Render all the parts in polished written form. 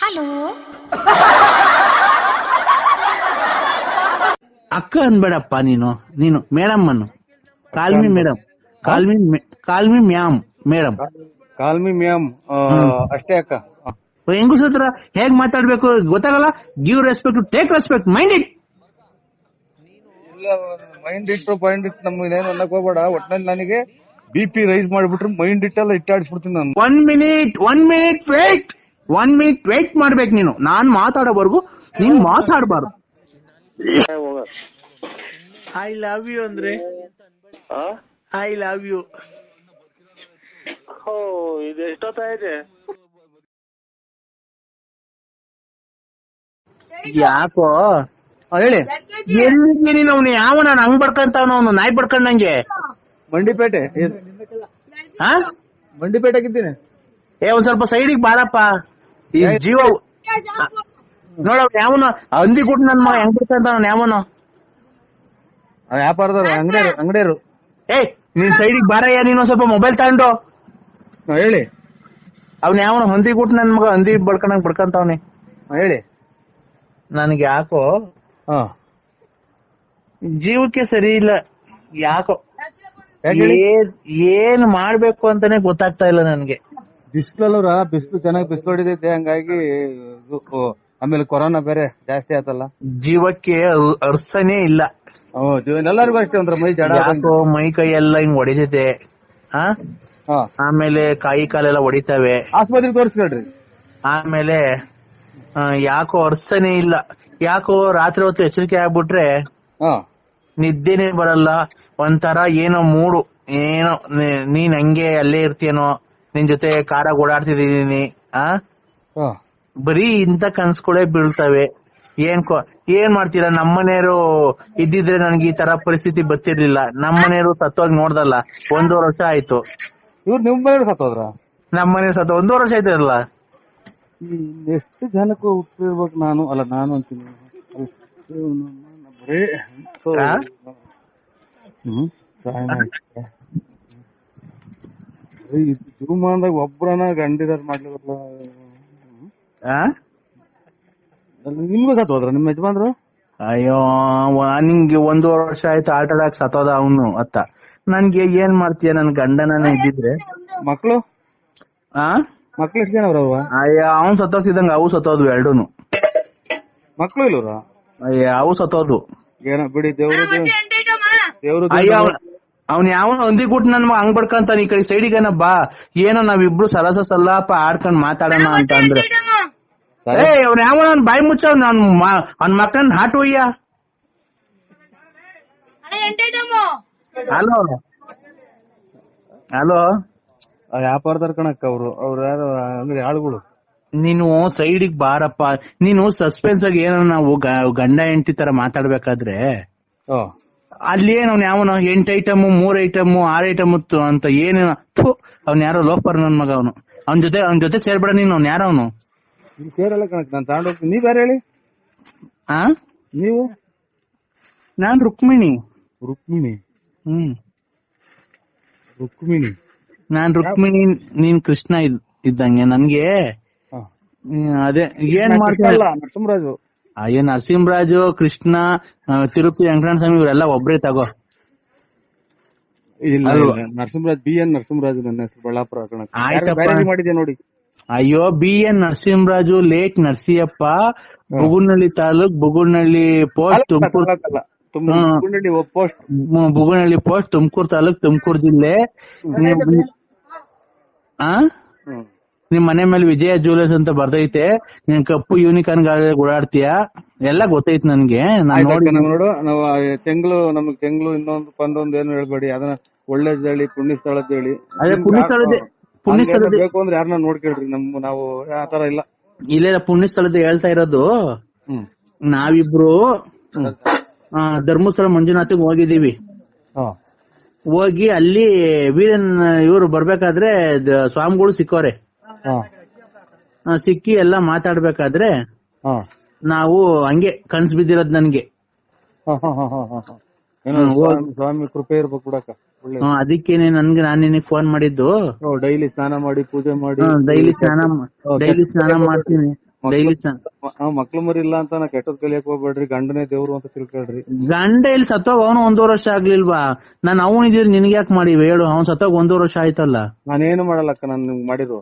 Hello ಅಕ್ಕ ಅನ್ಬೇಡಪ್ಪ ನೀನು ನೀನು ಮೇಡಮ್ ಅನ್ನು. Call me madam, call me ma'am madam. Call me ma'am ಅಷ್ಟೇ ಅಕ್ಕ. ಹೆಂಗಸ ಹತ್ರ ಹೇಗ್ ಮಾತಾಡ್ಬೇಕು ಗೊತ್ತಾಗಲ್ಲ. Give respect, take respect, mind it. ಇಲ್ಲ ಮೈಂಡ್ ಇಟ್ಟು ಪಾಯಿಂಟ್ ಇಟ್ಟು ನಮ್ಗೆ ಏನು ಅನ್ನಕ್ ಹೋಗ್ಬೇಡ. ಒಟ್ನಲ್ಲಿ ನನಗೆ BP ರೈಸ್ ಮಾಡ್ಬಿಟ್ರೆ ಮೈಂಡ್ ಇಟ್ಟೆಲ್ಲ ಇಟ್ಟಾಡ್ಸ್ಬಿಡ್ತೀನಿ ನಾನು. 1 minute ವೇಟ್. 1 minute ವೇಟ್ ಮಾಡ್ಬೇಕು ನೀನು. ನಾನ್ ಮಾತಾಡೋವರೆಗೂ ನೀನ್ ಮಾತಾಡಬಾರ್ದು. ಐ ಲವ್ ಯು ಅಂದ್ರೆ ಐ ಲವ್ ಯು. ಇದು ಎಷ್ಟೊತ್ತಾಯ್ತು? ಯಾಕೋ ಹೇಳಿ. ಎಲ್ಲಿಗೆ ನೀನು? ಅವ್ನು ಯಾವ ನಾನು ಹಂಗ್ ಬಡ್ಕಂತವನು, ಅವನು ನಾಯಿ ಬಡ್ಕೊಂಡಂಗೆ. ಮಂಡಿಪೇಟೆ ಹಾ ಮಂಡಿಪೇಟೆಗಿದ್ದೀನಿ. ಒಂದ್ ಸ್ವಲ್ಪ ಸೈಡಿಗೆ ಬಾರಪ್ಪ. ಈ ಜೀವ ನೋಡ ಯಾವನು ಹಂದಿ ಕೊಟ್ಟು ನನ್ ಮಗ ಹೆಂಗ್ ಬಡ್ಕಂತ ಯಾವನು ವ್ಯಾಪಾರದವ್ರು ಅಂಗಡಿಯರು. ನೀನ್ ಸೈಡಿಗೆ ಬಾರಯ್ಯ. ನೀನು ಸ್ವಲ್ಪ ಮೊಬೈಲ್ ತಗೊಂಡು ಹೇಳಿ. ಅವ್ನ ಯಾವನು ಹಂದಿ ಕೊಟ್ಟು ನನ್ ಮಗ ಹಂದಿ ಬಡ್ಕೊಂಡಂಗ್ ಬಡ್ಕಂತವ್ನಿ. ಹೇಳಿ. ನನ್ಗೆ ಯಾಕೋ ಜೀವಕ್ಕೆ ಸರಿ ಇಲ್ಲ. ಯಾಕೋ ಏನ್ ಮಾಡ್ಬೇಕು ಅಂತಾನೆ ಗೊತ್ತಾಗ್ತಾ ಇಲ್ಲ ನನ್ಗೆ. ಬಿಸಿಲಲ್ಲೂರ ಬಿಸಿಲು ಚೆನ್ನಾಗಿ ಬಿಸಿಲು ಹೊಡಿದೈತೆ, ಹಂಗಾಗಿ ಆಮೇಲೆ ಕೊರೋನಾ ಬೇರೆ ಜಾಸ್ತಿ ಆತಲ್ಲ. ಜೀವಕ್ಕೆ ಅರ್ಸನೇ ಇಲ್ಲ. ಎಲ್ಲರಿಗೂ ಅಷ್ಟೇ ಒಂದ್ರ ಮೈ ಜಡ, ಮೈ ಕೈ ಎಲ್ಲ ಹಿಂಗ್ ಹೊಡಿತೈತೆ. ಆಮೇಲೆ ಕಾಯಿ ಕಾಲೆಲ್ಲ ಹೊಡಿತಾವೆ. ಆಸ್ಪತ್ರೆಗೆ ತೋರಿಸ್ಕೊಳ್ರಿ. ಆಮೇಲೆ ಯಾಕೋ ಅರ್ಸನೇ ಇಲ್ಲ. ಯಾಕೋ ರಾತ್ರಿ ಹೊತ್ತು ಎಚ್ಚರಿಕೆ ಆಗ್ಬಿಟ್ರೆ ನಿದ್ದೆನೆ ಬರಲ್ಲ. ಒಂಥರ ಏನೋ ಮೂಡು, ಏನೋ ನೀನ್ ಹಂಗೆ ಅಲ್ಲೇ ಇರ್ತೀಯನೋ, ನಿನ್ ಜೊತೆ ಕಾರಾಗ ಓಡಾಡ್ತಿದೀನಿ. ಬರೀ ಇಂತ ಕನ್ಸ್ಗಳೇ ಬೀಳ್ತವೆ. ಏನ್ ಮಾಡ್ತೀರಾ? ನಮ್ಮನೆಯವರು ಇದ್ದಿದ್ರೆ ನನ್ಗೆ ಈ ತರ ಪರಿಸ್ಥಿತಿ ಬರ್ತಿರ್ಲಿಲ್ಲ. ನಮ್ಮನೆಯವರು ಸತ್ತೋಗಿ ನೋಡ್ದಲ್ಲ 1.5 ವರ್ಷ ಆಯ್ತು. ಇವ್ರು ನಿಮ್ ಮನೆಯವ್ರು ಸತ್ತೋದ್ರ? ನಮ್ಮನೆಯವ್ರು ಸತ್ತ 1.5 ವರ್ಷ ಆಯ್ತಲ್ಲ. ಎಷ್ಟು ಜನಕ್ಕೂ ಹುಟ್ಟಿರ್ಬೇಕು ನಾನು ಅಂತೀನಿ. ಬರೀ ಜೀವಮಾನದಾಗ ಒಬ್ರನ ಗಂಡಿದಾರ ಮಾಡ್ಲಿಲ್ಲ. ನಿಮ್ಗೂ ಸತ್ ಹೋದ್ರ ನಿಮ್ಮ ಯಜಮಾನ್ರು? ಅಯ್ಯೋ ನಿಂಗೆ 1.5 ವರ್ಷ ಆಯ್ತು ಹಾರ್ಟ್ ಅಟ್ಯಾಕ್ ಸತ್ತೋದ ಅವನು ಅತ್ತ. ನನ್ಗೆ ಏನ್ ಮಾಡ್ತೀಯ? ನನ್ ಗಂಡನೇ ಇದ್ದಿದ್ರೆ. ಮಕ್ಳು ಎಷ್ಟು ಜನ ಅವ್ರವ? ಅಯ್ಯ ಅವ್ನ್ ಸತ್ತೋಗ್ತಿದಂಗ ಅವು ಸತ್ತೋದ್ವು ಎರಡೂನು. ಮಕ್ಳು ಇಲ್ಲವ್ರ? ಅಯ್ಯ ಅವು ಸತ್ತೋದ್ವು. ಏನೋ ಬಿಡಿ, ದೇವ್ರು. ಅಯ್ಯ ಅವ್ನ್ ಯಾವ ಹೊಂದಿಗುಟ್ ನನ್ ಮಗ ಹಂಗ್ ಬಡ್ಕಂತಾನ. ಈ ಕಡೆ ಸೈಡಿಗೇನ ಬಾ. ಏನೋ ನಾವಿಬ್ರು ಸರಸ ಸಲ್ಲಾಪ ಆಡ್ಕೊಂಡ್ ಮಾತಾಡೋಣ ಅಂತ ಅಂದ್ರೆ ಅವ್ನ ಯಾವ ನನ್ ಬಾಯಿ ಮುಚ್ಚವ್ ಅವ್ನ ಮಕ್ಕಳನ್ನ ಹಾಟ್ ಒಯ್ಯ. ಹಲೋ ಹಲೋ ವ್ಯಾಪಾರದಾರ ಕಣಕ್ಕ ಅವ್ರು ಯಾರು ಅಂಗಡಿ ಆಳುಗಳು. ನೀನು ಸೈಡಿಗೆ ಬಾರಪ್ಪ. ನೀನು ಸಸ್ಪೆನ್ಸ್ ಆಗಿ ಏನೋ ನಾವು ಗಂಡ ಹೆಂಡತಿ ತರ ಮಾತಾಡ್ಬೇಕಾದ್ರೆ ಅಲ್ಲಿ ಏನವ್ ಯಾವನು 8 ಐಟಮ್ 3 ಐಟಮ್ 6 ಐಟಮ್ ಅಂತ ಏನೇನ. ಅವ್ನ ಯಾರೋ ಲೋಫರ್ ನನ್ ಮಗ. ಅವನ ಜೊತೆ ಸೇರ್ಬೇಡ ನೀನು. ಅವ್ನ ಯಾರ ಅವನು? ಸೇರಲ್ಲ ಕಣಕ್, ನಾನು ತಗೊಂಡೋಗ್ತೀನಿ. ನೀವ್ ಯಾರು ಹೇಳಿ? ನೀವು? ನಾನ್ ರುಕ್ಮಿಣಿ. ನಾನ್ ರುಕ್ಮಿಣಿ, ನೀನ್ ಕೃಷ್ಣ ಇದ್ದಂಗೆ ನನ್ಗೆ. ಅದೇ ಏನ್ ಮಾಡ್ತಿಲ್ಲ. ನರಸಿಂಹರಾಜು. ನರಸಿಂಹರಾಜು, ಕೃಷ್ಣ, ತಿರುಪತಿ ವೆಂಕಟರಮಣ ಸ್ವಾಮಿ ಇವರೆಲ್ಲ ಒಬ್ರೇ ತಗೋ. ನರಸಿಂಹರಾಜ್, BN ನರಸಿಂಹರಾಜು ನನ್ನ ಹೆಸರು, ಬಳ್ಳಾಪುರ. ಮಾಡಿದ್ಯಾ ನೋಡಿ. ಅಯ್ಯೋ BN Narasimharaju, late Narasiyappa, Bugunahalli taluk, Bugunahalli post, Tumakuru. Bugunahalli post, Tumakuru taluk, Tumakuru ಜಿಲ್ಲೆ. ನಿಮ್ ಮನೆ ಮೇಲೆ ವಿಜಯ ಜ್ಯುವೆಲರ್ಸ್ ಅಂತ ಬರ್ದೈತೆ. ನೀನ್ ಕಪ್ಪು ಯೂನಿಕಾರ್ನ್ ಗಾಡಿ ಓಡಾಡ್ತೀಯ, ಎಲ್ಲ ಗೊತ್ತೈತ್ ನನ್ಗೆ. ನೋಡು, ನಾವು ನಮಗ್ ಚೆಂಗ್ಲು ಇನ್ನೊಂದು ಪಂದೊಂದು ಏನು ಹೇಳ್ಬೇಡಿ. ಅದನ್ನ ಒಳ್ಳೇದ್ ಹೇಳಿ, ಪುಣ್ಯ ಸ್ಥಳದ ಹೇಳಿ. ಪುಣ್ಯ ಸ್ಥಳದ ಬೇಕು ಅಂದ್ರೆ ಯಾರನ್ನ ನೋಡ್ಕೇಳ್ರಿ. ನಾವು ಆತರ ಇಲ್ಲ. ಇಲ್ಲ ಪುಣ್ಯ ಸ್ಥಳದ ಹೇಳ್ತಾ ಇರೋದು. ನಾವಿಬ್ರು ಧರ್ಮಸ್ಥಳ ಮಂಜುನಾಥಿಗೆ ಹೋಗಿದೀವಿ. ಹೋಗಿ ಅಲ್ಲಿ ವೀರನ್ ಇವ್ರು ಬರ್ಬೇಕಾದ್ರೆ ಸ್ವಾಮಿಗಳು ಸಿಕ್ಕೋರೆ. ಸಿಕ್ಕಿ ಎಲ್ಲ ಮಾತಾಡ್ಬೇಕಾದ್ರೆ ನಾವು ಹಂಗೆ ಕನ್ಸ್ ಬಿದ್ದಿರೋದ್ ನನ್ಗೆ. ಸ್ವಾಮಿ ಕೃಪೆ ಇರ್ಬೇಕು ಬಿಡಕ್ಕ. ಅದಕ್ಕೇನೆ ನಾನ್ ನಿನಗ್ ಫೋನ್ ಮಾಡಿದ್ದು. ಡೈಲಿ ಸ್ನಾನ ಮಾಡಿ ಪೂಜೆ ಮಾಡಿ ಡೈಲಿ ಸ್ನಾನ ಮಾಡ್ತೀನಿ. ಡೈಲಿ ಮಕ್ಳು ಮರಿ ಇಲ್ಲ ಅಂತ ನಾ ಕೆಟ್ಟದ್ ಕಲಿಯಕ್ ಹೋಗ್ಬೇಡ್ರಿ, ಗಂಡನೇ ದೇವ್ರು ಅಂತ ತಿಳ್ಕೊಳ್ರಿ. ಗಂಡ ಇಲ್ಲಿ ಸತ್ತೋಗ ಅವನು 1.5 ವರ್ಷ ಆಗ್ಲಿಲ್ವಾ? ನಾನು ಅವನಿದ್ದೀರಿ ನಿನ್ಗೆ ಯಾಕೆ ಮಾಡಿವಿ ಹೇಳು? ಅವ್ನ್ ಸತ್ತೋಗ 1.5 ವರ್ಷ ಆಯ್ತಲ್ಲ. ನಾನೇನು ಮಾಡಲ್ಲ ಅಕ್ಕ, ನಾನು ನಿಮ್ಗೆ ಮಾಡಿರು.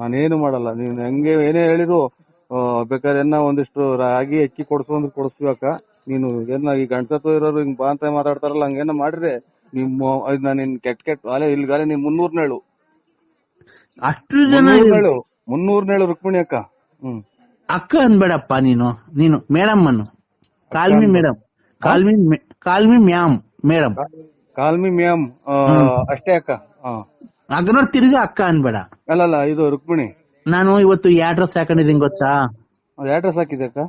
ನಾನೇನು ಮಾಡಲ್ಲ, ನೀನ್ ಹೆಂಗೆ ಏನೇ ಹೇಳಿರು ಬೇಕಾದ್ರೆ ಒಂದಿಷ್ಟು ರಾಗಿ ಅಕ್ಕಿ ಕೊಡ್ಸು ಅಂದ್ರೆ ಕೊಡಿಸ್ತೀವಿ ಅಕ್ಕ. ನೀನು ಏನ ಈ ಗಂಡಸತ್ವ ಇರೋರು ಹಿಂಗ್ ಬಾ ಅಂತ ಮಾತಾಡ್ತಾರಲ್ಲ, ಹಂಗೇನ ಮಾಡ್ರೆ ನಿಮ್ಮ ನಾನು ಕೆಟ್ಟ ಅಲೆ ಇಲ್ಗಾಲೆ ನೀನ್ 300 ಹೇಳು. ಅಷ್ಟು ಜನ 300 ಹೇಳು ರುಕ್ಮಿಣಿ ಅಕ್ಕ. ಅಕ್ಕ ಅನ್ಬೇಡಪ್ಪ ನೀನು ಮೇಡಮ್ ಅನ್ನು. Call me madam, call me ma'am madam, call me ma'am ಅಷ್ಟೇ ಅಕ್ಕ. ಅಗ್ನ ತಿರ್ಗಿ ಅಕ್ಕ ಅನ್ಬೇಡ. ಅಲ್ಲಲ್ಲ, ಇದು ರುಕ್ಮಿಣಿ. ನಾನು ಇವತ್ತು ಯಾವ ಡ್ರೆಸ್ ಹಾಕೊಂಡಿದ್ದೀನಿ ಗೊತ್ತಾ? ಯಾವ ಡ್ರೆಸ್ ಹಾಕಿದೆ ಅಕ್ಕ?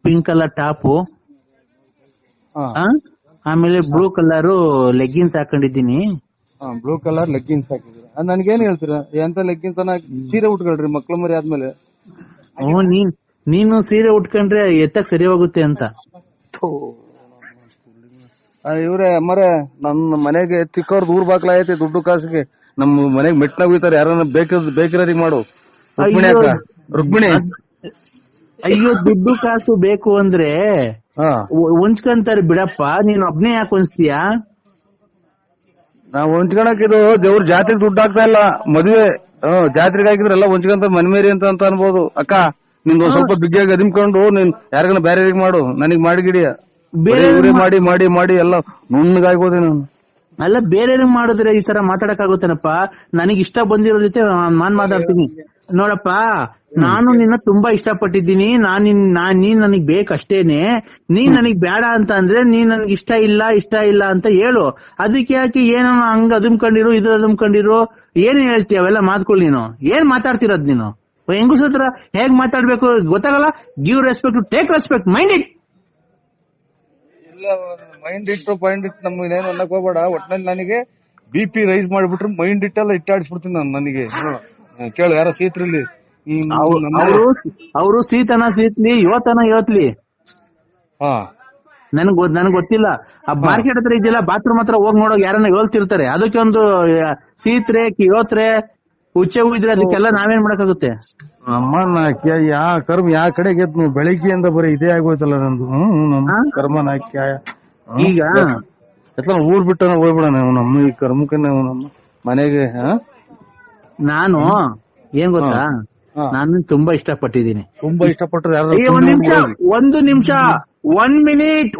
ಪಿಂಕ್ ಕಲರ್ ಟಾಪು, ಆಮೇಲೆ ಬ್ಲೂ ಕಲರ್ ಲೆಗ್ಗಿನ್ಸ್ ಹಾಕೊಂಡಿದ್ದೀನಿ. ಬ್ಲೂ ಕಲರ್ ಲೆಗ್ಗಿನ್ಸ್ ಹಾಕಿದ್ರೆ ನನ್ಗೇನ್ ಹೇಳ್ತೀರಾ? ಎಂತ ಲೆಗ್ಗಿನ್ಸ್ ಸೀರೆ ಉಟ್ಕೊಳ್ರಿ ಮಕ್ಳು ಮರಿ ಆದ್ಮೇಲೆ. ನೀನು ಸೀರೆ ಉಟ್ಕೊಂಡ್ರೆ ಎತ್ತಕ್ ಸರಿ ಹೋಗುತ್ತೆ ಅಂತ. ಇವ್ರೆ ಮರೆ ನನ್ನ ಮನೆಗೆ ತಿಕ್ಕವ್ರದ್ದು ಊರ್ ಬಾಕ್ಲ ಐತಿ, ದುಡ್ಡು ಕಾಸಿಗೆ ನಮ್ಮ ಮನೆಗ್ ಮೆಟ್ನಾಗ ಹೋಗ್ತಾರೆ. ಯಾರನ್ನ ಬೇಕಿರೋರಿಗೆ ಮಾಡು ರುಕ್ಮಿಣಿ ಅಕ್ಕ. ರುಕ್ಮಿಣಿ, ಅಯ್ಯೋ ದುಡ್ಡು ಕಾಸು ಬೇಕು ಅಂದ್ರೆ ಹೊಂಚ್ಕೊಂತಾರೆ ಬಿಡಪ್ಪ, ನೀನ್ ಒಬ್ನೇ ಯಾಕೆ ಹೊಂಚ್ತೀಯಾ? ನಾವ್ ಹೊಂಚ್ಕೊಳಕ್ ಇದು ದೇವ್ರ ಜಾತ್ರೆಗೆ ದುಡ್ಡು ಆಗ್ತಾ ಇಲ್ಲ, ಮದ್ವೆ ಜಾತ್ರೆಗೆ ಹಾಕಿದ್ರೆಲ್ಲ ಹೊಂಚ್ಕೊಂತ ಮನ್ಮೇರಿ ಅಂತ ಅನ್ಬೋದು ಅಕ್ಕ. ನಿಂದು ಸ್ವಲ್ಪ ಬಿಗ್ಗಿಯಾಗಿ ಅದಿಮ್ಕೊಂಡು ನೀನ್ ಯಾರಿಗನ ಬೇರೆಯವ್ರಿಗೆ ಮಾಡು, ನನಗ್ ಮಾಡಿಗಿಡಿಯ ಬೇರೆ ಮಾಡಿ ಮಾಡಿ ಮಾಡಿ ಎಲ್ಲ ನುಣ್ಣಗಾಗೋದೆ ನಾನು. ಅಲ್ಲ ಬೇರೆಯವ್ರಿಗೆ ಮಾಡಿದ್ರೆ ಈ ತರ ಮಾತಾಡಕ್ಕಾಗುತ್ತೇನಪ್ಪ? ನನಗ್ ಇಷ್ಟ ಬಂದಿರೋ ಜೊತೆ ನಾನ್ ಮಾತಾಡ್ತೀನಿ ನೋಡಪ್ಪ. ನಾನು ನಿನ್ನ ತುಂಬಾ ಇಷ್ಟಪಟ್ಟಿದ್ದೀನಿ, ನೀನ್ ನನಗ್ ಬೇಕಷ್ಟೇನೆ. ನೀನ್ ನನಗ್ ಬೇಡ ಅಂತ ಅಂದ್ರೆ ನೀನ್ ನನಗ್ ಇಷ್ಟ ಇಲ್ಲ ಅಂತ ಹೇಳು. ಅದಕ್ಕೆ ಯಾಕೆ ಏನೋ ಹಂಗ ಅದುಮ್ಕೊಂಡಿರು ಇದು ಅದುಮ್ಕೊಂಡಿರು ಏನ್ ಹೇಳ್ತೀಯ? ಅವೆಲ್ಲ ಮಾತ್ಕೊಳ್. ನೀನು ಏನ್ ಮಾತಾಡ್ತಿರೋದ್? ನೀನು ಹೆಂಗಸ ಹತ್ರ ಹೇಗ್ ಮಾತಾಡ್ಬೇಕು ಗೊತ್ತಾಗಲ್ಲ. Give respect, take respect, mind it. ಇಲ್ಲ, ಮೈಂಡ್ ಇಟ್ಟು ಪಾಯಿಂಟ್ ಇಟ್ಟು ನಮ್ಗೆ ಏನೇನು ಅನ್ನಕ್ ಹೋಗ್ಬೇಡ. ಒಟ್ನಲ್ಲಿ ನನಗೆ BP ರೈಸ್ ಮಾಡ್ಬಿಟ್ರೆ ಮೈಂಡ್ ಇಟ್ಟೆಲ್ಲ ಇಟ್ಟಾಡಿಸ್ಬಿಡ್ತೀನಿ ನಾನು. ನನಗೆ ಕೇಳು, ಯಾರೋ ಸೀತ್ರಲ್ಲಿ ಅವರು ಸೀತನ ಸೀತ್ಲಿ, ಯೋತನ ಯೋತ್ಲಿ, ನನಗ್ ಗೊತ್ತಿಲ್ಲ. ಆ ಮಾರ್ಕೆಟ್ ಹತ್ರ ಇದೆಯಲ್ಲ, ಬಾತ್ರೂಮ್ ಹತ್ರ ಹೋಗಿ ನೋಡೋ ಯಾರನ್ನ ಹೇಳ್ತಿರ್ತಾರೆ. ಅದಕ್ಕೆ ಒಂದು ಸೀತ್ರೆ ಯೋತ್ರೆ ಹುಚ್ಚೆ ಇದ್ರೆ ಅದಕ್ಕೆಲ್ಲ ನಾವೇನ್ ಮಾಡಕ್ಕಾಗುತ್ತೆ? ಅಮ್ಮ ಯಾ ಕರ್ಮ ಯಾವ ಕಡೆ ಗೆದ್ದು ಬೆಳಿಗ್ಗೆಯಿಂದ ಬರೀ ಇದೇ ಆಗೋಯ್ತಲ್ಲ ನಂದು. ಕರ್ಮ ಈಗ ಊರ್ ಬಿಟ್ಟ ಹೋಗ್ಬಿಡ ನಾವು ನಮ್ಮ ಈ ಕರ್ಮಕ್ಕೆ ನಾವು ನಮ್ಮ ಮನೆಗೆ. ನಾನು ಏನ್ ಗೊತ್ತಾ, ನಾನು ತುಂಬಾ ಇಷ್ಟಪಟ್ಟಿದ್ದೀನಿ. ತುಂಬಾ ಇಷ್ಟಪಟ್ಟರೆ ಒಂದು ನಿಮಿಷ 1 ಮಿನಿಟ್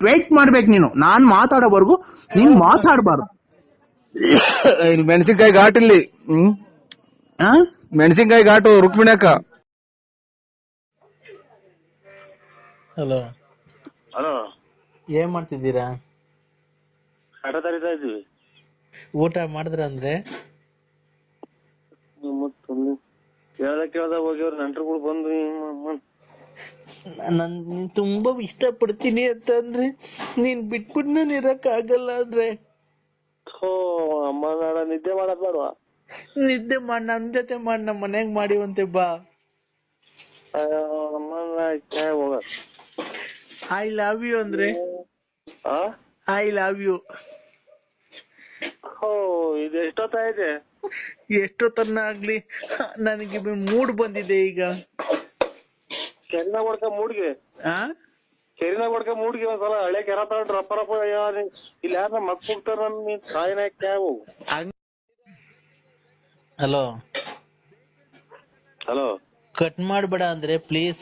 ವೇಟ್ ಮಾಡ್ಬೇಕು ನೀನು. ನಾನ್ ಮಾತಾಡೋವರೆಗೂ ನೀನ್ ಮಾತಾಡಬಾರ್ದು. ಮೆಣಸಿನ್ಕಾಯಿ ಘಾಟ್ ಇಲ್ಲಿ. ಮೆಣಸಿನ್ಕಾಯಿ ಘಾಟು ರುಕ್ಮಿಣಿ ಅಕ್ಕ. ಹಲೋ ಹಲೋ, ಏನ್ ಮಾಡ್ತಿದ್ದೀರಾ? ಆಟ ತರಿತಾ ಇದ್ವಿ. ಊಟ ಮಾಡಿದ್ರ ಅಂದ್ರೆ ಕೇಳ್ದ ಹೋಗ್ಯವ್ರ ನೆಂಟ್ರುಗಳು ಬಂದು ನೀನ್ ತುಂಬಾ ಇಷ್ಟಪಡ್ತೀನಿ ಅಂತಂದ್ರೆ ನೀನ್ ಬಿಟ್ಬಿಟ್ಟು ನಾನು ಇರಕ್ ಆಗಲ್ಲ ಅಂದ್ರೆ ಅಮ್ಮ ನಾಡ ನಿದ್ದೆ ಮಾಡದ್ ಬೇಡವಾ? ನಿದ್ದೆ ಮಾಡಿ ನನ್ ಜೊತೆ ಮಾಡಿ ನಮ್ಮ ಮನೆಗ್ ಮಾಡಿವಂತೆ ಬಾ. ಹೋಗ. ಐ ಲವ್ ಯು ಅಂದ್ರೆ ಐ ಲವ್ ಯು. ಇದು ಎಷ್ಟೊತ್ತಾಯ್ತೆ? ಎಷ್ಟೊತ್ತನ್ನ ಆಗ್ಲಿ, ನನಗೆ ಮೂಡ್ ಬಂದಿದೆ ಈಗ. ಕೆರಿನ ಕೊಡ್ಕ ಮೂಡ್ಗೆ ಒಂದ್ಸಲ ಹಳೆ ಕೆರ ತಗೊಂಡು ರಪ್ಪ ಇಲ್ಲಿ ಯಾರ ಮಕ್ ಹೋಗ್ತಾರ ತಾಯಿನ ಕ್ಯಾವು. ಹಲೋ, ಕಟ್ ಮಾಡ್ಬೇಡ ಅಂದ್ರೆ ಪ್ಲೀಸ್.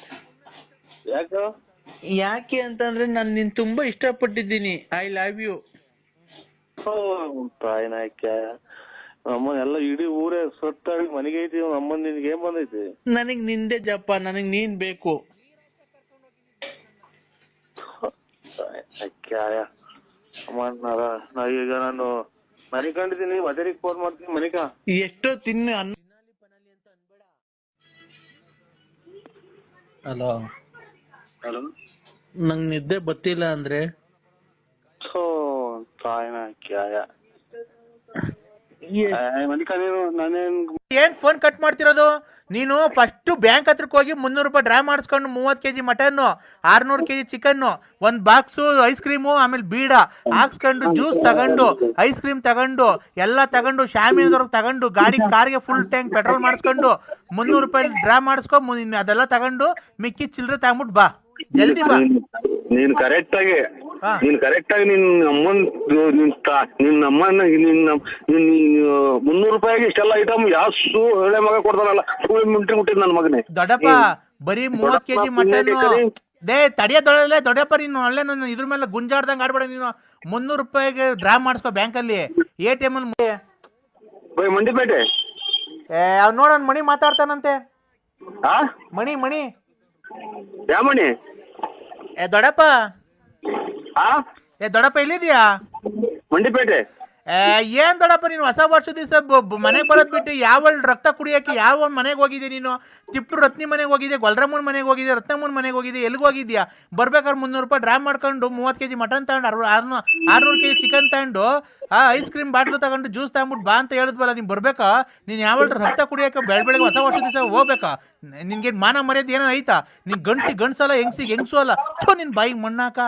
ಯಾಕೆ ಅಂತಂದ್ರೆ ನಾನು ನಿನ್ ತುಂಬಾ ಇಷ್ಟಪಟ್ಟಿದ್ದೀನಿ. I love you. ತಾಯಿನ ಅಮ್ಮ ಎಲ್ಲ ಇಡೀ ಊರೇ ಸತ್ತಾಗಿ ಮನೆಗೆ ಐತಿ. ಅಮ್ಮನ್ ನಿನ್ಗೆ ಏನ್ ಬಂದೈತಿ? ನನಗ್ ನಿಂದೆ ಜಪ್ಪ, ನನಗ್ ನೀನ್ ಬೇಕು. ಈಗ ನಾನು ಮನಿಕೊಂಡಿದ್ದೀನಿ, ಮದರಿಗೆ ಫೋನ್ ಮಾಡ್ತೀನಿ. ಮನಿಕ ಎಷ್ಟೋ ತಿನ್ನು ಅನ್ನ. ಹಲೋ, ನಂಗ್ ನಿದ್ದೆ ಬತ್ತಿಲ್ಲ ಅಂದ್ರೆ ನಾನೇನ್ ಏನ್ ಫೋನ್ ಕಟ್ ಮಾಡ್ತಿರೋದು ನೀನು? ಫಸ್ಟ್ ಬ್ಯಾಂಕ್ ಹತ್ರಕ್ಕೆ ಹೋಗಿ 300 ರೂಪಾಯಿ ಡ್ರಾ ಮಾಡಿಸ್ಕೊಂಡು 30 kg ಮಟನ್, 600 kg ಚಿಕನ್, ಒಂದ್ ಬಾಕ್ಸ್ ಐಸ್ ಕ್ರೀಮು, ಆಮೇಲೆ ಬೀಡ ಹಾಕ್ಸ್ಕೊಂಡು ಜ್ಯೂಸ್ ತಗೊಂಡು ಐಸ್ ಕ್ರೀಮ್ ತಗೊಂಡು ಎಲ್ಲ ತಗೊಂಡು ಶಾಮಿಯಾನದವ್ರಿಗೆ ತಗೊಂಡು ಗಾಡಿ ಕಾರ್ಗೆ ಫುಲ್ ಟ್ಯಾಂಕ್ ಪೆಟ್ರೋಲ್ ಮಾಡಿಸ್ಕೊಂಡು 300 ರೂಪಾಯಿ ಡ್ರಾ ಮಾಡಿಸ್ಕೊ. ಅದೆಲ್ಲ ತಗೊಂಡು ಮಿಕ್ಕಿ ಚಿಲ್ಲರೆ ತಗೊಂಬಿಟ್ಟು ಬಾ, ಜಲ್ದಿ ಬಾ. ನೀನ್ ಕರೆಕ್ಟ್ ಆಗಿ ನಿನ್ ಅಮ್ಮನ 300 ರೂಪಾಯಿಗೆ ಇಷ್ಟೆಲ್ಲ ಐಟಮ್ ಯಾಸು ಒಳ್ಳೆ ಮಗ ಕೊಡ್ತಾನಲ್ಲ, ಮುಟ್ಟಿದ್ ನನ್ನ ಮಗನೇ. ದೊಡ್ಡಪ್ಪ ಬರೀ 30 kg ಮಟನ್ ದೇ ತಡಿಯೋದೊಳ್ಳೆ. ದೊಡ್ಡಪ್ಪ ನೀನು ಒಳ್ಳೆ ನನ್ನ ಇದ್ರ ಮೇಲೆ ಗುಂಜಾಡ್ದಂಗ್ ಆಡ್ಬೇಡ ನೀನು. 300 ರೂಪಾಯಿಗೆ ಡ್ರಾ ಮಾಡಿಸ್ಕೊ ಬ್ಯಾಂಕಲ್ಲಿ, ATM ಅಲ್ಲಿ. ಮಂಡಿಪೇಟೆ ಅವ್ ನೋಡೋಣ, ಮಣಿ ಮಾತಾಡ್ತಾನಂತೆ. ಮಣಿ ಯಾವ ಮಣಿ? ದೊಡ್ಡಪ್ಪ ದೊಡ್ಡಪ್ಪ ಇಲ್ಲಿದ್ಯಾ? ಮಂಡಿಪೇಟೆ. ಏನ್ ದೊಡ್ಡಪ್ಪ ನೀನು ಹೊಸ ವರ್ಷ ದಿವಸ ಮನೆಗೆ ಬರೋದ್ ಬಿಟ್ಟು ಯಾವ ರಕ್ತ ಕುಡಿಯಕ್ಕೆ ಯಾವ ಮನೆಗೆ ಹೋಗಿದ್ದೆ ನೀನು? ತಿಪ್ಪು ರತ್ನಿ ಮನೆಗೆ ಹೋಗಿದ್ದೆ, ಗೊಲ್ರಮ್ಮನ ಮನೆಗೆ ಹೋಗಿದ್ದೆ, ರತ್ನಮ್ಮನ ಮನೆಗೆ ಹೋಗಿದ್ದೆ, ಎಲ್ಲಿಗೆ ಹೋಗಿದ್ಯಾ? ಬರ್ಬೇಕಾದ್ರೆ 300 ರೂಪಾಯಿ ಡ್ರಾ ಮಾಡ್ಕೊಂಡು 30 kg ಮಟನ್ ತಗೊಂಡು 600 kg ಚಿಕನ್ ತಗೊಂಡು ಐಸ್ ಕ್ರೀಮ್ ಬಾಟ್ಲು ತಗೊಂಡು ಜ್ಯೂಸ್ ತಗೊಂಡ್ಬಿಟ್ಟು ಬಾ ಅಂತ ಹೇಳಿದ್ವಲ್ಲ. ನೀನ್ ಬರ್ಬೇಕಾ? ನೀನ್ ಯಾವ ರಕ್ತ ಕುಡಿಯಕ್ಕೆ ಬೆಳಗ್ಗೆ ಹೊಸ ವರ್ಷ ದಿವಸ ಹೋಗ್ಬೇಕಾ? ನಿನ್ಗೆ ಮಾನ ಮರ್ಯಾದೆ ಏನೋ ಐತಾ? ನೀನ್ ಗಂಡ್ಸಲ್ಲ, ಹೆಂಗ್ಸು ಅಲ್ಲ. ನಿನ್ ಬಾಯಿಗೆ ಮಣ್ಣಾಕ.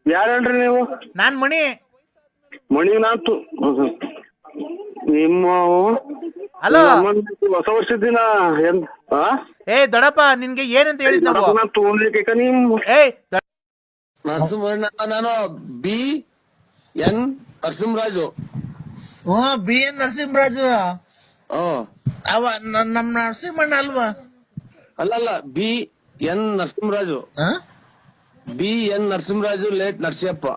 ಯಾರೇನ್ರಿ ನೀವು? ನಾನ್ ಮಣಿ ನಾತು. ನಿಮ್ಮ ಹಲೋ, ಹೊಸ ವರ್ಷದ ದಿನ ದೊಡ್ಡಪ್ಪ ನಿನ್ಗೆ ಏನಂತ ಹೇಳಿದ್ ನಾವು? ನಾನು BN ನರಸಿಂಹರಾಜು. BN ನರಸಿಂಹರಾಜು ಅವ ನಮ್ ನರಸಿಂಹಣ್ಣ ಅಲ್ವಾ? ಅಲ್ಲ BN Narasimharaju. BN Narasimharaju late Narasiyappa.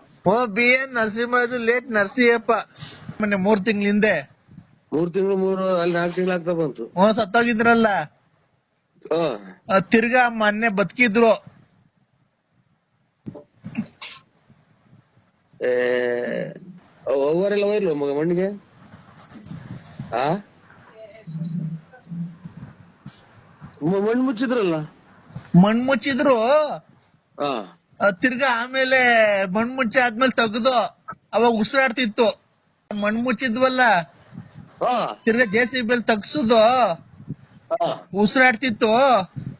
BN Narasimharaju late Narasiyappa. ಮೊನ್ನೆ 3 ತಿಂಗಳ ಹಿಂದೆ 3 ತಿಂಗಳು ಅಲ್ಲಿ 4 ತಿಂಗಳು ಆಗ್ತಾ ಬಂತು. ಸತ್ತೋಗಿದ್ರಲ್ಲ, ತಿರ್ಗಾ ಮೊನ್ನೆ ಬದುಕಿದ್ರು. ಅವರೆಲ್ಲ ಹೋಯ್ಲು ಮಣ್ಣಿಗೆ. ಮಣ್ಣು ಮುಚ್ಚಿದ್ರಲ್ಲ. ಮಣ್ಣು ಮುಚ್ಚಿದ್ರು, ತಿರ್ಗಾ ಆಮೇಲೆ ಮಣ್ಣು ಮುಚ್ಚಿ ಆದ್ಮೇಲೆ ತೆಗ್ದು ಅವಾಗ ಉಸಿರಾಡ್ತಿತ್ತು. ಮಣ್ಣು ಮುಚ್ಚಿದ್ವಲ್ಲ, ತಿರ್ಗಾ JCB ತಗ್ಸುದು ಉಸಿರಾಡ್ತಿತ್ತು.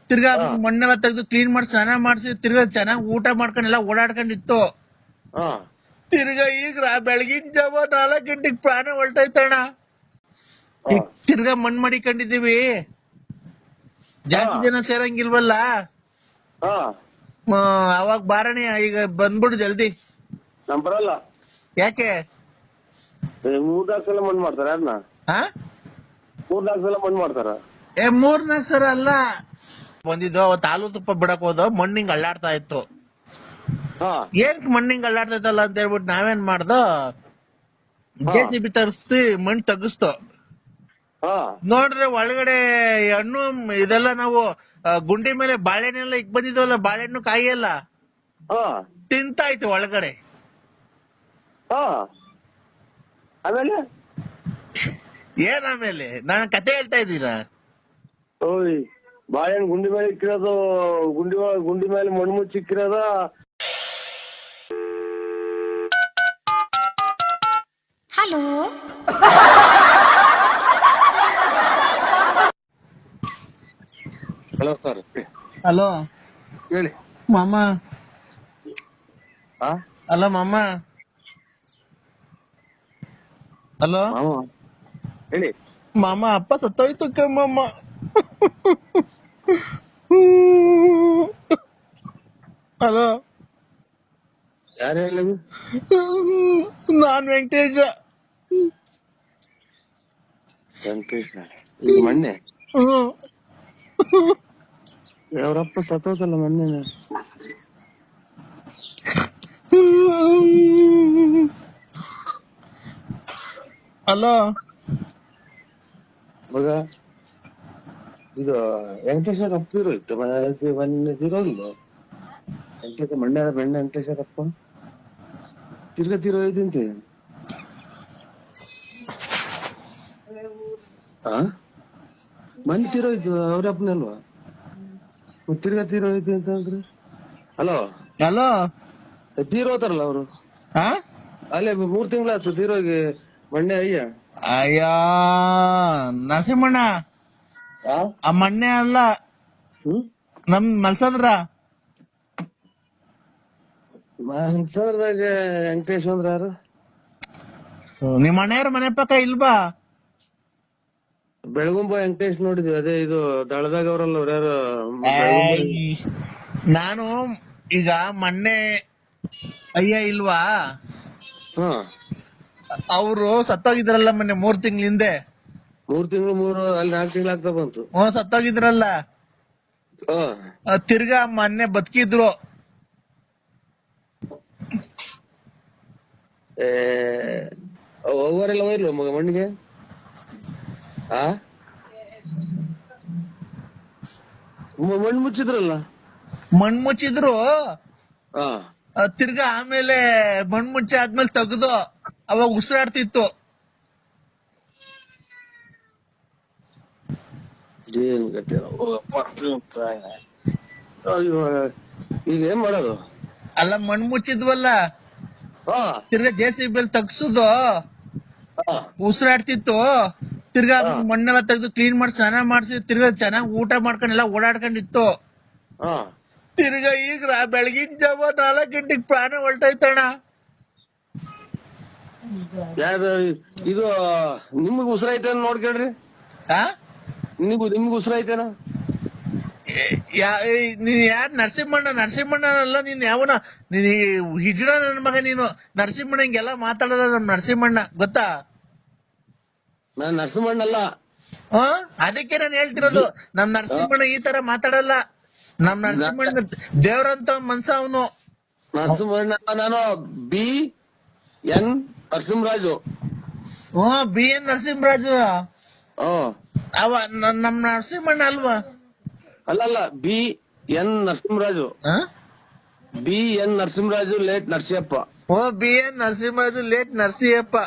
ತಿರ್ಗಾ ಮಣ್ಣೆಲ್ಲ ತೆಗ್ದು ಕ್ಲೀನ್ ಮಾಡಿ ಸ್ನಾನ ಮಾಡ್ಸಿ ತಿರ್ಗಾ ಚೆನ್ನಾಗಿ ಊಟ ಮಾಡ್ಕೊಂಡು ಎಲ್ಲ ಓಡಾಡ್ಕೊಂಡಿತ್ತು. ತಿರ್ಗಾ ಈಗ ಬೆಳಗಿನ ಜಾವ 4 ಗಂಟೆಗೆ ಪ್ರಾಣ ಹೊಲ್ಟೈತಣ್ಣ. ತಿರ್ಗಾ ಮಣ್ಣು ಮಾಡಿಕೊಂಡಿದೀವಿ, ಜಾಸ್ತಿ ಜನ ಸೇರಂಗಿಲ್ವಲ್ಲ. ಅವಾಗ ಬಾರಣಿ ಈಗ ಬಂದ್ಬಿಡು ಜಲ್ದಿ. ಬರಲ್ಲ. ಯಾಕೆ? 3-4 ಸಲ ಮಣ್ಣು ಮಾಡ್ತಾರ. ಅದನ್ನ 3-4 ಸಲ ಮಣ್ಣು ಮಾಡ್ತಾರ. 3-4 ಸಲ ಅಲ್ಲ, ಬಂದಿದ್ದು ಅವತ್ತು ಹಾಲು ತುಪ್ಪ ಬಿಡಕ್ ಹೋದ, ಮಣ್ಣಿಂಗ್ ಅಳ್ಳಾಡ್ತಾ ಇತ್ತು. ಏನ್ ಮಣ್ಣಿಂಗ್ ಅಳ್ಳಾಡ್ತೈತಲ್ಲ ಅಂತ ಹೇಳ್ಬಿಟ್ಟು ನಾವೇನ್ ಮಾಡ್ದೋ, JCB ತರಿಸ್ತಿ ಮಣ್ಣು ತಗಸ್ತು. ನೋಡ್ರೆ ಒಳಗಡೆ ಹಣ್ಣು ಇದೆಲ್ಲ ನಾವು ಗುಂಡಿ ಮೇಲೆ ಬಾಳೆಹಣ್ಣೆಲ್ಲ ಇಕ್ ಬಂದಿದ್ವಲ್ಲ, ಬಾಳೆಹಣ್ಣು ಕಾಯಿ ಎಲ್ಲ ತಿಂತಾಯ್ತು ಒಳಗಡೆ. ಆಮೇಲೆ ಏನ್ ಆಮೇಲೆ? ನಾನು ಕತೆ ಹೇಳ್ತಾ ಇದ್ದೀರಾ? ಬಾಳೆಹಣ್ಣು ಗುಂಡಿ ಮೇಲೆ ಇಕ್ಕಿರೋದು, ಗುಂಡಿ ಮೇಲೆ ಮಣ್ಣು ಮುಚ್ಚಿ ಇಕ್ಕಿರೋದ. Hello hello sir. ಹಲೋ ಹೇಳಿ ಮಾಮ. ಹಲೋ ಮಾಮ. ಹಲೋ ಹೇಳಿ ಮಾಮ. ಅಪ್ಪ ಸತ್ತೋಯ್ತು ಕಮ್ಮಮ್ಮ. ಹಲೋ, ಯಾರು ಹೇಳಿ? ನಾನ್ ವೆಂಕಟೇಶ. ಮೊನ್ನೆ ಅವರಪ್ಪ ಸತ್ತೋದಲ್ಲ ಮೊನ್ನೆ. ಹಲೋ ಮಗ, ಇದು ವೆಂಕಟೇಶ್ವರ ಅಪ್ಪ ಇರೋಯ್ತು ಮೊನ್ನೆ ತಿರೋಲ್ಲ. ಮಣ್ಣೆ ವೆಂಕಟೇಶ್ವರ ಅಪ್ಪ ತಿರ್ಗಾ ತಿರೋಯ್ತಂತೆ. ಮೊನ್ನೆ ತಿರೋಯ್ತು ಅವ್ರಪ್ಪನಲ್ವಾ, ತಿರ್ಗಾ ತೀರೋಯ್ತು ಅಂತ ಅಂದ್ರೆ. ಹಲೋ ಹಲೋ ತೀರೋತಾರಲ್ಲ ಅವರು. ಅಲ್ಲೇ 3 ತಿಂಗಳಾಯ್ತು ತೀರೋಗಿ ಮೊನ್ನೆ ಅಯ್ಯ. ಅಯ್ಯ ನರಸಿಂಹಣ್ಣ ಆ ಮಣ್ಣೆ ಅಲ್ಲ ನಮ್ ಮಲ್ಸಂದ್ರ ಮನ್ಸರ್ದಾಗ ವೆಂಕಟೇಶ್ ಅಂದ್ರ ಯಾರು? ನಿಮ್ ಮನೆಯವ್ರ ಮನೆ ಪಕ್ಕ ಇಲ್ವಾ? ಬೆಳಗುಂಬ ವೆಂಕಟೇಶ್ ನೋಡಿದ್ವಿ. ಅದೇ ಇದು ದಳದಾಗ ಅವ್ರಲ್ಲ ಅವ್ರ ಯಾರು? ನಾನು ಈಗ ಮೊನ್ನೆ ಅಯ್ಯ ಇಲ್ವಾ ಅವರು ಸತ್ತೋಗಿದ್ರಲ್ಲ ಮೊನ್ನೆ 3 ತಿಂಗಳ ಹಿಂದೆ. 3 ತಿಂಗಳು ಅಲ್ಲಿ 4 ತಿಂಗಳು ಆಗ್ತಾ ಬಂತು. ಸತ್ತೋಗಿದ್ರಲ್ಲ ತಿರ್ಗಾ ಮೊನ್ನೆ ಬದುಕಿದ್ರು. ಅವರೆಲ್ಲ ಹೋಯ್ಲು ಮಣ್ಣಿಗೆ ಮಣ್ಣು ಮುಚ್ಚಿದ್ರಲ್ಲ. ಮಣ್ಣು ಮುಚ್ಚಿದ್ರು ತಿರ್ಗಾ ಆಮೇಲೆ ಮಣ್ಣು ಮುಚ್ಚಿ ಆದ್ಮೇಲೆ ತೆಗ್ದು ಅವಾಗ ಉಸಿರಾಡ್ತಿತ್ತು. ಏನ್ ಗತಿ ಈಗ ಏನ್ ಮಾಡೋದು? ಅಲ್ಲ ಮಣ್ಣು ಮುಚ್ಚಿದ್ವಲ್ಲ ತಿರ್ಗಾ JCB ತಗ್ಸುದು ಉಸಿರಾಡ್ತಿತ್ತು. ತಿರ್ಗಾ ಮಣ್ಣೆಲ್ಲ ತೆಗ್ದು ಕ್ಲೀನ್ ಮಾಡಿ ಸ್ನಾನ ಮಾಡ್ಸಿ ತಿರ್ಗಾ ಚೆನ್ನಾಗ್ ಊಟ ಮಾಡ್ಕೊಂಡೆಲ್ಲ ಓಡಾಡ್ಕೊಂಡಿತ್ತು. ತಿರ್ಗಾ ಈಗ ಬೆಳಗಿನ ಜಾವ 4 ಗಂಟೆಗೆ ಪ್ರಾಣ ಹೊಲ್ಟೈತಣ್ಣ. ಇದು ನಿಮಗ್ ಉಸಿರಾಯ್ತೇನ ನೋಡ್ಕೊಳ್ರಿ. ನಿಮ್ಗ್ ಉಸಿರಾಯ್ತೇನ? ನೀನ್ ಯಾರ್ ನರಸಿಂಹಣ್ಣನಲ್ಲ ನೀನ್ ಯಾವನ ನೀನ್ ಹಿಜಡ ನನ್ ಮಗ ನೀನು. ನರಸಿಂಹಣ್ಣ ಹಿಂಗೆಲ್ಲ ಮಾತಾಡಲ್ಲ. ನಮ್ ನರಸಿಂಹಣ್ಣ ಗೊತ್ತಾ? ನಾನ್ ನರಸಿಂಹಣ್ಣಲ್ಲ. ಅದಕ್ಕೆ ನಾನು ಹೇಳ್ತಿರೋದು ನಮ್ ನರಸಿಂಹಣ್ಣ ಈ ತರ ಮಾತಾಡಲ್ಲ. ನಮ್ ನರಸಿಂಹಣ್ಣ ದೇವ್ರಂತ ಮನ್ಸ ಅವನು. ನರಸಿಂಹಣ್ಣ ನಾನು BN ನರಸಿಂಹರಾಜು. BN ನರಸಿಂಹರಾಜು ಅವ ನಮ್ ನರಸಿಂಹಣ್ಣ ಅಲ್ವಾ? ಅಲ್ಲಲ್ಲ BN Narasimharaju. BN Narasimharaju late Narasiyappa. BN Narasimharaju late Narasiyappa.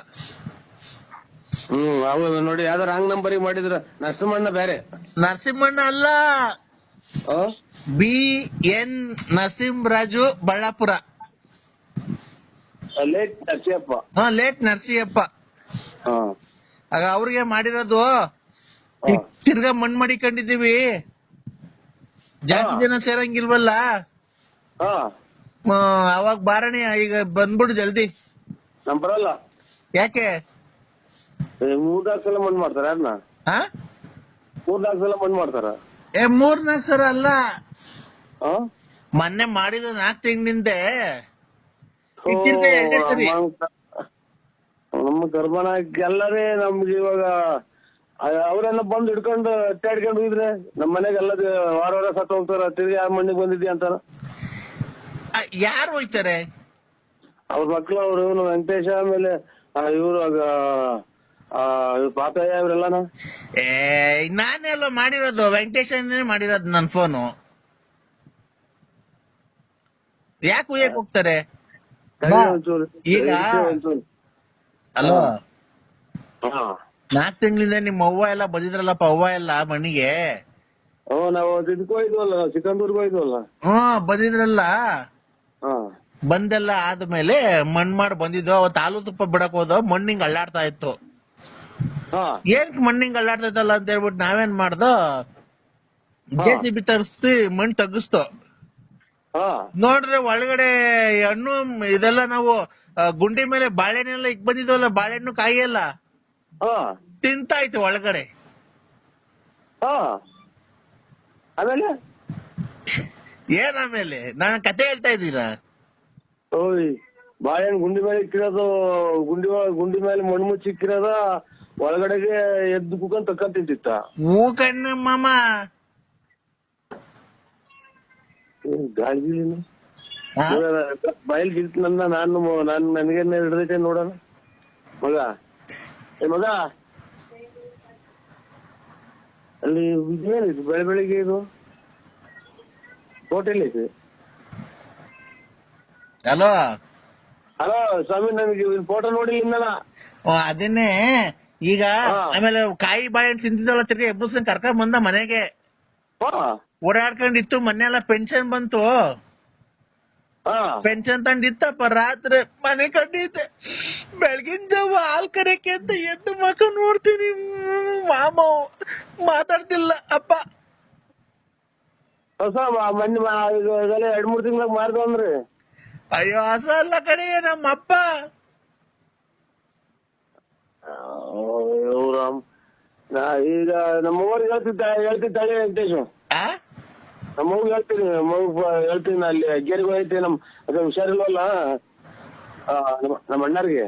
ಅವ ನೋಡಿ ಯಾವ್ದಾರ ರಾಂಗ್ ನಂಬರ್ ಮಾಡಿದ್ರ. ನರಸಿಂಹಣ್ಣ ಬೇರೆ. ನರಸಿಂಹಣ್ಣ ಅಲ್ಲ BN Narasimharaju Ballapura. Late Narasiyappa. Late Narasiyappa. ಆಗ ಅವ್ರಿಗೆ ಮಾಡಿರೋದು ತಿರ್ಗಾ ಮಣ್ಣು ಮಡಿಕೊಂಡಿದೀವಿ. ಜಾಸ್ತಿ ಜನ ಸೇರಂಗಿಲ್ವಲ್ಲ ಅವಾಗ ಬಾರಣಿ ಈಗ ಬಂದ್ಬಿಡು ಜಲ್ದಿ. ನಮ್ ಬರಲ್ಲ. ಯಾಕೆ? 3-4 ಸಲ ಮಣ್ಣು ಮಾಡ್ತಾರ. ಯಾರನ್ನ 3-4 ಸಲ ಮಣ್ಣು ಮಾಡ್ತಾರ? 3-4 ಸಲ ಅಲ್ಲ. ಮೊನ್ನೆ ಮಾಡಿದ 4 ತಿಂಗಳಿಂದೆ ಸರಿ. ನಮ್ಮ ಗರ್ಭಣ ಎಲ್ಲರೇ ನಮ್ಗೆ ಇವಾಗ ಅವರೆಲ್ಲ ಬಂದು ಹಿಡ್ಕೊಂಡು ಅಟ್ಟಾಡ್ಕೊಂಡು ಹೋಗಿದ್ರೆ ನಮ್ ಮನೆಗೆ ಎಲ್ಲ ವಾರ ಸತ್ತ ಹೋಗ್ತಾರ. ತಿರ್ಗಿ ಯಾವ ಮಣ್ಣಿಗೆ ಬಂದಿದ್ಯಾ ಅಂತಾರ. ಯಾರು ಹೋಯ್ತಾರೆ? ಅವ್ರ ಮಕ್ಳು ಅವ್ರು ವೆಂಕಟೇಶ ಆಮೇಲೆ ಇವ್ರು ಪಾತಯ್ಯ ಇವ್ರೆಲ್ಲನ. ನಾನೆಲ್ಲ ಮಾಡಿರೋದು ವೆಂಕಟೇಶನೇ ಮಾಡಿರೋದು ನನ್ ಫೋನು. ಯಾಕೆ ಉಯ್ಯಕ್ ಹೋಗ್ತಾರೆ? ಈಗ ಅಲ್ವಾ 4 ತಿಂಗಳಿಂದ ನಿಮ್ಮ ಅವ್ವ ಎಲ್ಲ ಬಂದಿದ್ರಲ್ಲಪ್ಪ. ಅವ್ವ ಎಲ್ಲ ಮಣ್ಣಿಗೆ ನಾವು ಇದಕ್ಕೆ ಹೋಯ್ದ್ವಲ್ಲ, ಚಿಕ್ಕಂದೂರ್ಗೆ ಹೋಯ್ದ್ವಲ್ಲ. ಬಂದಿದ್ರಲ್ಲ. ಬಂದೆಲ್ಲ ಆದ್ಮೇಲೆ ಮಣ್ ಮಾಡಿ ಬಂದಿದ್ದು. ಅವತ್ತು ಹಾಲು ತುಪ್ಪ ಬಿಡಕ್ ಹೋದ ಮಣ್ಣಿಂಗ್ ಅಳ್ಳಾಡ್ತಾ ಇತ್ತು. ಏನ್ ಮಣ್ಣಿಂಗ್ ಅಳ್ಳಾಡ್ತೈತಲ್ಲ ಅಂತ ಹೇಳ್ಬಿಟ್ಟು ನಾವೇನ್ ಮಾಡ್ದೋ JCB ತರಿಸ್ತಿ ಮಣ್ಣು ತಗ್ಗಿಸ್ತು. ನೋಡ್ರೆ ಒಳಗಡೆ ಹಣ್ಣು ಇದೆಲ್ಲ ನಾವು ಗುಂಡಿ ಮೇಲೆ ಬಾಳೆಹಣ್ಣೆಲ್ಲ ಇಕ್ ಬಂದಿದ್ವಲ್ಲ, ಬಾಳೆಹಣ್ಣು ಕಾಯಿ ಎಲ್ಲ ತಿಂತಾಯ್ತು ಒಳಗಡೆ. ಆಮೇಲೆ ಏನ್ ಆಮೇಲೆ? ನಾನು ಕತೆ ಹೇಳ್ತಾ ಇದ್ದೀರಾ? ಬಾಳೆಹಣ್ಣು ಗುಂಡಿ ಮೇಲೆ ಇಕ್ಕಿರೋದು, ಗುಂಡಿ ಮೇಲೆ ಮಣ್ಣು ಮುಚ್ಚಿ ಇಕ್ಕಿರೋದ ಒಳಗಡೆಗೆ ಎದ್ದು ಕುತ್ಕೊಂಡ್ ತಕ್ಕಂತ ತಿಂತಿತ್ತ. ಹೂ ಕಣ್ಣು ಮಾಮ. ಗಾಳಿ ಬಯಲ್ ಗಿಲ್ತನನ್ನ ನಾನು ನನಗೇನೆ ಹಿಡ್ದೈತೆ ನೋಡೋಣ. ಮಗ ಮಗ ಅಲ್ಲಿ ಏನಿದು ಬೆಳಿಗ್ಗೆ ಇದು ಹೋಟೆಲ್ ಐತೆ. ಹಲೋ ಹಲೋ ಸ್ವಾಮಿ, ನನಗೆ ಫೋಟೋ ನೋಡಿ ಇನ್ನಲ್ಲ. ಅದನ್ನೇ ಈಗ ಆಮೇಲೆ ಕಾಯಿ ಬಾಳೆಹಣ್ಣು ತಿಂತಿದ್ದಲ್ಲ ತಿರ್ಗಿ ಎಬ್ಬರ್ಸ್ಕೊಂಡ್ ಕರ್ಕೊಂಡ್ ಬಂದ ಮನೆಗೆ. ಓಡಾಡ್ಕೊಂಡಿತ್ತು. ಮೊನ್ನೆ ಎಲ್ಲ ಪೆನ್ಷನ್ ಬಂತು. ಹಾ ಪೆನ್ಷನ್ ತಂದಿತ್ತಪ್ಪ, ರಾತ್ರಿ ಮನೆ ಕಟ್ಟಿದ್ದೆ. ಬೆಳಗಿನ ಜಾವ ಹಾಲ್ ಕರೆಯಕ್ಕೆ ಅಂತ ಎದ್ದು ಮಕ್ಕ ನೋಡ್ತೀನಿ, ಮಾಮ ಮಾತಾಡ್ತಿಲ್ಲ ಅಪ್ಪ. ಹೊಸ ಮೊನ್ನೆ 2-3 ತಿಂಗಳಾಗ ಮಾರ್ದವ್ರಿ. ಅಯ್ಯೋ ಹಸ ಅಲ್ಲ ಕಡೆ, ನಮ್ಮಪ್ಪ. ರಾಮ್, ಈಗ ನಮ್ಮ ಊರಿಗೆ ಹೇಳ್ತಿದ್ದಾಳೆ ವೆಂಕಟೇಶ್. ನಮ್ಮ ಮಗು ಹೇಳ್ತೀನಿ ಅಲ್ಲಿ ಅಗ್ಗೇರಿಗೆ ಹೋಯ್ತಿ. ಅದೇ ಹುಷಾರಿಲ್ವಲ್ಲ ನಮ್ಮ ಅಣ್ಣಾರಿಗೆ,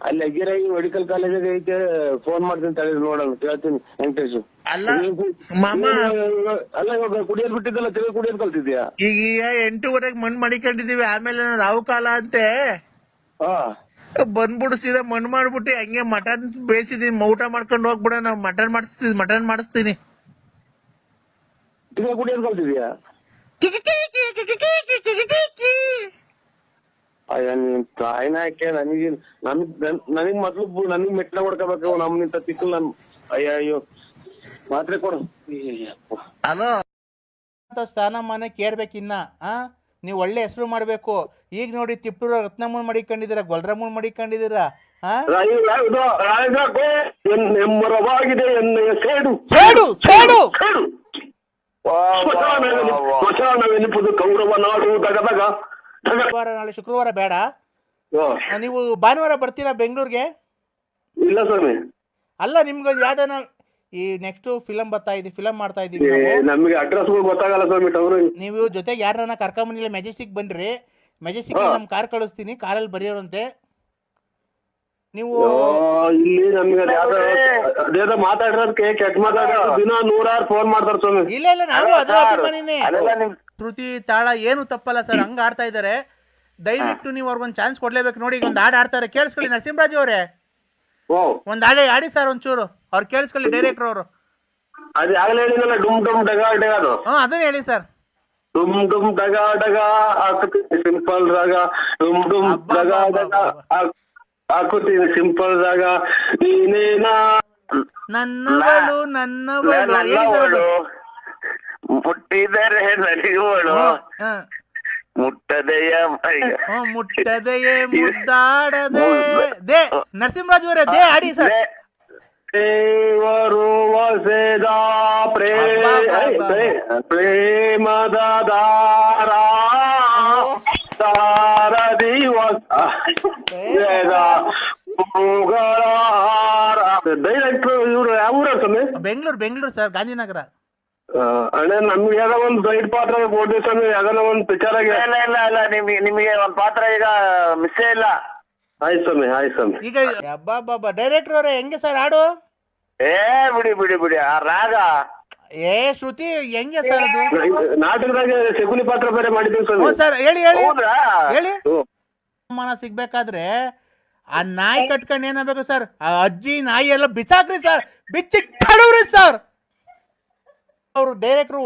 ಅಲ್ಲಿ ಅಗ್ಗೇರಾಗಿ ಮೆಡಿಕಲ್ ಕಾಲೇಜಾಗ ಐತೆ, ಫೋನ್ ಮಾಡ್ತೀನಿ ತಳಿ ನೋಡೋಣ, ಕೇಳ್ತೀನಿ ವೆಂಕಟೇಶ್. ಅಲ್ಲ ಮಾಮ, ಅಲ್ಲ ಇವಾಗ ಕುಡಿಯೋದ್ ಬಿಟ್ಟಿದ್ದಲ್ಲ, ತಿರುಗಿ ಕುಡಿಯೋದ್ ಕಲ್ತಿದ್ಯಾ? ಈಗ 8:30 ಮಣ್ಣು ಮಡಿಕೊಂಡಿದೀವಿ, ಆಮೇಲೆ ರಾವು ಕಾಲ ಅಂತೆ ಬಂದ್ಬಿಡು, ಸೀದಾ ಮಣ್ಣು ಮಾಡ್ಬಿಟ್ಟು ಹಂಗೆ ಮಟನ್ ಬೇಯಿಸಿದೀನಿ, ಊಟ ಮಾಡ್ಕೊಂಡು ಹೋಗ್ಬಿಡ. ನಾವು ಮಟನ್ ಮಾಡಿಸ್ತೀನಿ. ತಿರುಗಿ ಕುಡಿಯೋದ್ ಕಲ್ತಿದ್ಯಾ? ಅಯ್ಯ ನಿನ್ ತಾಯಿನ ಯಾಕೆ ನನಗ್ ಮೊದ್ಲು ನನಗ್ ಮೆಟ್ಲ ಹೊಡ್ಕೋಬೇಕು, ನಿಂತ ತಿಕ್ಕಲ್ ನನ್. ಅಯ್ಯೋ ಮಾತ್ರೆ ಕೊಡು. ಹಲೋ, ಸ್ಥಾನಮಾನ ಕೇರ್ಬೇಕಿನ್ನ. ನೀವು ಒಳ್ಳೆ ಹೆಸರು ಮಾಡ್ಬೇಕು. ಈಗ ನೋಡಿ ತಿಪ್ಪೂರ ರತ್ನಮ್ಮನ್ ಮಡಿಕೊಂಡಿದ್ದೀರಾ, ಗೊಲ್ರಮ್ಮನ್ ಮಡಿಕೊಂಡಿದ್ದೀರಾ. ಎಮ್ಮರವಾಗಿದೆ ಎನ್ನೆಯ ಸೇಡು ಸೇಡು ಸೇಡು ಸ್ಮಶಾನವೆನಿಪುದು ಕೌರವ ನಾಡು ದಗದಗ. ನಾಳೆ ಶುಕ್ರವಾರ ಬೇಡ, ನೀವು ಭಾನುವಾರ ಬರ್ತೀರಾ ಬೆಂಗಳೂರಿಗೆ? ಇಲ್ಲ ಸ್ವಾಮಿ. ಅಲ್ಲ ನಿಮ್ಗೆ ಯಾವ್ದಾನ ಈ ನೆಕ್ಸ್ಟ್ ಫಿಲಮ್ ಬರ್ತಾ ಇದೀವಿ, ಫಿಲಮ್ ಮಾಡ್ತಾ ಇದೀವಿ. ನಮಗೆ ಅಡ್ರೆಸ್ ಗೊತ್ತಾಗಲ್ಲ ಸ್ವಾಮಿ. ನೀವು ಜೊತೆಗೆ ಯಾರನ್ನ ಕರ್ಕೊಂಬಂದಿಲ್ಲ, ಮೆಜೆಸ್ಟಿಕ್ ಬನ್ರಿ. ಮೆಜೆಸ್ಟಿಕ್ ನಮ್ ಕಾರ್ ಕಳಿಸ್ತೀನಿ, ಕಾರಲ್ಲಿ ಬರೆಯೋರಂತೆ ನೀವು. ಇಲ್ಲಿ ನಮ್ಗೆ ಅದೇನೋ ಮಾತಾಡಿರೋದಕ್ಕೆ ಕೆಟ್ಟ ಮಾತಾಡೋದು, ದಿನ 100 ಫೋನ್ ಮಾಡ್ತಾರೆ ಸ್ವಾಮಿ. ಇಲ್ಲ ಇಲ್ಲ, ನಾವು ಅದ್ರ ಅಭಿಮಾನಿನೇ. ಶ್ರುತಿ ತಾಳ ಏನು ತಪ್ಪಲ್ಲ ಸರ್, ಹಂಗ ಆಡ್ತಾ ಇದಾರೆ. ದಯವಿಟ್ಟು ನೀವು ಅವ್ರಿಗೊಂದು ಚಾನ್ಸ್ ಕೊಡ್ಲೇಬೇಕು. ನೋಡಿ, ಈಗ ಒಂದು ಹಾಡು ಆಡ್ತಾರೆ, ಕೇಳಿಸ್ಕೊಳ್ಳಿ ನರಸಿಂಹರಾಜು ಅವರೇ. ಒಂದ್ ಹಾಡು ಆಡಿ ಸರ್ ಒಂಚೂರು, ಅವ್ರು ಕೇಳಿಸ್ಕೊಳ್ಳಿ, ಡೈರೆಕ್ಟರ್ ಅವರು. ಅದೇ ಆಗಲೇ ಹೇಳಿದ್ನಲ್ಲ, ಡುಮ್ ಡುಮ್ ಡಗ ಡಗ. ಅದು ಅದನ್ನ ಹೇಳಿ ಸರ್. ಡುಮ್ ಡುಮ್ ಡಗ ಡಗ ಸಿಂಪಲ್ ರಾಗ, ಡುಮ್ ಡುಮ್ ಡಗ ಡಗ ಹಾಕುತ್ತೀನಿ ಸಿಂಪಲ್ ರಾಗ. ನೀನೇನಾ ನನ್ನವಳು ನನ್ನವಳು ಹೇಳಿ ಸರ್ ಅದು. ಮುಟ್ಟಿದರೆ ನಲಿಯುವಳು, ಮುಟ್ಟದೆಯ ಮುಟ್ಟದೆಯೇ ಮುದ್ದಾಡದೆ. ದೇ ನರಸಿಂಹರಾಜು ಅವರೇ, ದೇ ಆಡಿ ಸರ್. ದೇವರು ವಸೆದ ಪ್ರೇಮದ ದಾರ ಸಾರದಿ ಡೈರೆಕ್ಟರ್ ಇವ್ರು ಯಾವ ಊರ ಸ್ವಾಮಿ? ಬೆಂಗಳೂರು ಸರ್, ಗಾಂಧಿನಗರ. ಅಣ್ಣ ನಮ್ಗೆ ಯಾವ್ದೋ ಒಂದು ಸೈಡ್ ಪಾತ್ರ ಕೊಡ್ತೀವಿ ಸ್ವಾಮಿ, ಯಾವ್ದಾನ ಒಂದು ಪಿಕ್ಚರ್ ಆಗಿ. ಇಲ್ಲ ನಿಮಗೆ ಒಂದು ಪಾತ್ರ ಈಗ ಮಿಸ್ಸೇ ಇಲ್ಲ. ಆಯ್ತು ಸ್ವಾಮಿ. ಈಗ ಬಾಬಾ ಡೈರೆಕ್ಟರ್ ಅವರೇ, ಹೆಂಗೆ ಸರ್ ಹಾಡು? ಬಿಡಿ ಆ ರಾಗ. ಶ್ರುತಿ ಹೆಂಗೆ ಸರ್ ಅದು? ನಾಟಕದಾಗ ಶಕುನಿ ಪಾತ್ರ ಬೇರೆ ಮಾಡಿದ್ದೀವಿ ಸ್ವಾಮಿ. ಸರ್ ಹೇಳಿ ಸನ್ಮಾನ ಸಿಗ್ಬೇಕಾದ್ರೆ ಆ ನಾಯಿ ಕಟ್ಕೊಂಡು ಏನಾಗಬೇಕು ಸರ್? ಆ ಅಜ್ಜಿ ನಾಯಿ ಎಲ್ಲ ಬಿಚ್ಚಾಕ್ರಿ ಸರ್, ಬಿಚ್ಚಿ ಕಡವ್ರಿ ಸರ್. ಅವರು ಡೈರೆಕ್ಟ್ರು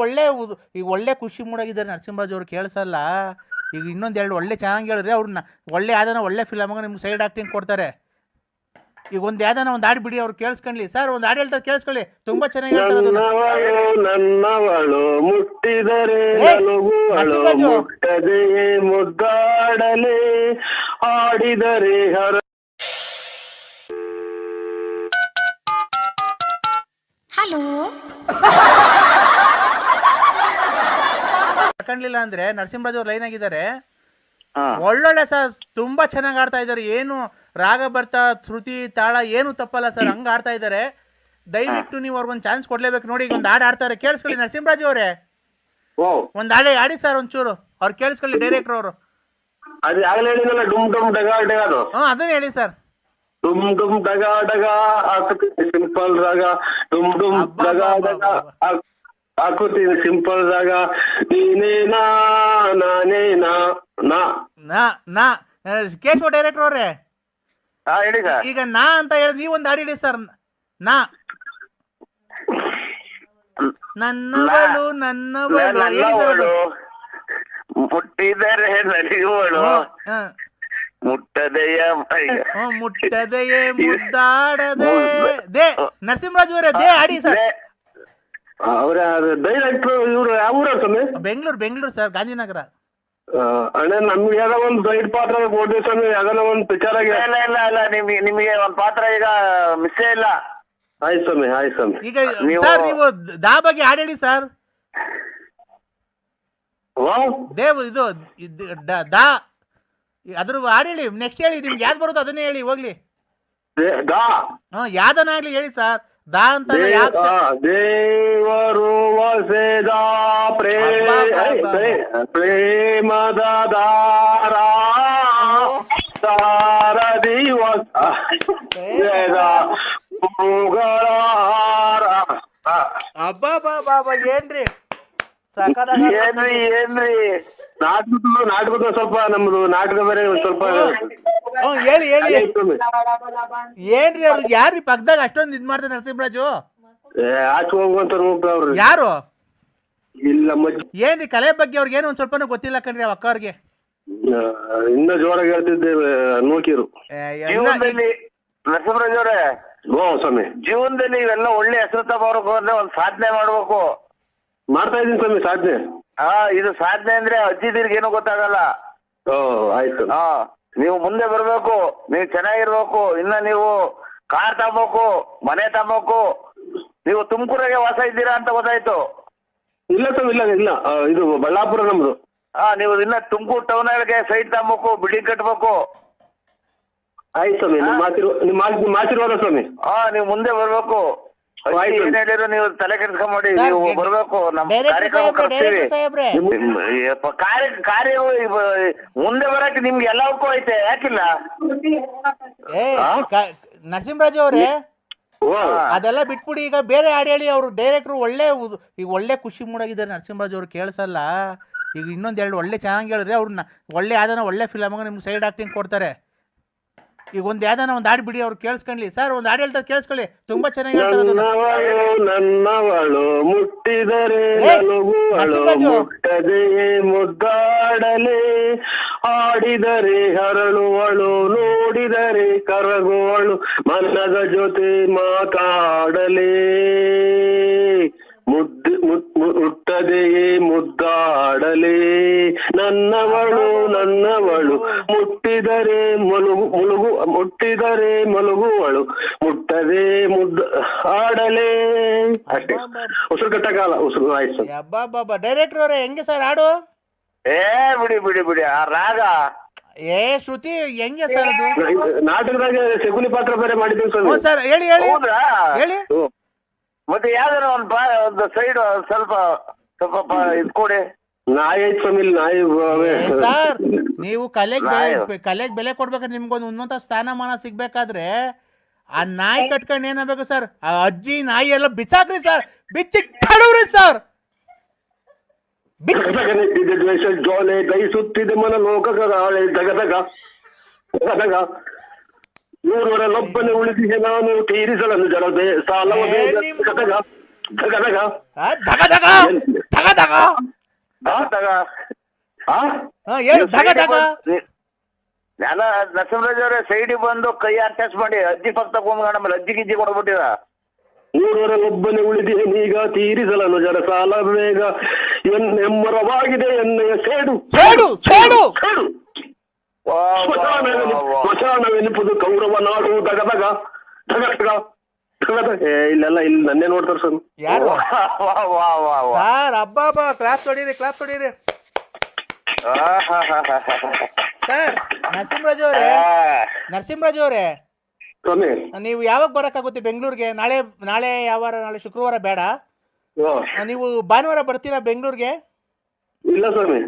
ಒಳ್ಳೆ ಖುಷಿ ಮೂಡಾಗಿದ್ದಾರೆ ನರಸಿಂಹರಾಜ್ ಅವ್ರು, ಕೇಳಿಸಲ್ಲ. ಈಗ ಇನ್ನೊಂದೆರಡು ಒಳ್ಳೆ ಚೆನ್ನಾಗಿ ಹೇಳಿದ್ರೆ ಅವ್ರನ್ನ ಒಳ್ಳೆ ಯಾವ್ದಾನ ಒಳ್ಳೆ ಫಿಲಮ್ ನಿಮ್ಗೆ ಸೈಡ್ ಆಕ್ಟಿಂಗ್ ಕೊಡ್ತಾರೆ. ಈಗ ಒಂದ್ ಯಾವ್ದಾನ ಒಂದ್ ಹಾಡು ಬಿಡಿ, ಅವ್ರು ಕೇಳಿಸ್ಕೊಳ್ಳಿ ಸರ್. ಒಂದ್ ಹಾಡು ಹೇಳ್ತಾರೆ, ಕೇಳಿಸ್ಕೊಳ್ಳಿ, ತುಂಬಾ ಚೆನ್ನಾಗಿ ನನ್ನವಳು ಮುಟ್ಟಿದರೆ ಮುಟ್ಟದೆ ಮುದ್ದಾಡಲೆ ಆಡಿದರೆ ಹರ. ಹಲೋ ಕರ್ಕೊಂಡ್ಲಿಲ್ಲ ಅಂದ್ರೆ ನರಸಿಂಹರಾಜ್ ಅವ್ರು ಲೈನ್ ಆಗಿದ್ದಾರೆ, ಒಳ್ಳೊಳ್ಳೆ ಸರ್, ತುಂಬಾ ಚೆನ್ನಾಗಿ ಆಡ್ತಾ ಇದಾರೆ. ಏನು ರಾಗ ಬರ್ತಾ ಶ್ರುತಿ ತಾಳ ಏನು ತಪ್ಪಲ್ಲ ಸರ್, ಹಂಗ ಆಡ್ತಾ ಇದಾರೆ. ದಯವಿಟ್ಟು ನೀವು ಅವ್ರಿಗೊಂದು ಚಾನ್ಸ್ ಕೊಡ್ಲೇಬೇಕು. ನೋಡಿ, ಈಗ ಒಂದು ಹಾಡು ಆಡ್ತಾರೆ, ಕೇಳಿಸ್ಕೊಳ್ಳಿ ನರಸಿಂಹರಾಜು ಅವರೇ. ಒಂದ್ ಹಾಡು ಆಡಿ ಸರ್ ಒಂಚೂರು, ಅವ್ರು ಕೇಳಿಸ್ಕೊಳ್ಳಿ ಡೈರೆಕ್ಟರ್ ಅವರು. ಅದನ್ನ ಹೇಳಿ ಸರ್. ಡುಮ್ ಡುಮ್ ಡಗ ಡಗ ಸಿಂಪಲ್ ರಾಗ, ಡುಮ್ ಡುಮ್ ಡಗ ಡಗ ಹಾಕುತ್ತೀನಿ ಸಿಂಪಲ್ ರಾಗ. ನೀನೇನಾ ನಾನೇನಾ ನಾ ಕೇಶವ ಡೈರೆಕ್ಟರ್ ಅವ್ರೆ, ಹೇಳಿ ಸರ್. ಈಗ ನಾ ಅಂತ ಹೇಳಿ ನೀವೊಂದು ಹಾಡು ಹೇಳಿ ಸರ್. ನನ್ನವಳು ಮುಟ್ಟಿದರೆ ನಲಿಯುವಳು, ಮುಟ್ಟದೆಯ ಮುಟ್ಟದೆಯೇ ಮುದ್ದಾಡದೆ. ದೇ ನರಸಿಂಹರಾಜು ಅವರೇ, ದೇ ಆಡಿ ಸರ್. ಅವ್ರ ಡೈರೆಕ್ಟರ್ ಇವ್ರು ಯಾವ ಊರ ಸ್ವಾಮಿ? ಬೆಂಗಳೂರು ಸರ್, ಗಾಂಧಿನಗರ. ಅಣ್ಣ ನಮ್ಗೆ ಯಾವ್ದೋ ಒಂದು ಸೈಡ್ ಪಾತ್ರ ಕೊಡ್ತೀವಿ ಸ್ವಾಮಿ, ಯಾವ್ದಾನ ಒಂದು ಪಿಕ್ಚರ್ ಆಗಿ. ಇಲ್ಲ ನಿಮಗೆ ಒಂದ್ ಪಾತ್ರ ಈಗ ಮಿಸ್ಸೇ ಇಲ್ಲ. ಆಯ್ತು ಸ್ವಾಮಿ, ಆಯ್ತು ಸ್ವಾಮಿ. ಈಗ ಸರ್ ನೀವು ದಾ ಬಗ್ಗೆ ಹಾಡು ಹೇಳಿ ಸರ್. ದೇವ್ ಇದು ದಾ ಅದ್ರ ಹಾಡು ಹೇಳಿ. ನೆಕ್ಸ್ಟ್ ಹೇಳಿ, ನಿಮ್ಗೆ ಯಾವ್ದು ಬರುತ್ತೋ ಅದನ್ನೇ ಹೇಳಿ ಹೋಗ್ಲಿ. ಯಾವ್ದನ ಆಗ್ಲಿ ಹೇಳಿ ಸರ್. ದಾ ಅಂತ ದೇವರು ವಸೆದ ಪ್ರೇಮದ ದಾರ ತಾರ ದಿವಸ ಅಬ್ಬಾ ಬಾಬಾ ಏನ್ರಿ ಏನ್ರಿ ನಾಟಕದ ಸ್ವಲ್ಪ ನಮ್ದು ನಾಟಕ ಬೇರೆ ಸ್ವಲ್ಪ ಹೇಳಿ ಏನ್ರಿ ಅವ್ರಿಗೆ ಯಾರ್ರಿ ಪಕ್ಕದಾಗ ಅಷ್ಟೊಂದು ಇದ್ ಮಾಡ್ತಾರೆ ನರಸಿಂಹರಾಜು? ಆಚೆ ಹೋಗುವಂತ ಅವ್ರು ಯಾರು? ಇಲ್ಲ ಏನ್ರಿ ಕಲೆ ಬಗ್ಗೆ ಅವ್ರಿಗೆ ಏನು ಒಂದ್ ಸ್ವಲ್ಪನೂ ಗೊತ್ತಿಲ್ಲ ಕಣ್ರಿ ಅಕ್ಕ ಅವ್ರಿಗೆ. ಇನ್ನ ಜೋರಾಗಿ ಹೇಳ್ತಿದ್ದೇವೆ ನೂಕಿರು. ಜೀವನದಲ್ಲಿ ನರಸಿಂಹರಾಜ್ ಅವರೇ, ಸ್ವಾಮಿ ಜೀವನದಲ್ಲಿ ಇವೆಲ್ಲ ಒಳ್ಳೆ ಹೆಸರು ತಗೋಬೇಕು ಅಂದ್ರೆ ಒಂದ್ ಸಾಧನೆ ಮಾಡ್ಬೇಕು. ಮಾಡ್ತಾ ಇದೀನಿ ಸ್ವಾಮಿ ಸಾಧನೆ. ಇದು ಸಾಧನೆ ಅಂದ್ರೆ ಅಜ್ಜಿದಿರ್ಗೇನು ಗೊತ್ತಾಗಲ್ಲ. ಆಯ್ತು. ನೀವು ಮುಂದೆ ಬರ್ಬೇಕು, ನೀವು ಚೆನ್ನಾಗಿರ್ಬೇಕು. ಇನ್ನ ನೀವು ಕಾರ್ ತಗೋಬೇಕು, ಮನೆ ತಗೋಬೇಕು. ನೀವು ತುಮಕೂರಾಗೆ ವಾಸ ಇದ್ದೀರಾ ಅಂತ ಗೊತ್ತಾಯ್ತು. ಇಲ್ಲ ಸ್ವಾಮಿ, ಇಲ್ಲ ಇದು ಬಳ್ಳಾಪುರ ನಮ್ದು. ನೀವು ಇನ್ನ ತುಮಕೂರು ಟೌನ್ ಒಳಗೆ ಸೈಟ್ ತಗೋಬೇಕು, ಬಿಲ್ಡಿಂಗ್ ಕಟ್ಬೇಕು. ಆಯ್ತು ಸ್ವಾಮಿ, ನಿಮ್ಮ ಆಶೀರ್ವಾದ ಸ್ವಾಮಿ. ನೀವು ಮುಂದೆ ಬರ್ಬೇಕು. ಏನ್ ಹೇಳಿದ್ರು ನೀವು ತಲೆ ಕೆಡ್ಸ್ಕೊಂಬೇಡಿ, ನೀವು ಬರ್ಬೇಕು. ನಮ್ಮ ಕಾರ್ಯಕ್ರಮ ಕರ್ತೀವಿ. ಕಾರ್ಯ ಮುಂದೆ ಬರಕ್ಕೆ ನಿಮ್ಗೆ ಎಲ್ಲವಕ್ಕೂ ಐತೆ, ಯಾಕಿಲ್ಲ? ನರಸಿಂಹರಾಜು ಅವ್ರೆ, ಅದೆಲ್ಲ ಬಿಟ್ಬಿಡಿ. ಈಗ ಬೇರೆ ಹಾಡು ಹೇಳಿ. ಅವ್ರು ಡೈರೆಕ್ಟ್ರು ಈಗ ಒಳ್ಳೆ ಖುಷಿ ಮೂಡಾಗಿದ್ದಾರೆ ನರಸಿಂಹರಾಜು ಅವ್ರು. ಕೇಳಿಸಲ್ಲ ಈಗ ಇನ್ನೊಂದೆರಡು ಒಳ್ಳೆ ಚೆನ್ನಾಗಿ ಹೇಳಿದ್ರೆ ಅವ್ರನ್ನ ಒಳ್ಳೆ ಯಾವ್ದಾನ ಒಳ್ಳೆ ಫಿಲಮ್ ನಿಮ್ಗೆ ಸೈಡ್ ಆಕ್ಟಿಂಗ್ ಕೊಡ್ತಾರೆ. ಈಗ ಒಂದ್ ಯಾವ್ದಾನ ಒಂದ್ ಹಾಡು ಬಿಡಿ, ಅವ್ರು ಕೇಳಿಸ್ಕೊಳ್ಳಿ ಸರ್. ಒಂದ್ ಹಾಡು ಹೇಳ್ತಾರೆ, ಕೇಳಿಸ್ಕೊಳ್ಳಿ. ತುಂಬಾ ಚೆನ್ನಾಗಿ ನನ್ನವಳು ಮುಟ್ಟಿದರೆ ಮುಟ್ಟದೆ ಮುದ್ದಾಡಲೆ, ಆಡಿದರೆ ಹರಳುವಳು, ನೋಡಿದರೆ ಕರಗುವಳು, ಮನದ ಜೊತೆ ಮಾತಾಡಲೇ, ಮುಟ್ಟದೆಯೇ ಮುದ್ದಾಡಲೇ, ನನ್ನವಳು ಮುಟ್ಟಿದರೆ ಮುಟ್ಟಿದರೆ ಮಲಗುವಳು, ಮುಟ್ಟದೆ ಆಡಲೇ. ಅಷ್ಟೇ, ಉಸಿರು ಕಟ್ಟಕಾಲ ಉಸಿರು. ಆಯ್ತು ಬಾಬಾ ಡೈರೆಕ್ಟರ್ ಅವರೇ, ಹೆಂಗೆ ಸರ್ ಹಾಡು? ಬಿಡಿ ಆ ರಾಗ ಶ್ರುತಿ ಹೆಂಗೆ ಸರ್ ಅದು? ನಾಟಕದಾಗ ಶಕುನಿ ಪಾತ್ರ ಬೇರೆ ಮಾಡಿದ್ದೀವಿ ಸರ್. ಹೇಳಿ ಹೇಳಿ. ಮತ್ತೆ ಯಾವ್ದಾರ ಒಂದು ಸೈಡ್ ಸ್ವಲ್ಪ ಇದ್ಕೊಡಿ. ನಾಯಿ ಐತ್ ಸ್ವಾಮಿ, ನಾಯಿ ಸರ್. ನೀವು ಕಲೆಗ್ ಬೆಲೆ ಕೊಡ್ಬೇಕಾದ್ರೆ ನಿಮ್ಗೊಂದು ಉನ್ನತ ಸ್ಥಾನಮಾನ ಸಿಗ್ಬೇಕಾದ್ರೆ ಆ ನಾಯಿ ಕಟ್ಕೊಂಡು ಏನಾಗಬೇಕು ಸರ್? ಆ ಅಜ್ಜಿ ನಾಯಿ ಎಲ್ಲ ಬಿಚ್ಚಾಕ್ರಿ ಸರ್, ಬಿಚ್ಚಿಟ್ಟವ್ರಿ ಸರ್. ದ್ವೇಷ ಜೋಲೆ ದಯಿಸುತ್ತಿದೆ ಮನ ಲೋಕಗಾಳೆ, ದಗದಗ ಊರೊಬ್ಬನೇ ಉಳಿದಿದೆ ನಾನು ತೀರಿಸಲನ್ನು ಜಲದೆ ಸಾಲವೇ ನರಸಿಂಹರಾಜ್ ಅವರೇ, ಸೈಡಿಗೆ ಬಂದು ಕೈ ಅಟ್ಯಾಚ್ ಮಾಡಿ ಅಜ್ಜಿ ಪಕ್ಕ ತಗೊಂಡ್ ಆಮೇಲೆ ಅಜ್ಜಿ ಗಿಜ್ಜಿ ಕೊಡ್ಬಿಟ್ಟಿರ. ಊರೊಬ್ಬನೇ ಉಳಿದಿದೆ ನೀಗ ತೀರಿಸಲನ್ನು ಜರ ಸಾಲ ಬೇಗ, ಎಮ್ಮರವಾಗಿದೆ ಎಣ್ಣೆಯ ಸೇಡು ಸ್ಮಶಾನವೆನಿಪುದು ಕೌರವ ನಾಡು, ದಗದಗ ಇಲ್ಲೆಲ್ಲ ಇಲ್ಲಿ ನನ್ನೇ ನೋಡ್ತಾರ ಸರ್. ಯಾರು ಸರ್? ಅಬ್ಬಾ ಕ್ಲಾಸ್ ಹೊಡೀರಿ ಸರ್. ನರಸಿಂಹರಾಜು ಅವರೇ, ನೀವು ಯಾವಾಗ ಬರಕ್ಕಾಗುತ್ತೆ ಬೆಂಗಳೂರಿಗೆ? ನಾಳೆ ಯಾವ ವಾರ? ನಾಳೆ ಶುಕ್ರವಾರ ಬೇಡ, ನೀವು ಭಾನುವಾರ ಬರ್ತೀರಾ ಬೆಂಗಳೂರಿಗೆ? ಇಲ್ಲ ಸ್ವಾಮಿ.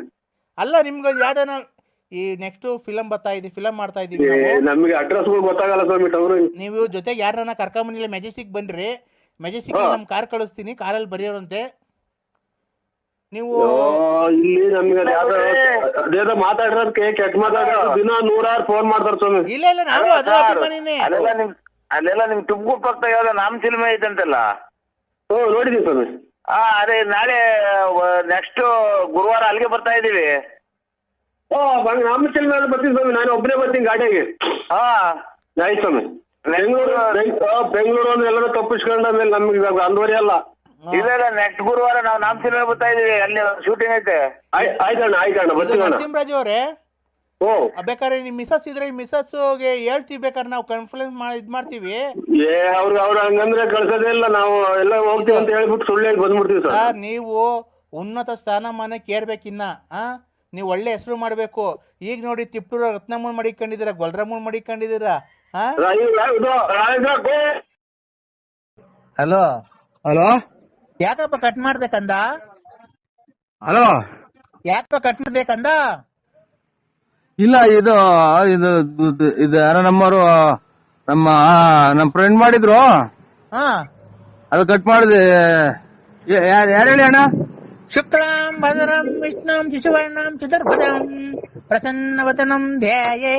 ಅಲ್ಲ, ನಿಮ್ಗೆ ಯಾವ್ದಾನ ಈ ನೆಕ್ಸ್ಟ್ ಫಿಲಮ್ ಫಿಲಮ್ ಮಾಡ್ತಾ ಇದೀವಿ. ನಮಗೆ ಅಡ್ರೆಸ್ ಗೊತ್ತಾಗಲ್ಲ ಸ್ವಾಮಿ. ನೀವು ಜೊತೆಗೆ ಯಾರನ್ನ ಕರ್ಕೊಂಬಂದಿಲ್ಲ, ಮೆಜೆಸ್ಟಿಕ್ ಬನ್ರಿ. ಮೆಜೆಸ್ಟಿಕ್ ನಮ್ ಕಾರ್ ಕಳಿಸ್ತೀನಿ, ಕಾರಲ್ಲಿ ಬರೆಯೋರಂತೆ ನೀವು. ಇಲ್ಲಿ ನಮ್ಗೆ ಅದೇನೋ ಮಾತಾಡಿರೋದಕ್ಕೆ ಕೆಟ್ಟ ಮಾತಾಡ ದಿನ 100 ಫೋನ್ ಮಾಡ್ತಾರ ಸ್ವಾಮಿ. ಇಲ್ಲ ನಾವು ಅದೇ ಅಭಿಮಾನಿನೇ. ಅಲ್ಲೆಲ್ಲ ನಿಮ್ ತುಮಕೂರು ಪಕ್ಕ ಯಾವ್ದೋ ನಾಮ ಸಿನಿಮಾ ಐತಂತಲ್ಲ? ನೋಡಿದೀವಿ ಸ್ವಾಮಿ. ಅದೇ ನಾಳೆ ನೆಕ್ಸ್ಟ್ ಗುರುವಾರ ಅಲ್ಲಿಗೆ ಬರ್ತಾ ಇದೀವಿ. ನಮ್ಮ ಮೇಲೆ ಬರ್ತೀನಿ ಸ್ವಾಮಿ, ನಾನು ಒಬ್ಬನೇ ಬರ್ತೀನಿ ಗಾಡಿಯಾಗೆ. ಆಯ್ತು ಸ್ವಾಮಿ. ಬೆಂಗಳೂರು ಅಂದ್ರೆ ಎಲ್ಲರೂ ತಪ್ಪಿಸ್ಕೊಂಡ ಮೇಲೆ ನಮ್ಗೆ ಅನ್ವರಿ ಅಲ್ಲ. ಇಲ್ಲ ನೆಕ್ಸ್ಟ್ ಗುರುವಾರ ನಾವು ನಾಮ ಸಿನಿಮಾ ಬರ್ತಾ ಇದೀವಿ, ಅಲ್ಲಿ ಶೂಟಿಂಗ್ ಐತೆ. ಆಯ್ತಣ್ಣ ಇದು ಬರ್ತೀವಿ ಅಣ್ಣ. ನರಸಿಂಹರಾಜ್ ಅವರೇ, ಓ ಬೇಕಾದ್ರೆ ನಿಮ್ ಮಿಸಸ್ ಇದ್ರೆ ಮಿಸಸ್ಗೆ ಹೇಳ್ತೀವಿ, ಬೇಕಾದ್ರೆ ನಾವು ಕನ್ಫರೆನ್ಸ್ ಇದ್ ಮಾಡ್ತೀವಿ. ಅವ್ರು ಹಂಗಂದ್ರೆ ಕಳ್ಸೋದೇ ಇಲ್ಲ, ನಾವು ಎಲ್ಲ ಹೋಗ್ತೀವಿ ಅಂತ ಹೇಳ್ಬಿಟ್ಟು ಸುಳ್ಳು ಹೇಳಿ ಬಂದ್ಬಿಡ್ತೀವಿ ಸರ್. ಸರ್ ನೀವು ಉನ್ನತ ಸ್ಥಾನಮಾನಕ್ಕೆ ಏರ್ಬೇಕಿನ್ನ, ನೀವು ಒಳ್ಳೆ ಹೆಸರು ಮಾಡ್ಬೇಕು. ಈಗ ನೋಡಿ ತಿಪ್ಟೂರ ರತ್ನಮ್ಮನ್ ಮಡಿಕೊಂಡಿದ್ದೀರಾ, ಗೊಲ್ರಮ್ಮನ್ ಮಡಿಕೊಂಡಿದ್ದೀರಾ. ಹಲೋ ಹಲೋ ಯಾಕಪ್ಪ ಕಟ್ ಮಾಡ್ಬೇಕಂದ? ಹಲೋ ಯಾಕಪ್ಪ ಕಟ್ ಮಾಡ್ಬೇಕಂದ? ಇಲ್ಲ ಇದು ಇದು ಇದು ಯಾರೋ ನಮ್ಮವರು ನಮ್ಮ ಫ್ರೆಂಡ್ ಮಾಡಿದ್ರು, ಹಾ ಅದು ಕಟ್ ಮಾಡಿದೆ. ಯಾರು ಹೇಳಿ ಅಣ್ಣ? ಶುಕ್ಲಾಂ ಭದ್ರಂ ವಿಷ್ಣುಂ ಶಿಶುವರ್ಣಂ ಚತುರ್ಭುಜಂ ಪ್ರಸನ್ನವದನಂ ಧ್ಯಾಯೇ.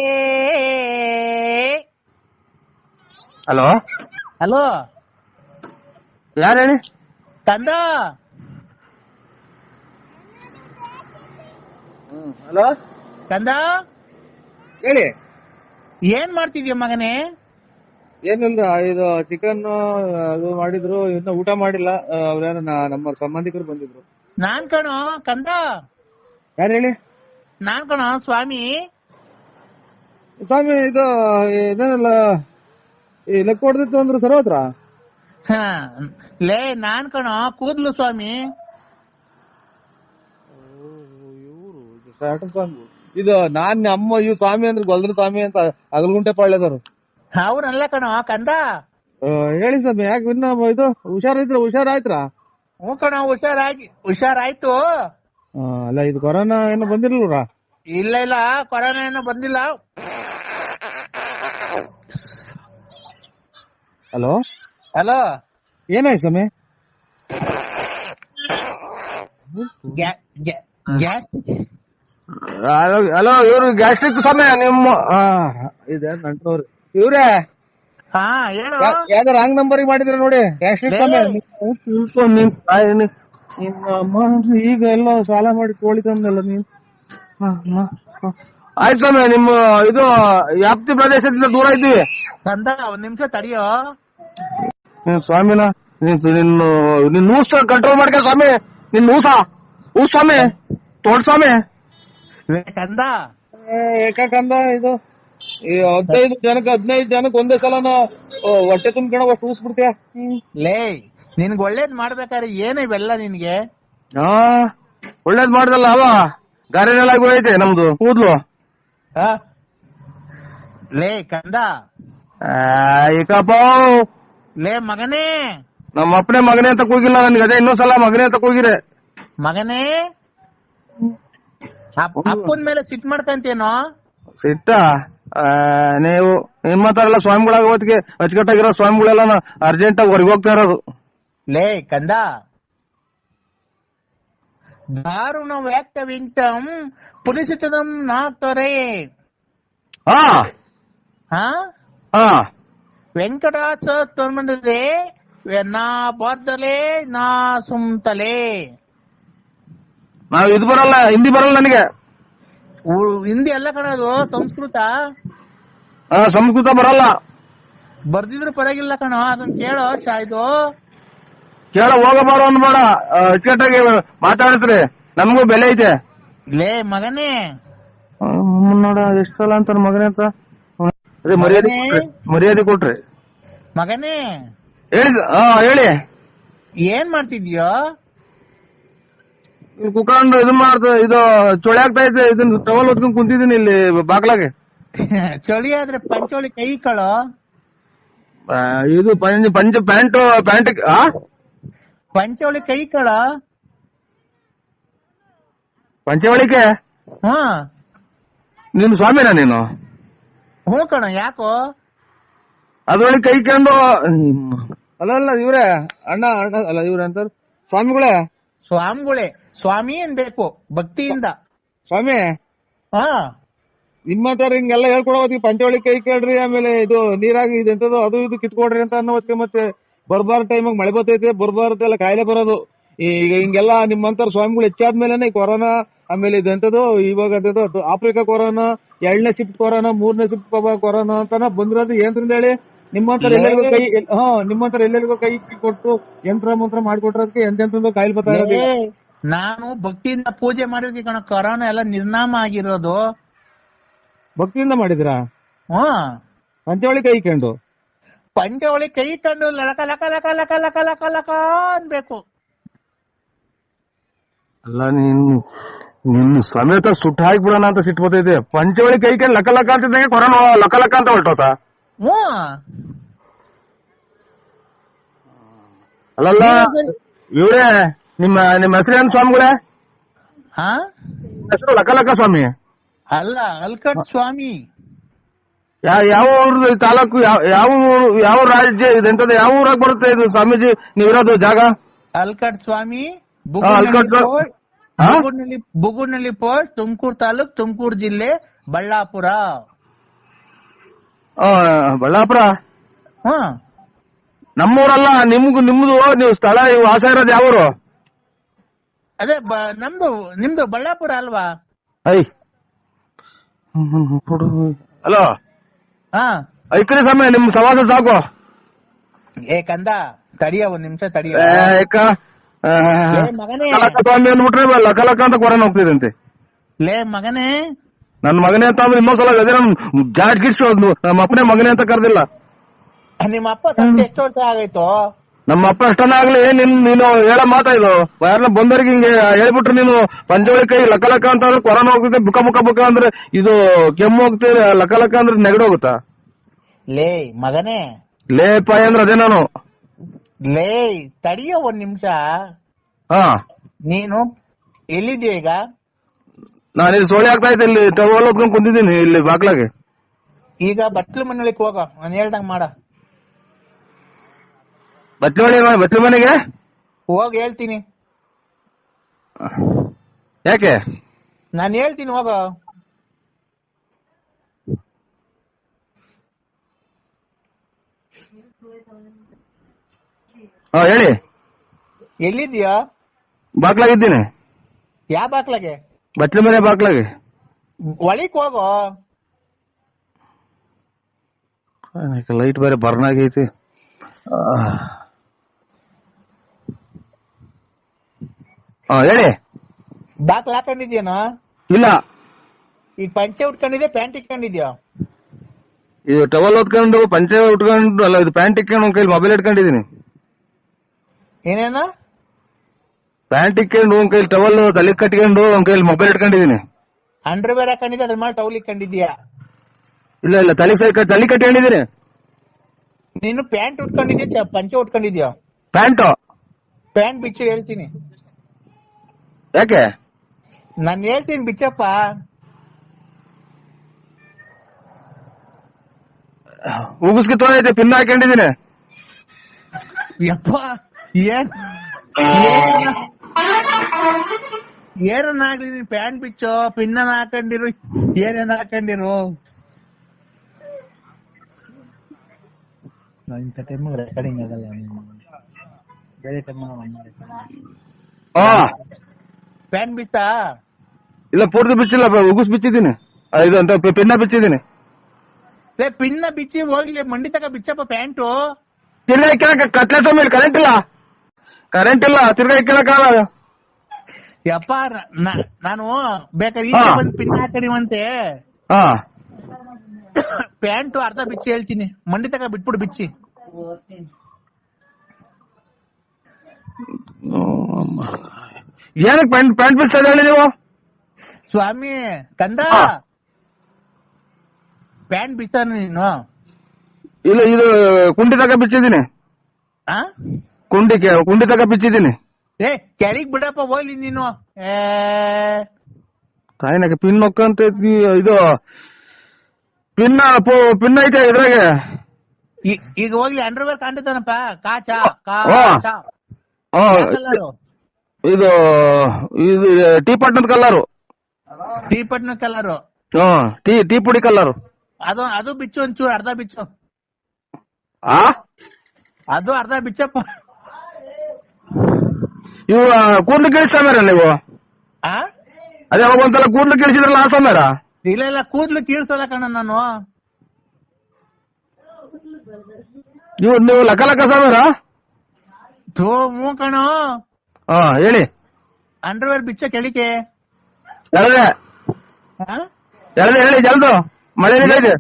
ಹಲೋ ಹಲೋ ಯಾರು ಹೇಳಿ? ಕಂದ, ಹಲೋ ಕಂದ ಹೇಳಿ. ಏನ್ ಮಾಡ್ತಿದ್ಯ ಮಗನೇ? ಏನಿಲ್ಲ, ಇದು ಚಿಕನ್ ಅದು ಮಾಡಿದ್ರು, ಇನ್ನು ಊಟ ಮಾಡಿಲ್ಲ. ಅವ್ರೇನ ನಮ್ಮ ಸಂಬಂಧಿಕರು ಬಂದಿದ್ರು. ನಾನ್ ಕಣೋ ಕಂದ, ಯಾರು ಹೇಳಿ? ನಾನ್ ಕಣೋ ಸ್ವಾಮಿ. ಸ್ವಾಮಿ ಇದು ಇದೇನಲ್ಲ ಈ ಲೆಕ್ಕ ಹೊಡೆದಿತ್ತು ಅಂದ್ರು ಸರ್ವತ್ರ. ಹ ಲೇ ನಾನ್ ಕಣೋ ಕೂದ್ಲು ಸ್ವಾಮಿ. ಸ್ವಾಮಿ ಇದು ನಾನ್ ನಮ್ಮ ಇವ್ ಸ್ವಾಮಿ ಅಂದ್ರೆ ಗೊಲ್ದ್ರ ಸ್ವಾಮಿ ಅಂತ ಅಗಲ್ಗುಂಟೆ ಪಾಳ್ಯದವ್ರು. ಅವ್ರಲ್ಲ ಕಣೋ ಕಂದ. ಹೇಳಿ ಸ್ವಾಮಿ, ಯಾಕೆ ಇನ್ನ ಇದು ಹುಷಾರಾಯ್ತ್ರಾ? ಹ್ಞೂ ಕಣೋ ಹುಷಾರಾಯ್ತು. ಅಲ್ಲ ಇದು ಕೊರೋನಾ ಏನೋ ಬಂದಿರಲ್ರ? ಇಲ್ಲ ಕೊರೋನಾ ಏನೋ ಬಂದಿಲ್ಲ. ಹಲೋ ಹಲೋ ಏನಾಯ್ತು ಸ್ವಾಮಿ? ಹಲೋ ಇವ್ರು ಗ್ಯಾಸ್ಟ್ರಿಕ್ ಸ್ವಾಮಿ ನಿಮ್ಮ ಇದೆ ನಂಟವ್ರು ಇವ್ರೇ. ಹಾ ಹೇಳು. ಯಾವ್ದಾರ ರಾಂಗ್ ನಂಬರಿಗೆ ಮಾಡಿದ್ರೆ ನೋಡಿ. ಗ್ಯಾಸ್ಟ್ರಿಕ್ ಸ್ವಾಮಿ ಈಗ ಎಲ್ಲ ಸಾಲ ಮಾಡಿ ಕೋಳಿ ತಂದಲ್ಲ ನೀನ್. ಆಯ್ತು ಸ್ವಾಮಿ, ನಿಮ್ಮ ಇದು ವ್ಯಾಪ್ತಿ ಪ್ರದೇಶದಿಂದ ದೂರ ಇದ್ದೀವಿ. ಕಂದ ಒಂದ್ ನಿಮಿಷ ತಡಿಯೋ. ಸ್ವಾಮಿನ ನಿನ್ ನೂಸ್ ಕಂಟ್ರೋಲ್ ಮಾಡ್ಕ ಸ್ವಾಮಿ. ನಿನ್ ನೂಸ ಸ್ವಾಮಿ ತೋಡ್ ಸ್ವಾಮಿ. ಕಂದ ಏಕಂದ ಇದು 15 ಜನಕ್ಕೆ ಒಂದೇ ಸಲನ ಹೊಟ್ಟೆ ತುಂಬ್ಕೊಂಡ ಅಷ್ಟು ಊಸ್ಬಿಡ್ತೀಯ. ಲೇ ನಿನ್ಗ್ ಒಳ್ಳೇದ್ ಮಾಡ್ಬೇಕಾದ್ರೆ ಏನ ಇವೆಲ್ಲ ನಿನ್ಗೆ? ಒಳ್ಳೇದ್ ಮಾಡ್ದಲ್ಲ ಅವ ಗಾರೆನೆಲ್ಲ ಐತೆ ನಮ್ದು ಕೂದ್ಲು. ಲೇ ಕಂದ, ಏಕಪ್ಪ ಲೇ ಮಗನೇ, ನಮ್ಮ ಅಪ್ಪನೇ ಮಗನೇ ಅಂತ ಕೂಗಿಲ್ಲ ನನ್ಗೆ, ಅದೇ ಇನ್ನೊಂದ್ಸಲ ಮಗನೇ ಅಂತ ಕೂಗಿರೆ. ಮಗನೇ ಅಪ್ಪನ ಮೇಲೆ ಸಿಟ್ ಮಾಡ್ಕಂತೇನೋ? ಸಿಟ್ಟ ನೀವು ನಿಮ್ಮ ತರ ಎಲ್ಲ ಸ್ವಾಮಿಗಳಾಗ ಹೊತ್ತಿಗೆ ಅಚ್ಚುಕಟ್ಟಾಗಿರೋ ಸ್ವಾಮಿಗಳೆಲ್ಲ ಅರ್ಜೆಂಟ್ ಆಗಿ ಹೊರಗೆ ಹೋಗ್ತಾ ಇರೋದು. ಲೇ ಕಂದ, ದಾರುಣ ವ್ಯಾಕ್ತವಿಂಟಂ ಪುಲಿಸಿತದಂ ನಾಕ್ತೊರೆ. ವೆಂಕಟಾಚ ತೊಂಬಂದಿದೆ ನಾ ಬಾರ್ದಲೆ ನಾ ಸುಮ್ತಲೆ. ನಾವ್ ಇದು ಬರಲ್ಲ, ಹಿಂದಿ ಬರಲ್ಲ ನನಗೆ. ಹಿಂದಿ ಎಲ್ಲ ಕಣದು, ಸಂಸ್ಕೃತ. ಸಂಸ್ಕೃತ ಬರಲ್ಲ. ಬರ್ದಿದ್ರು ಪರವಾಗಿಲ್ಲ ಕಣೋ, ಅದನ್ನ ಕೇಳೋ. ಇದು ಕೇಳ ಹೋಗಬಾರ ಅಂದ್ಬೇಡ, ಅಚ್ಚುಕಟ್ಟಾಗಿ ಮಾತಾಡಿಸ್ರಿ, ನಮಗೂ ಬೆಲೆ ಐತೆ. ಲೇ ಮಗನೇ, ನೋಡ ಎಷ್ಟು ಸಲ ಅಂತಾರ ಮಗನೇ ಅಂತ. ಅದೇ ಮರ್ಯಾದೆ ಕೊಟ್ರಿ. ಮಗನೇ ಹೇಳಿ. ಹೇಳಿ ಏನ್ ಮಾಡ್ತಿದ್ಯೋ? ಕುತ್ಕೊಂಡು ಇದು ಇದು ಚೊಳೆ ಆಗ್ತಾ ಐತೆ, ಇದನ್ನ ಟವಲ್ ಹೊತ್ಕೊಂಡ್ ಕುಂತಿದ್ದೀನಿ ಇಲ್ಲಿ ಬಾಗ್ಲಾಗೆ. ಚಳಿ ಆದ್ರೆ ಪಂಚೋಳಿ ಕೈ ಕಳೋ. ಇದು ಪ್ಯಾಂಟ್ ಪಂಚೋಳಿ ಕೈ ಕಳ. ಪಂಚವಳಿಕೆ ಹಾ ನಿಮ್ ಸ್ವಾಮಿನ ನೀನು? ಹ್ಞೂ ಕಣ, ಯಾಕೋ? ಅದ್ರೊಳಗೆ ಕೈ ಕಂಡು ಅಲ್ಲ ಇವ್ರೆ ಅಣ್ಣ ಅಲ್ಲ ಇವ್ರೆ ಅಂತಾರ ಸ್ವಾಮಿಗಳೇ. ಸ್ವಾಮಿ ಅನ್ಬೇಕು ಭಕ್ತಿಯಿಂದ. ಸ್ವಾಮಿ ಹಾ ನಿಮ್ಮ ತರ ಹಿಂಗೆಲ್ಲ ಹೇಳ್ಕೊಡೋದಕ್ಕೆ ಪಂಚವಳಿ ಕೈ ಕೇಳ್ರಿ, ಆಮೇಲೆ ಇದು ನೀರಾಗಿ ಇದೆಂತದ್ದು ಅದು ಇದು ಕಿತ್ಕೊಡ್ರಿ ಅಂತ ಅನ್ನೋದಕ್ಕೆ, ಮತ್ತೆ ಬರ್ಬಾರ ಟೈಮಾಗ ಮಳೆ ಬರ್ತೈತೆ, ಬರ್ಬಾರದೆಲ್ಲ ಕಾಯಿಲೆ ಬರೋದು. ಈಗ ಹಿಂಗೆಲ್ಲ ನಿಮ್ಮಂತರ ಸ್ವಾಮಿಗಳು ಹೆಚ್ಚಾದ್ಮೇಲೆ ಕೊರೋನಾ, ಆಮೇಲೆ ಇದೆಂತದ್ದು ಇವಾಗ ಆಫ್ರಿಕಾ ಕೊರೋನಾ, 2ನೇ ಶಿಫ್ಟ್ ಕೊರೋನಾ, 3ನೇ ಶಿಫ್ಟ್ ಕೊರೋನಾ ಅಂತಾನ ಬಂದಿರೋದು. ಏನ್ರಿಂದ ಹೇಳಿ ನಿಮ್ಮಂತರ ಎಲ್ಲರಿಗೂ ಕೈ ನಿಮ್ಮಂತರ ಎಲ್ಲರಿಗೂ ಕೈ ಕೊಟ್ಟು ಯಂತ್ರ ಮಂತ್ರ ಮಾಡ್ಕೊಟ್ರದಕ್ಕೆ ಎಂತೆಂತಂದು ಕಾಯಿಲೆ ಬರ್ತಾ ಇರೋದು. ನಾನು ಭಕ್ತಿಯಿಂದ ಪೂಜೆ ಮಾಡಿದ್ವಿ ಕಣ, ಕೊರೋನಾ ಎಲ್ಲ ನಿರ್ನಾಮ ಆಗಿರೋದು. ಭಕ್ತಿಯಿಂದ ಮಾಡಿದಿರಾ? ಹ್ಮ್, ಪಂಚವಳಿ ಕೈ ಕಂಡು ಪಂಚವಳಿ ಕೈ ಕಂಡು ಲಕ ಲಕ ಲಕ ಲಕ ಲಕ ಲಕ ಲಕ ಅನ್ಬೇಕು. ಅಲ್ಲ ನಿನ್ನ ಸಮೇತ ಸುಟ್ಟು ಹಾಕ್ಬಿಡೋಣ ಅಂತ ಸಿಟ್ಟು ಬರ್ತೈತೆ. ಪಂಚವಳಿ ಕೈ ಕಂಡು ಲಕ ಲಕ ಅಂತಿದ್ದಂಗೆ ಕೊರೋನಾ ಲಕ ಲಕ ಅಂತ ಹೊರಟೋತ. ಅಲ್ಲಲ್ಲ ಇವರೇ ನಿಮ್ಮ ಹೆಸರೇನು ಸ್ವಾಮಿಗಳೇ? ಹೆಸರು ಲಕಲಕ ಸ್ವಾಮಿ ಅಲ್ಲ, ಅಲ್ಕಟ್ ಸ್ವಾಮಿ. ಯಾವ ಊರು ತಾಲೂಕು, ಯಾವ ರಾಜ್ಯ ಇದೆಂತದ, ಯಾವ ಊರಾಗ ಬರುತ್ತೆ ಇದು ಸ್ವಾಮೀಜಿ ನೀವಿರೋದು ಜಾಗ? ಅಲ್ಕಟ್ ಸ್ವಾಮಿ, ಅಲ್ಕಟ್ ಬುಗುಡ್ನಳ್ಳಿ ಪೋಸ್ಟ್, ತುಮಕೂರು ತಾಲೂಕ್, ತುಮಕೂರು ಜಿಲ್ಲೆ, ಬಳ್ಳಾಪುರ. ಬಳ್ಳಾಪುರ ಹ್ಮ್, ನಮ್ಮೂರಲ್ಲ, ನಿಮ್ದು ನೀವು ಸ್ಥಳ ವಾಸ ಇರೋದು ಯಾವೂರು? ಅದೇ ನಿಮ್ದು ಬಳ್ಳಾಪುರ ಅಲ್ವಾ? ಹಲೋ, ಹಾ, ಐಕ್ರಿ ಸಮಯ ನಿಮ್ ಸವಾಸ ಸಾಕು. ಕಂದ ತಡಿಯ, ಒಂದ್ ನಿಮಿಷ ತಡಿಯ. ಮಗನೇ, ಸ್ವಾಮಿ ಅಂದ್ಬಿಟ್ರೆ ಲಕ ಅಂತ ಕೊರೋನಾ ಹೋಗ್ತಿದಂತೆ. ಲೇ ಮಗನೇ, ನನ್ ಮಗನೇ ಅಂತ ಅಂದ್ರೆ ಇನ್ನೊಂದ್ಸಲ ಅದೇ ನಮ್ ಜಾಟ್ ಗಿಡ್ಸು, ನಮ್ಮ ಅಪ್ಪನೇ ಮಗನೇ ಅಂತ ಕರ್ದಿಲ್ಲ. ನಿಮ್ಮ ಅಪ್ಪ ಸತ್ತು ಎಷ್ಟು ವರ್ಷ ಆಗೈತು? ನಮ್ಮ ಅಪ್ಪ ಅಷ್ಟನ್ನ ಆಗ್ಲಿ, ನೀನು ಹೇಳ ಮಾತಾ ಇದು. ಯಾರನ್ನ ಬಂದವ್ರಿಗೆ ಹಿಂಗೆ ಹೇಳ್ಬಿಟ್ರೆ ನೀನು ಪಂಚವಳಿ ಕೈ ಲಕ ಲಕ ಅಂತ ಅಂದ್ರೆ ಕೊರೋನಾ ಹೋಗ್ತೈತೆ, ಬುಕ ಅಂದ್ರೆ ಇದು ಕೆಮ್ಮು ಹೋಗ್ತದೆ, ಲಕ ಅಂದ್ರೆ ನೆಗಡಿ ಹೋಗುತ್ತಾ? ಲೇ ಮಗನೇ, ಲೇ ಪಾಯ ಅಂದ್ರೆ ಅದೇ ನಾನು. ಲೇ ತಡಿಯ ಒಂದ್ ನಿಮಿಷ. ನೀನು ಎಲ್ಲಿದ್ಯಾ ಈಗ? ನಾನಿಲ್ಲಿ ಸೋಳಿ ಆಗ್ತಾ ಇದ್ದೆ, ಇಲ್ಲಿ ಟವಲ್ ಹೊತ್ಕೊಂಡ್ ಕುಂತಿದ್ದೀನಿ ಇಲ್ಲಿ ಬಾಗ್ಲಾಗೆ. ಈಗ ಬಟ್ಲು ಮನೆಯೊಳಗೆ ಹೋಗ, ನಾನು ಹೇಳ್ದಂಗ್ ಮಾಡ. ಬಟ್ಲು ಮನೆಗೆ ಹೋಗ್, ಹೇಳ್ತೀನಿ. ಯಾಕೆ? ನಾನು ಹೇಳ್ತೀನಿ, ಹೋಗ. ಹೇಳಿ. ಎಲ್ಲಿದ್ಯಾ? ಬಾಗ್ಲಾಗಿದ್ದೀನಿ. ಯಾವ ಬಾಕ್ಲಾಗೆ? ಬಟ್ಲು ಮನೆ ಬಾಗ್ಲಾಗೆ. ಒಳಿಕ್ ಹೋಗೋ. ಲೈಟ್ ಬೇರೆ ಬರ್ನ್ ಆಗೈತಿ. ಹೇಳಿ. ಬಾಕ್ಲ ಹಾಕೊಂಡಿದ್ಯಾನೋ? ಇಲ್ಲ. ಈಗ ಪಂಚೆ ಉಟ್ಕೊಂಡಿದ್ಯಾ, ಪ್ಯಾಂಟ್ ಇಟ್ಕೊಂಡಿದ್ಯಾ? ಇದು ಟವಲ್ ಹೊತ್ಕೊಂಡು ಪಂಚೆ ಉಟ್ಕೊಂಡು, ಅಲ್ಲ ಇದು ಪ್ಯಾಂಟ್ ಇಟ್ಕೊಂಡು ಒಂದ್ ಕೈಲಿ ಮೊಬೈಲ್ ಇಟ್ಕೊಂಡಿದೀನಿ. ಏನೇನ? ಪ್ಯಾಂಟ್ ಇಟ್ಕೊಂಡು ಒಂದ್ ಕೈಲಿ ಟವಲ್ ತಲೆ ಕಟ್ಕೊಂಡು ಒಂದ್ ಕೈಲಿ ಮೊಬೈಲ್ ಇಟ್ಕೊಂಡಿದೀನಿ. ಅಂಡರ್ವೇರ್ ಹಾಕೊಂಡಿದ್ಯಾ, ಅದ್ರ ಮೇಲೆ ಟೌಲ್ ಇಟ್ಕೊಂಡಿದ್ಯಾ? ಇಲ್ಲ ತಲೆ ಕಟ್ಕೊಂಡಿದೀನಿ. ನೀನು ಪ್ಯಾಂಟ್ ಉಟ್ಕೊಂಡಿದ್ಯಾ, ಪಂಚೆ ಉಟ್ಕೊಂಡಿದ್ಯಾ? ಪ್ಯಾಂಟ್ ಬಿಚ್ಚು, ಹೇಳ್ತೀನಿ. ಯಾಕೆ? ನಾನ್ ಹೇಳ್ತೀನಿ ಬಿಚ್ಚಪ್ಪ. ಉಗಿಸ್ಕಿ ತೊಗೊಂಡೈತೆ, ಪಿನ್ ಹಾಕೊಂಡಿದೀನಿ. ಯಪ್ಪ, ಏನನ್ನಾಗ್ಲಿ ನೀನ್ ಪ್ಯಾಂಟ್ ಬಿಚ್ಚೋ, ಪಿನ್ನ ಹಾಕೊಂಡಿರು, ಏನೇನ್ ಹಾಕೊಂಡಿರು. ಇಂಥ ಟೈಮ್ ರೆಕಾರ್ಡಿಂಗ್ ಆಗಲ್ಲ, ಬೇರೆ ಟೈಮ್ ಪ್ಯಾಂಟ್ ಬಿಚ್ಚಾ? ಇಲ್ಲ, ಪೂರ್ತಿ ಬಿಚ್ಚಿಲ್ಲ, ಉಗಿಸ್ ಬಿಚ್ಚಿದ್ದೀನಿ. ಇದು ಅಂತ ಪಿನ್ನ ಬಿಚ್ಚಿದ್ದೀನಿ. ಪಿನ್ನ ಬಿಚ್ಚಿ ಹೋಗ್ಲಿ, ಮಂಡಿ ತಕ ಬಿಚ್ಚಪ್ಪ ಪ್ಯಾಂಟು. ತಿರ್ಗಾ ಇಕ್ಕಳಕ ಕಟ್ಲೆಟ್ ಮೇಲೆ ಕರೆಂಟ್ ಇಲ್ಲ, ತಿರ್ಗಾ ಇಕ್ಕಳಕ್ಕಾಗಲ್ಲ. ಯಪ್ಪ, ನಾನು ಬೇಕಾದ್ರೆ ಬಂದು ಪಿನ್ ಹಾಕಡಿವಂತೆ. ಪ್ಯಾಂಟು ಅರ್ಧ ಬಿಚ್ಚಿ ಹೇಳ್ತೀನಿ, ಮಂಡಿ ತಕ ಬಿಟ್ಬಿಡು ಬಿಚ್ಚಿ. ಏನಕ್ಕೆ ಪ್ಯಾಂಟ್ ಬಿಚ್ಚೋದು ಹೇಳಿ ನೀವು? ಸ್ವಾಮಿ ಕಂದ, ಪ್ಯಾಂಟ್ ಬಿಚ್ಚಾನ ನೀನು? ಇಲ್ಲ, ಇದು ಕುಂಡಿ ತಕ ಬಿಚ್ಚಿದ್ದೀನಿ. ಕುಂಡಿ ತಕ ಬಿಚ್ಚಿದ್ದೀನಿ. ಕೆಳಗ್ ಬಿಡಪ್ಪ, ಹೋಗ್ಲಿ ನೀನು. ತಾಯಿನಾಗ ಪಿನ್ ಹೊಕ್ಕಂತ ಇದು ಪಿನ್ ಐತೆ ಇದ್ರಾಗೆ. ಈಗ ಹೋಗ್ಲಿ, ಅಂಡರ್ವೇರ್ ಕಾಣ್ತಾನಪ್ಪ, ಕಾಚಾ ಇದು ಟೀ ಪಟ್ನದ ಕಲರು. ಟೀ ಪಟ್ನ ಕಲರು. ಟೀ ಪುಡಿ ಕಲರು. ಅದು ಬಿಚ್ಚು, ಒಂಚೂರು ಅರ್ಧ ಬಿಚ್ಚು. ಅದು ಅರ್ಧ ಬಿಚ್ಚಪ್ಪ. ಇವು ಕೂದ್ಲು ಕೀಳಿಸ್ತಾರ ನೀವು? ಅದೇ ಒಂದ್ಸಲ ಕೂದ್ಲು ಕೀಳಿಸಿದ್ರಲ್ಲ ಆ ಸಮಯ? ಇಲ್ಲ, ಕೂದ್ಲು ಕೀಳ್ಸಲ್ಲ ಕಣ ನಾನು. ನೀವು ಲಕ್ಕ ಸ್ವಾಮಿರಾ? ಥೋ ಮೂ ಕಣೋ. ಹಾ ಹೇಳಿ. ಅಂಡರ್ವೇರ್ ಬಿಚ್ಚ ಕೆಳಿಕೆ ಎಳದೆ ಹೇಳಿ ಜಲ್ದು. ಮಳೆ ಇದೆ.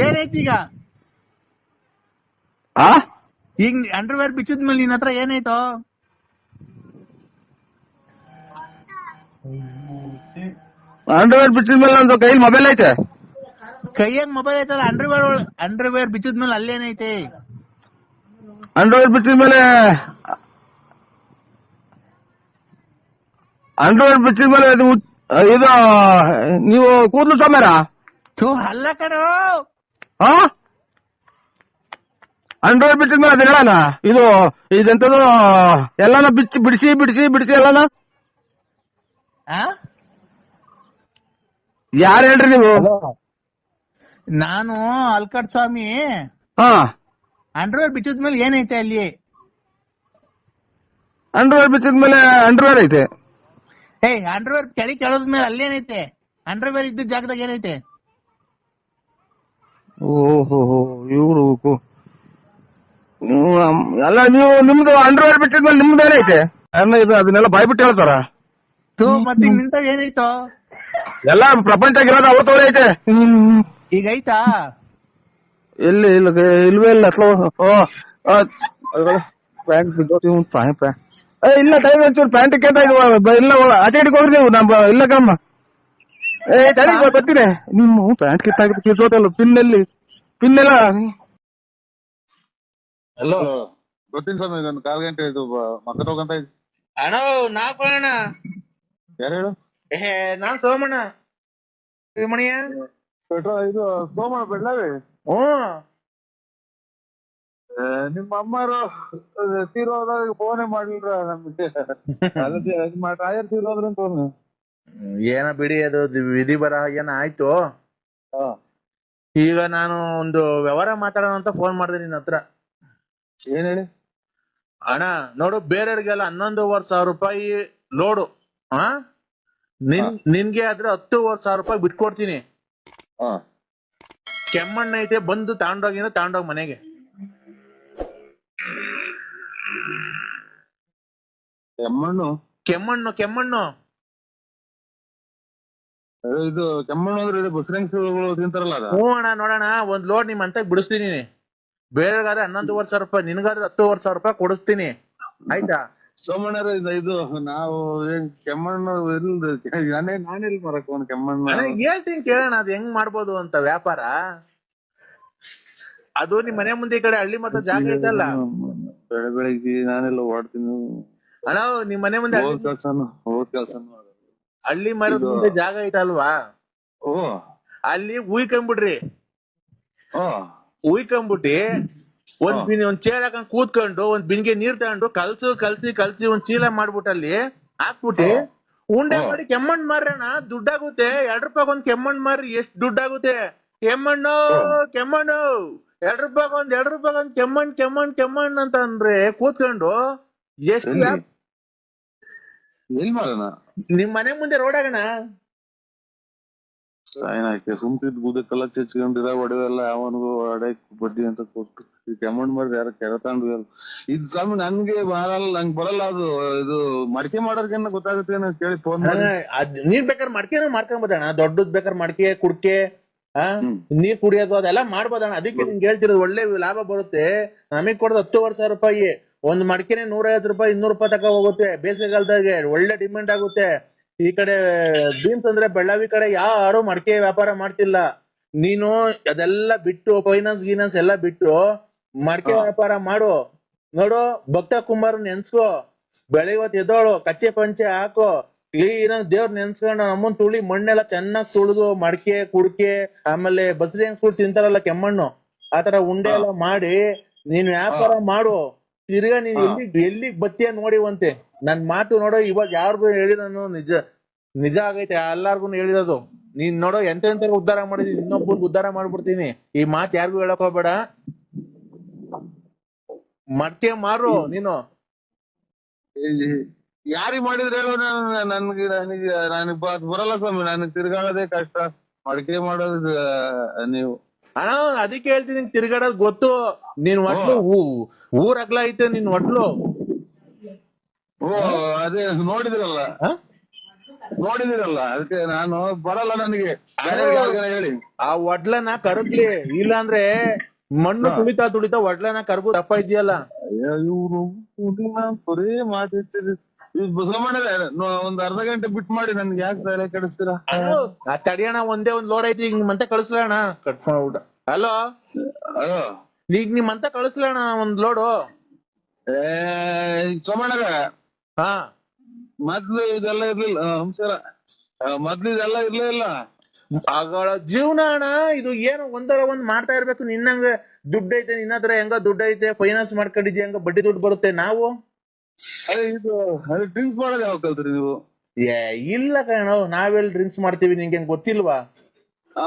ಏನೈತಿ ಈಗ? ಆ ಈಗ ಅಂಡರ್ವೇರ್ ಬಿಚ್ಚಿದ್ಮೇಲೆ ನಿನ್ ಹತ್ರ ಏನಾಯ್ತು? ಅಂಡರ್ವೇರ್ ಬಿಚ್ಚಿದ್ಮೇಲೆ ನಂದು ಕೈಲಿ ಮೊಬೈಲ್ ಐತೆ. ಕೈಯಾಗ ಮೊಬೈಲ್ ಐತಲ್ಲ, ಅಂಡರ್ವೇರ್ ಬಿಚ್ಚಿದ್ಮೇಲೆ ಅಲ್ಲೇನೈತೆ? ಅಂಡರ್ವೇರ್ ಬಿಚ್ಚಿದ್ಮೇಲೆ ಇದು ನೀವು ಕೂದಲು ಸ್ವಾಮ್ಯಾರ? ಥೂ ಅಲ್ಲ ಕಣೋ. ಹಾ ಅಂಡರ್ವೇರ್ ಬಿಚ್ಚಿದ್ಮೇಲೆ ಅದು ಹೇಳಣ. ಇದೆಂತದು ಎಲ್ಲಾನ ಬಿಡಿಸಿ ಎಲ್ಲಾನ. ಯಾರು ಹೇಳ್ರಿ ನೀವು? ನಾನು ಅಲ್ಕಟ್ ಸ್ವಾಮಿ. ಹಾ ಅಂಡರ್ವೇರ್ ಬಿಚ್ಚಿದ್ಮೇಲೆ ಏನೈತೆ ಅಲ್ಲಿ? ಅಂಡರ್ವೇರ್ ಬಿಚ್ಚಿದ್ಮೇಲೆ ಅಂಡರ್ವೇರ್ ಐತೆ. ಅಂಡರ್ವೇರ್ ಕೆಳಗೆ ಕೆಳದ್ಮೇಲೆ ಅಲ್ಲೇನೈತೆ? ಅಂಡರ್ವೇರ್ ಇದ್ದ ಜಾಗದಾಗ ಏನೈತೆ? ಓಹೋ ಇವ್ರು ಎಲ್ಲ ನೀವು ನಿಮ್ದು ಅಂಡರ್ವೇರ್ ಬಿಟ್ಟಿದ್ಮೇಲೆ ನಿಮ್ದು ಏನೈತೆ? ಅದನ್ನೆಲ್ಲ ಬಾಯ್ಬಿಟ್ಟು ಹೇಳ್ತಾರ. ಮತ್ತೆ ನಿಂತ ಏನಾಯ್ತು? ಎಲ್ಲ ಪ್ರಪಂಚಗಿರೋದು ಅವ್ರ ತೋರ ಐತೆ. ಈಗ ಐತಾ? ಇಲ್ವೇ ಇಲ್ಲ. ಪ್ಯಾಂಟ್ ಇಲ್ಲ ಟೈಮ್ ಒಂಚೂರು ಪ್ಯಾಂಟ್ ಕೇಳ್ತಾ ಇದ್ವ. ಇಲ್ಲ ಆಚೆ ಹಿಡ್ಕೊಳ್ರಿ ನೀವು. ಇಲ್ಲ ಕಮ್ಮ ಬರ್ತೀನಿ. ನಿಮ್ಮ ಪ್ಯಾಂಟ್ ಕಿತ್ತೋತಲ್ಲ ಪಿನ್ನೆಲ್ಲ. ಹಲೋ ಗೊತ್ತಿಲ್ಲ ಸ್ವಾಮಿ, ನಾನು 1/4 ಗಂಟೆ ಇದು ಮಕ್ಕಳ ಹೋಗಂತ ಇದ್ದೆ. ಅಣ್ಣ ನಾಪಣ್ಣ. ಯಾರು ಹೇಳು? ನಾನ್ ಸೋಮಣ್ಣ. ಮಣಿಯ ಇದು ಸೋಮಣ್ಣ ಬೆಳ್ಳಾವಿ. ನಿಮ್ಮ ಅಮ್ಮರು ತೀರೋದಾಗ ಫೋನೇ ಮಾಡ್ಲಿಲ್ಲ ನಮ್ಗೆ. ಟೈರ್ ತೀರೋದ್ರ ಫೋನ್ ಏನ ಬಿಡಿ, ಅದು ವಿಧಿ ಬರ ಏನ ಆಯ್ತು. ಈಗ ನಾನು ಒಂದು ವ್ಯವಹಾರ ಮಾತಾಡೋಣ ಅಂತ ಫೋನ್ ಮಾಡಿದೆ ನಿನ್ನ ಹತ್ರ. ಏನ್ ಹೇಳಿ? ಅಣ್ಣ ನೋಡು, ಬೇರೆಯವ್ರಿಗೆಲ್ಲ 11,500 ರೂಪಾಯಿ ಲೋಡು. ನಿನ್ಗೆ ಆದ್ರೆ 10,500 ರೂಪಾಯಿ ಬಿಟ್ಕೊಡ್ತೀನಿ. ಕೆಮ್ಮಣ್ಣ ಐತೆ, ಬಂದು ತಗೊಂಡೋಗ್ ಮನೆಗೆ. ಕೆಮ್ಮಣ್ಣು ಇದು ಕೆಮ್ಮಣ್ಣು ಅಂದ್ರೆ ಇದು ಬಸರಂಗಿಗಳು ತಿಂತಾರಲ್ಲ ಅದ? ಹ್ಞೂ ಅಣ್ಣ, ನೋಡೋಣ ಒಂದ್ ಲೋಡ್ ನಿಮ್ ಅಂತ ಬಿಡಿಸ್ತೀನಿ. ಬೇರೆಗಾದ್ರೆ 11,500 ರೂಪಾಯಿ, ನಿನ್ಗಾದ್ರೆ 10,500 ರೂಪಾಯಿ ಕೊಡಿಸ್ತೀನಿ, ಆಯ್ತಾ? ಸೋಮಣ್ಣರ ಇದು ನಾವು ಕೆಮ್ಮಣ್ಣು ನಾನೆಲ್ಲಿ ಮರಕ್ ಕೆಮ್ಮಣ್ಣು ಹೇಳ್ತೀನಿ ಕೇಳೋಣ, ಅದ್ ಹೆಂಗ್ ಮಾಡ್ಬೋದು ಅಂತ ವ್ಯಾಪಾರ. ಅದು ನಿಮ್ ಮನೆ ಮುಂದೆ ಈ ಕಡೆ ಹಳ್ಳಿ ಮತ್ತೆ ಜಾಗ ಐತಲ್ಲ. ಬೆಳಿಗ್ಗೆ ನಾನೆಲ್ಲ ಓಡ್ತೀನಿ ಅಣ್ಣ, ನಿಮ್ ಮನೆ ಮುಂದೆ ಹಳ್ಳಿ ಮರದ ಮುಂದೆ ಜಾಗ ಐತಲ್ವಾ? ಅಲ್ಲಿ ಉಯ್ಕೊಂಬಿಡ್ರಿ. ಉಯ್ಕೊಂಬಿಟ್ಟಿ ಒಂದ್ ಚೇರ್ ಹಾಕೊಂಡ್ ಕೂತ್ಕೊಂಡು ಒಂದ್ ಬಿನ್ಗೆ ನೀರ್ ತಗೊಂಡು ಕಲ್ಸಿ ಒಂದ್ ಚೀಲ ಮಾಡ್ಬಿಟ್ಟು ಅಲ್ಲಿ ಹಾಕ್ಬಿಟ್ಟಿ ಉಂಡೆ ಮಾಡಿ ಕೆಮ್ಮಣ್ಣು ಮಾರ್ರಣ. ದುಡ್ಡಾಗುತ್ತೆ. 2 ರೂಪಾಯಿ ಒಂದ್ ಕೆಮ್ಮಣ್ಣು ಮಾರ್ರಿ, ಎಷ್ಟ್ ದುಡ್ಡಾಗುತ್ತೆ? ಕೆಮ್ಮಣ್ಣು 2 ರೂಪಾಯಿ ಒಂದ್ ಕೆಮ್ಮಣ್ಣು ಅಂತ ಅಂದ್ರೆ ಕೂತ್ಕೊಂಡು ಎಷ್ಟು? ಎಲ್ ಮಾಡೋಣ? ನಿಮ್ ಮನೆ ಮುಂದೆ ರೋಡ್ ಆಗಣ. ಸುಮ್ಕಿದ್ ಬೂದಕ್ಕೆಲ್ಲ ಚಚ್ಕೊಂಡಿರ ಒಡವೆಲ್ಲ ಅವನಿಗೂ ಅಡೆ ಬಡ್ಡಿ ಅಂತ ಕೊಟ್ಟು ಕೆಮ್ಮಣ್ಣು ಮಾಡಿದ್ರೆ ಯಾರ ಕೆರ ತಗೊಂಡು ಇದು ಸ್ವಾಮಿ ನನ್ಗೆ ಬರಲ್ಲ, ನಂಗೆ ಬರಲ್ಲ ಅದು. ಇದು ಮಡಿಕೆ ಮಾಡೋರ್ಗೇನ ಗೊತ್ತಾಗುತ್ತೆ ಕೇಳಿ ಫೋನ್ ಮಾಡಿ. ನೀರ್ ಬೇಕಾದ್ರೆ ಮಡಿಕೆ ಮಾಡ್ಕೊಂಬೋದಣ್ಣ. ದೊಡ್ಡದ್ ಬೇಕಾದ್ರೆ ಮಡಿಕೆ ಕುಡ್ಕೆ ನೀರ್ ಕುಡಿಯೋದು ಅದೆಲ್ಲ ಮಾಡ್ಬೋದಣ್ಣ. ಅದಕ್ಕೆ ನಿಂಗೆ ಹೇಳ್ತಿರೋದು, ಒಳ್ಳೆ ಲಾಭ ಬರುತ್ತೆ. ನಮಗ್ ಕೊಡೋದು 10,500 ರೂಪಾಯಿ. ಒಂದ್ ಮಡಿಕೆನೆ 150 ರೂಪಾಯಿ 200 ರೂಪಾಯಿ ತಕ ಹೋಗುತ್ತೆ. ಬೇಸಿಗೆಗಾಲದಾಗೆ ಒಳ್ಳೆ ಡಿಮ್ಯಾಂಡ್ ಆಗುತ್ತೆ. ಈ ಕಡೆ ಬೀಮ್ಸ್ ಅಂದ್ರೆ ಬೆಳ್ಳಾವಿ ಕಡೆ ಯಾರು ಮಡಿಕೆ ವ್ಯಾಪಾರ ಮಾಡ್ತಿಲ್ಲ. ನೀನು ಅದೆಲ್ಲ ಬಿಟ್ಟು ಫೈನಾನ್ಸ್ ಎಲ್ಲ ಬಿಟ್ಟು ಮಡಿಕೆ ವ್ಯಾಪಾರ ಮಾಡು. ನೋಡು, ಭಕ್ತ ಕುಮಾರ್ ನೆನ್ಸ್ಕೋ. ಬೆಳಿವತ್ ಎದ್ದೋಳು, ಕಚ್ಚೆ ಪಂಚೆ ಹಾಕೋ, ಕ್ಲೀನ್ ಆಗಿ ದೇವ್ರ ನೆನ್ಸ್ಕೊಂಡು ನಮ್ಮನ್ ತುಳಿ ಮಣ್ಣೆಲ್ಲ ಚೆನ್ನಾಗ್ ತುಳಿದು ಮಡಿಕೆ ಕುಡ್ಕೆ ಆಮೇಲೆ ಬಸರಿ ಹೆಂಗ್ಸ್ಗಳು ತಿಂತಾರಲ್ಲ ಕೆಮ್ಮಣ್ಣು, ಆತರ ಉಂಡೆ ಎಲ್ಲ ಮಾಡಿ ನೀನ್ ವ್ಯಾಪಾರ ಮಾಡು. ತಿರ್ಗಾ ನೀನ್ ಎಲ್ಲಿಗ್ ಬತ್ತೀಯ ನೋಡಿವಂತೆ. ನನ್ ಮಾತು ನೋಡೋ, ಇವಾಗ ಯಾರಿಗೂ ಹೇಳಿ ನಾನು ನಿಜ ಆಗೈತೆ, ಎಲ್ಲಾರ್ಗು ಹೇಳಿರೋದು. ನೀನ್ ನೋಡೋ ಎಂತ ಉದ್ಧಾರ ಮಾಡಿದೀನಿ, ಇನ್ನೊಬ್ಬರು ಉದ್ಧಾರ ಮಾಡ್ಬಿಡ್ತೀನಿ. ಈ ಮಾತು ಯಾರಿಗೂ ಹೇಳಕ್ ಹೋಗ್ಬೇಡ. ಮಡ್ಕೆ ಮಾರು ನೀನು. ಯಾರಿಗ್ ಮಾಡಿದ್ರೆ ಹೇಳೋ? ನನಗ್ ಬರಲ್ಲ ಸ್ವಾಮಿ. ನನಗ್ ತಿರ್ಗಾಡೋದೇ ಕಷ್ಟ. ಮಡಿಕೆ ಮಾಡೋದು ನೀವು ಅಣ್ಣ ಅದಕ್ಕೆ ಹೇಳ್ತೀನಿ ತಿರ್ಗಾಡೋದ್ ಗೊತ್ತು. ನೀನ್ ಒಟ್ಲು ಊರ್ ಅಗ್ಲ ಐತೆ ನಿನ್ ಒಟ್ಲು. ಓ ಅದೇ ನೋಡಿದಿರಲ್ಲ ಅದಕ್ಕೆ ನಾನು ಬರಲ್ಲ ನನಗೆ ಹೇಳಿ. ಆ ಒಡ್ಲನ ಕರಗ್ಲಿ, ಇಲ್ಲಾಂದ್ರೆ ಮಣ್ಣು ತುಳಿತಾ ಒಡ್ಲನ ಕರ್ಗು ದಪ್ಪ ಇದೆಯಲ್ಲ. ಇವ್ರು ಬರೀ ಮಾತಾಡ್ತೀರಿ. ಬಸವಣ್ಣರೇ ಒಂದ್ ಅರ್ಧ ಗಂಟೆ ಬಿಟ್ ಮಾಡಿ ನನ್ಗೆ ಯಾಕೆ ತಲೆ ಕೆಡಿಸ್ತೀರಾ? ತಡಿಯಣ, ಒಂದೇ ಒಂದ್ ಲೋಡ್ ಐತಿ, ಈಗ ನಿಮ್ಮಂತ ಕಳಿಸ್ಲಣ್ಣ. ಕಟ್ ಮಾಡ್ಬಿಡ. ಹಲೋ ಈಗ ನಿಮ್ಮಂತ ಕಳಿಸ್ಲಣ್ಣ ಒಂದ್ ಲೋಡು. ಸೋಮಣ್ಣರೇ ಹಾ ಮೊದ್ಲು ಇದೆಲ್ಲ ಇರ್ಲಿಲ್ಲ. ನಮಸ್ಕಾರ. ಮೊದ್ಲು ಇದೆಲ್ಲ ಇರ್ಲೇ ಇಲ್ಲ. ಆಗಳ ಜೀವನ ಅಣ್ಣ ಇದು. ಏನು ಒಂದರ ಒಂದ್ ಮಾಡ್ತಾ ಇರ್ಬೇಕು. ನಿನ್ನಂಗ ದುಡ್ಡು ಐತೆ, ನಿನ್ನ ಹತ್ರ ಹೆಂಗ ದುಡ್ಡು ಐತೆ, ಫೈನಾನ್ಸ್ ಮಾಡ್ಕೊಂಡಿದ್ಯ, ಹೆಂಗ ಬಡ್ಡಿ ದುಡ್ಡು ಬರುತ್ತೆ. ನಾವು ಇದು ಡ್ರಿಂಕ್ಸ್ ಮಾಡೋದು ಯಾವಾಗ ಕಲ್ತ್ರಿ ನೀವು? ಇಲ್ಲ ಕಣ, ನಾವೆಲ್ ಡ್ರಿಂಕ್ಸ್ ಮಾಡ್ತೀವಿ, ನಿಂಗೆ ಗೊತ್ತಿಲ್ವಾ?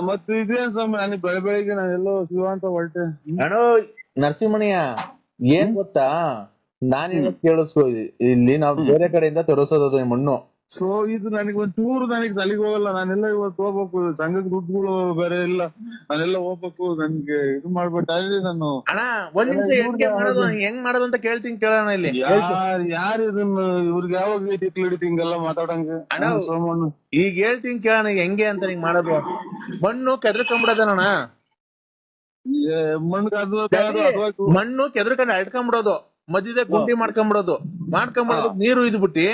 ಮತ್ತೆ ಇದೇನ್ ಸ್ವಾಮಿ, ನನಗೆ ಬೆಳಗ್ಗೆ ನಾನೆಲ್ಲೋ ಶಿವ ಅಂತ ಹೊರಟೆ. ಅಣ್ಣ ನರಸಿಂಹಯ್ಯ, ಏನ್ ಗೊತ್ತಾ, ನಾನೇನ ಕೇಳಿಸ್ಕೊ, ಇಲ್ಲಿ ನಾವು ಬೇರೆ ಕಡೆಯಿಂದ ತರಿಸೋದು ಮಣ್ಣು. ಸೊ ಇದು ನನಗೆ ಒಂಚೂರು ನನಗೆ ತಲೆಗೆ ಹೋಗಲ್ಲ. ನಾನೆಲ್ಲ ಇವತ್ತು ಹೋಗ್ಬೇಕು, ಸಂಘದ ದುಡ್ಡುಗಳು ಬೇರೆ ಇಲ್ಲ, ನಾನೆಲ್ಲ ಹೋಗ್ಬೇಕು. ನನ್ಗೆ ಇದು ಮಾಡ್ಬಿಟ್ಟು ನಾನು ಅಣ್ಣ ಒಂದ್ ನಿಮಿಷ ಹೆಂಗ್ ಮಾಡೋದು ಅಂತ ಕೇಳ್ತೀನಿ, ಕೇಳೋಣ. ಇಲ್ಲಿ ಯಾರು ಇದನ್ನ ಇವ್ರಿಗೆ ಯಾವಾಗ ತಿಕ್ಲು ಹಿಡಿತಿ ಹಿಂಗೆಲ್ಲ ಮಾತಾಡಂಗೆ? ಸೋಮಣ್ಣ ಈಗ ಹೇಳ್ತೀನಿ ಕೇಳೋಣ ಹೆಂಗೆ ಅಂತ ನಿಂಗ್ ಮಾಡೋದು. ಮಣ್ಣು ಕೆದ್ರಕೊಂಡ್ಬಿಡೋದಣ್ಣ, ಮಣ್ಣು ಕೆದ್ರಕೊಂಡು ಅಡ್ಕೊಂಡ್ಬಿಡೋದು, ಮಧ್ಯದಾಗ ಗುಂಡಿ ಮಾಡ್ಕೊಂಡ್ಬಿಡೋದು, ನೀರು ಇದ್ಬಿಟ್ಟಿ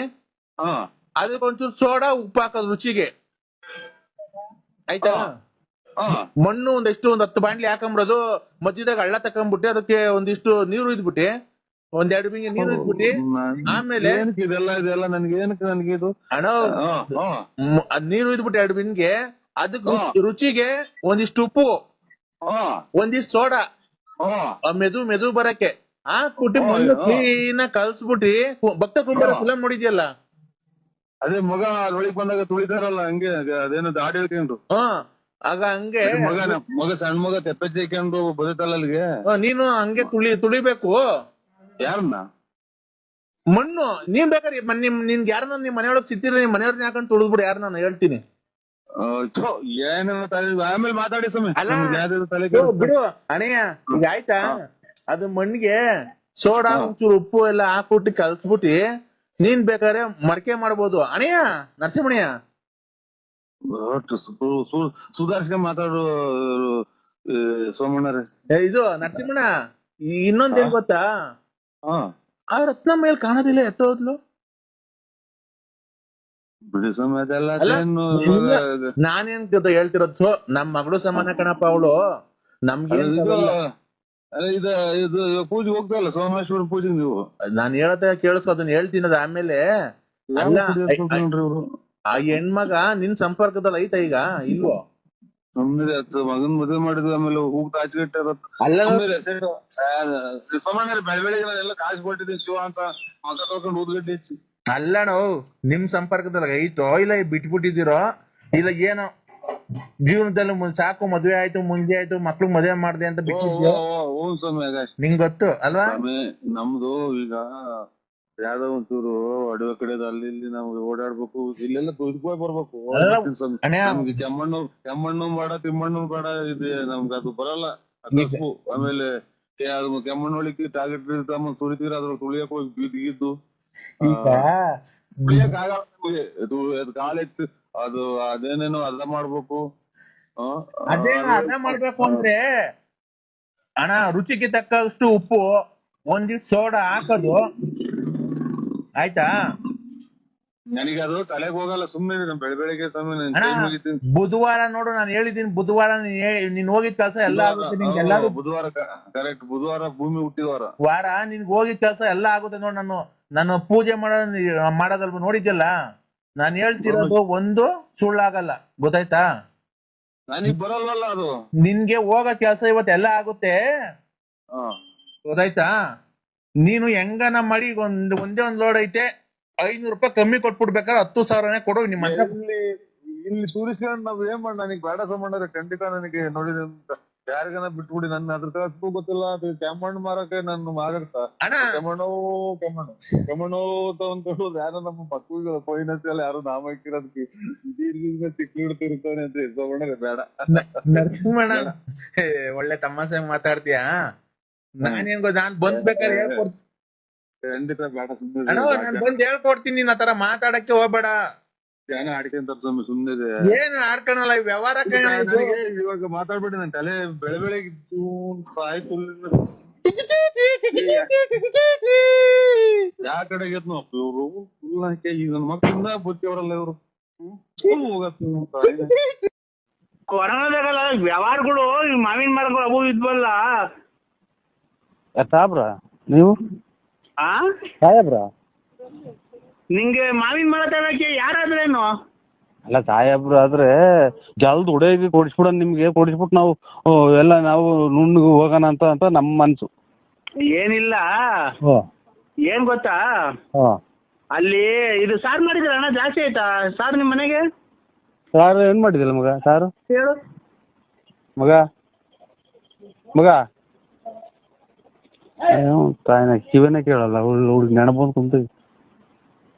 ಅದಕ್ಕೊಂಚೂರು ಸೋಡಾ ಉಪ್ಪು ಹಾಕೋದು ರುಚಿಗೆ, ಆಯ್ತಾ? ಮಣ್ಣು ಒಂದ್ 10 ಬಾಂಡ್ಲಿ ಹಾಕೊಂಡ್ಬಿಡೋದು, ಮಧ್ಯದಾಗ ಹಳ್ಳ ತಕೊಂಡ್ಬಿಟ್ಟು ಅದಕ್ಕೆ ಒಂದಿಷ್ಟು ನೀರು ಇದ್ಬಿಟ್ಟಿ, 1-2 ಬಿಂಗೆ ನೀರು ಇದ್ಬಿಟ್ಟಿ, ಆಮೇಲೆ ಇದೆಲ್ಲ ನನ್ಗೆ ಏನಕ್ಕೆ ನನಗೆ ಇದು ಅಣ್ಣ ನೀರು ಇದ್ಬಿಟ್ಟು 2 ಬಿಂಗೆ, ಅದಕ್ಕೆ ರುಚಿಗೆ ಒಂದಿಷ್ಟು ಉಪ್ಪು, ಒಂದಿಷ್ಟು ಸೋಡಾ, ಮೆದು ಬರಕ್ಕೆ ಹಾಕ್ಬಿಟ್ಟು ಮಣ್ಣು ಕ್ಲೀನ್ ಕಲ್ಸ್ಬಿಟ್ಟಿ, ಭಕ್ತ ಕುಂಬಾರ ಫಿಲಂ ನೋಡಿದ್ಯಲ್ಲ, ಅದೇ ಮಗ ಒಳಗ್ ಬಂದಾಗ ತುಳಿತಾರಲ್ಲ ಹಂಗೆ, ಅದೇನು ದಾಡಿ ಹೇಳ್ಕೊಂಡು ಆಗ ಹಂಗೆ ಮಗ ಸಣ್ಣ ಮಗ ತೆಪ್ಪೆಚ್ಚಿ ಹಾಕೊಂಡು ಬದುತ್ತಲ್ಲ ಅಲ್ಲಿಗೆ, ನೀನು ಹಂಗೆ ತುಳಿಬೇಕು. ಯಾರನ್ನ? ಮಣ್ಣು. ನೀನ್ ಬೇಕಾದ್ರೆ ನಿನ್ಗೆ ಯಾರನ್ನ ನಿಮ್ ಮನೆಯೊಳಗ್ ಸಿಕ್ತಿದ್ರೆ ನಿಮ್ ಮನೆಯವ್ರನ್ನ ಹಾಕೊಂಡು ತುಳಿದ್ಬಿಡು, ಯಾರು ನಾನು ಹೇಳ್ತೀನಿ. ಏನೇನ ತಲೆ ಆಮೇಲೆ ಮಾತಾಡಿ ತಲೆ ಬಿಡು ಅಣಯ್ಯ. ಈಗ ಆಯ್ತಾ, ಅದು ಮಣ್ಣಿಗೆ ಸೋಡಾ ಒಂಚೂರು ಉಪ್ಪು ಎಲ್ಲ ಹಾಕ್ಬಿಟ್ಟು ಕಲ್ಸ್ಬಿಟ್ಟಿ ನೀನ್ ಬೇಕಾದ್ರೆ ಮಡಕೆ ಮಾಡ್ಬೋದು ಅಣಯ್ಯ. ನರಸಿಂಹಯ್ಯ ಸುಧಾರಿಸ್ಕೊಂಡ್ ಮಾತಾಡು ಸೋಮಣ್ಣರೇ. ಇದು ನರಸಿಂಹಣ್ಣ, ಇನ್ನೊಂದ್ ಏನ್ ಗೊತ್ತಾ, ಆ ರತ್ನ ಮೇಲ್ ಕಾಣೋದಿಲ್ಲ, ಎತ್ತೋದ್ಲು. ಬಿಡಿ ಸ್ವಾಮಿ ಅದೆಲ್ಲ ನಾನೇನ್ ಹೇಳ್ತಿರೋದು, ನಮ್ ಮಗಳು ಸಮಾನ ಕಣಪ್ಪ ಅವಳು. ನಮ್ಗೆ ಇದು ಪೂಜೆ ಹೋಗ್ತಾರಲ್ಲ, ಸೋಮೇಶ್ವರ ಪೂಜೆಗೆ ನೀವು. ನಾನ್ ಹೇಳತ್ತ ಕೇಳಿಸ್ಕೊ, ಅದನ್ನ ಹೇಳ್ತೀನಿ. ಅದ ಆಮೇಲೆ ಆ ಹೆಣ್ಮಗ ನಿನ್ ಸಂಪರ್ಕದಲ್ಲಿ ಐತ ಈಗ ಇಲ್ವೋ? ನಮ್ದೇ ಮಗನ್ ಮದುವೆ ಮಾಡಿದ್ವಿ, ಆಮೇಲೆ ಹೋಗ್ತಾ ಆಚೆಗಟ್ಟೆ ಬೆಳಬೆಳಿಗ್ಗೆ ನಾನೆಲ್ಲ ಕಾಸು ಕೊಟ್ಟಿದ್ದೀನಿ ಶಿವ ಅಂತ ಮಗ ತಗೊಂಡು ಊದ್ಗಡ್ಡೆ ಹೆಚ್ಚಿ. ಅಲ್ಲಣ, ನಿಮ್ ಸಂಪರ್ಕದಲ್ಲಿ ಐತೋ ಇಲ್ಲ ಬಿಟ್ಬಿಟ್ಟಿದಿರೋ, ಇಲ್ಲ ಏನೋ ಜೀವನದಲ್ಲಿ ಸಾಕು ಮದ್ವೆ ಆಯ್ತು, ಮುಂದೆ ಆಯ್ತು, ಮಕ್ಳು ಮದ್ವೆ ಮಾಡ್ದೆ ಅಂತ ಬಿಟ್ಟಿದ್ಯೋ? ನಿಂಗ್ ಗೊತ್ತು ಅಲ್ವಾ? ನಮ್ದು ಈಗ ಯಾವ್ದೋ ಒಂಚೂರು ಅಡವೆ ಕಡೆ ಅಲ್ಲಿ ಇಲ್ಲಿ ನಾವು ಓಡಾಡ್ಬೇಕು, ಇಲ್ಲೆಲ್ಲ ದುಡ್ಕೋಯ್ ಬರ್ಬೇಕು. ನಮ್ಗೆ ಕೆಮ್ಮಣ್ಣು ಬೇಡ, ತಿಮ್ಮಣ್ಣು ಬೇಡ, ಇದೆ ನಮ್ಗೆ ಅದು ಬರಲ್ಲ. ಆಮೇಲೆ ಕೆಮ್ಮಣ್ಣೊಳಿಗೆ ಟಾರ್ಗೆಟ್ ತುಳಿತೀರ, ಅದ್ರ ತುಳಿಯಕ್ ಹೋಗಿ ಬಿದ್ದಿದ್ದು ತುಳಿಯಕ್ ಆಗಲ್ಲ. ಕಾಲೆತ್ತು ಅದು ಅದೇನೇನೋ ಅರ್ಧ ಮಾಡ್ಬೇಕು. ಅರ್ಧ ಮಾಡ್ಬೇಕು ಅಂದ್ರೆ ಅಣ್ಣ, ರುಚಿಗೆ ತಕ್ಕಷ್ಟು ಉಪ್ಪು, ಒಂದಿಷ್ಟು ಸೋಡಾ ಹಾಕೋದು, ಆಯ್ತಾ? ನನಗೆ ಅದು ತಲೆಗೆ ಹೋಗಲ್ಲ. ಸುಮ್ಮನೆ ಬೆಳಗ್ಗೆ ಬುಧವಾರ ನೋಡು, ನಾನು ಹೇಳಿದೀನಿ, ಬುಧವಾರ ನೀನ್ ಹೋಗಿದ್ ಕೆಲ್ಸ ಎಲ್ಲ ಆಗುತ್ತೆ ನಿನ್ಗೆ. ಎಲ್ಲಾರು ಬುಧವಾರ ಕರೆಕ್ಟ್, ಬುಧವಾರ ಭೂಮಿ ಹುಟ್ಟಿದವಾರ ವಾರ ನಿನ್ಗೆ ಹೋಗಿದ್ ಕೆಲ್ಸ ಎಲ್ಲ ಆಗುತ್ತೆ ನೋಡು. ನಾನು ಪೂಜೆ ಮಾಡೋದಲ್ವ ನೋಡಿದ್ಯಲ್ಲ, ನಾನ್ ಹೇಳ್ತಿರೋದು ಒಂದು ಸುಳ್ಳಾಗಲ್ಲ, ಗೊತ್ತಾಯ್ತಾ? ನನಗ್ ಬರಲ್ವಲ್ಲ ಅದು. ನಿನ್ಗೆ ಹೋಗೋ ಕೆಲ್ಸ ಇವತ್ತೆಲ್ಲ ಆಗುತ್ತೆ, ಗೊತ್ತಾಯ್ತಾ? ನೀನು ಹೆಂಗನ ಮಾಡಿ ಒಂದೇ ಒಂದ್ ಲೋಡ್ ಐತೆ, 500 ರೂಪಾಯಿ ಕಮ್ಮಿ ಕೊಟ್ಬಿಡ್ಬೇಕಾದ್ರೆ 10,000ನೇ ಕೊಡು. ನಿಮ್ಮ ಇಲ್ಲಿ ಸೂರ್ಯಕಾಂತ್ ನಾವ್ ಏನ್ ಮಾಡಿ, ನನಗೆ ಬೇಡ ಸಂಬಂಧ ಖಂಡಿತ ನನಗೆ ನೋಡಿದ ಯಾರಿಗನ ಬಿಟ್ಬಿಡಿ, ನನ್ನ ಅದ್ರ ಕಸಕ್ಕೂ ಗೊತ್ತಿಲ್ಲ. ಅದು ಕೆಮ್ಮಣ್ಣು ಮಾರಕ್ಕೆ ನನ್ನ ಮಾಗಡ್ತ ಕೆಮ್ಮಣ್ಣು ಅಂತ ಅಂದ್ಕೊಂಡು ಯಾರೋ ನಮ್ಮ ಮಕ್ಕಳು ಪೈನಸ್ಸಲ್ಲಿ ಯಾರು ನಾಮ ಇಕ್ಕಿರೋದಕ್ಕೆ ತಿಕ್ಕಿಡ್ತಿರ್ತಾನೆ ಅಂತ ಎಸ್ಕೊಂಡ್ರೆ ಬೇಡ. ನರಸಿಂಹಣ್ಣ ಒಳ್ಳೆ ತಮಾಷೆ ಮಾತಾಡ್ತೀಯಾ? ನಾನೇನ್ ನಾನ್ ಬಂದ್ಬೇಕಾದ್ರೆ ಹೇಳ್ಕೊಡ್ತೀನಿ, ಖಂಡಿತ ಬೇಡ. ಸುಮ್ಮನೆ ನಾನ್ ಬಂದ್ ಹೇಳ್ಕೊಡ್ತೀನಿ. ನೀನ್ ಆತರ ಮಾತಾಡಕ್ಕೆ ಹೋಗ್ಬೇಡ. ಜನ ಆಡ್ಕೊಂತಾರ ಸುಮ್ಮನೆ. ಏನ್ ಆಡ್ಕೊಳಲ್ಲ, ವ್ಯವಹಾರ ಇವಾಗ ಮಾತಾಡ್ಬೇಡಿ, ನನ್ ತಲೆ ಬೆಳಗ್ಗೆ ಆಯ್ತು. ಯಾ ಕಡೆಗೆ ಇವ್ರು ಫುಲ್ ಹಾಕಿ ಈಗ ನನ್ನ ಮಕ್ಕಳಿಂದ ಬುತ್ತಿ ಅವರಲ್ಲ ಇವ್ರು ಕೊರೋನಾದಾಗಲ್ಲ ವ್ಯವಹಾರಗಳು ಮಾವಿನ ಮರಗಳು ಅವು ಇದ್ವಲ್ಲ. ಸಾಬ್ರ ನೀವು ಸಾಹೇಬ್ರ, ನಿಂಗೆ ಮಾವಿನ ಮರ ತಗೊಳಕ್ಕೆ ಯಾರಾದ್ರೇನು? ಅಲ್ಲ ಸಾಹೇಬ್ರು ಆದ್ರೆ ಜಲ್ದ್ ಹುಡುಗಿ ಕೊಡಿಸ್ಬಿಡ, ನಿಮ್ಗೆ ಕೊಡಿಸ್ಬಿಟ್ಟು ನಾವು ಎಲ್ಲ ನಾವು ನುಣ್ಣಗೆ ಹೋಗೋಣ ಅಂತ ನಮ್ಮ ಮನ್ಸು. ಏನಿಲ್ಲ, ಏನ್ ಗೊತ್ತಾ, ಅಲ್ಲಿ ಇದು ಸಾರು ಮಾಡಿದ್ರ ಅಣ್ಣ ಜಾಸ್ತಿ ಆಯ್ತಾ ಸಾರು ನಿಮ್ ಮನೆಗೆ? ಸಾರು ಏನ್ ಮಾಡಿದಿಲ್ಲ ಮಗ? ಸಾರು ಹೇಳು ಮಗ. ಮಗ ತಾಯಿನ ಕಿವಿನೇ ಕೇಳಲ್ಲ, ಹುಡುಗಿ ನೆನಪು ಕುಂತೀವಿ.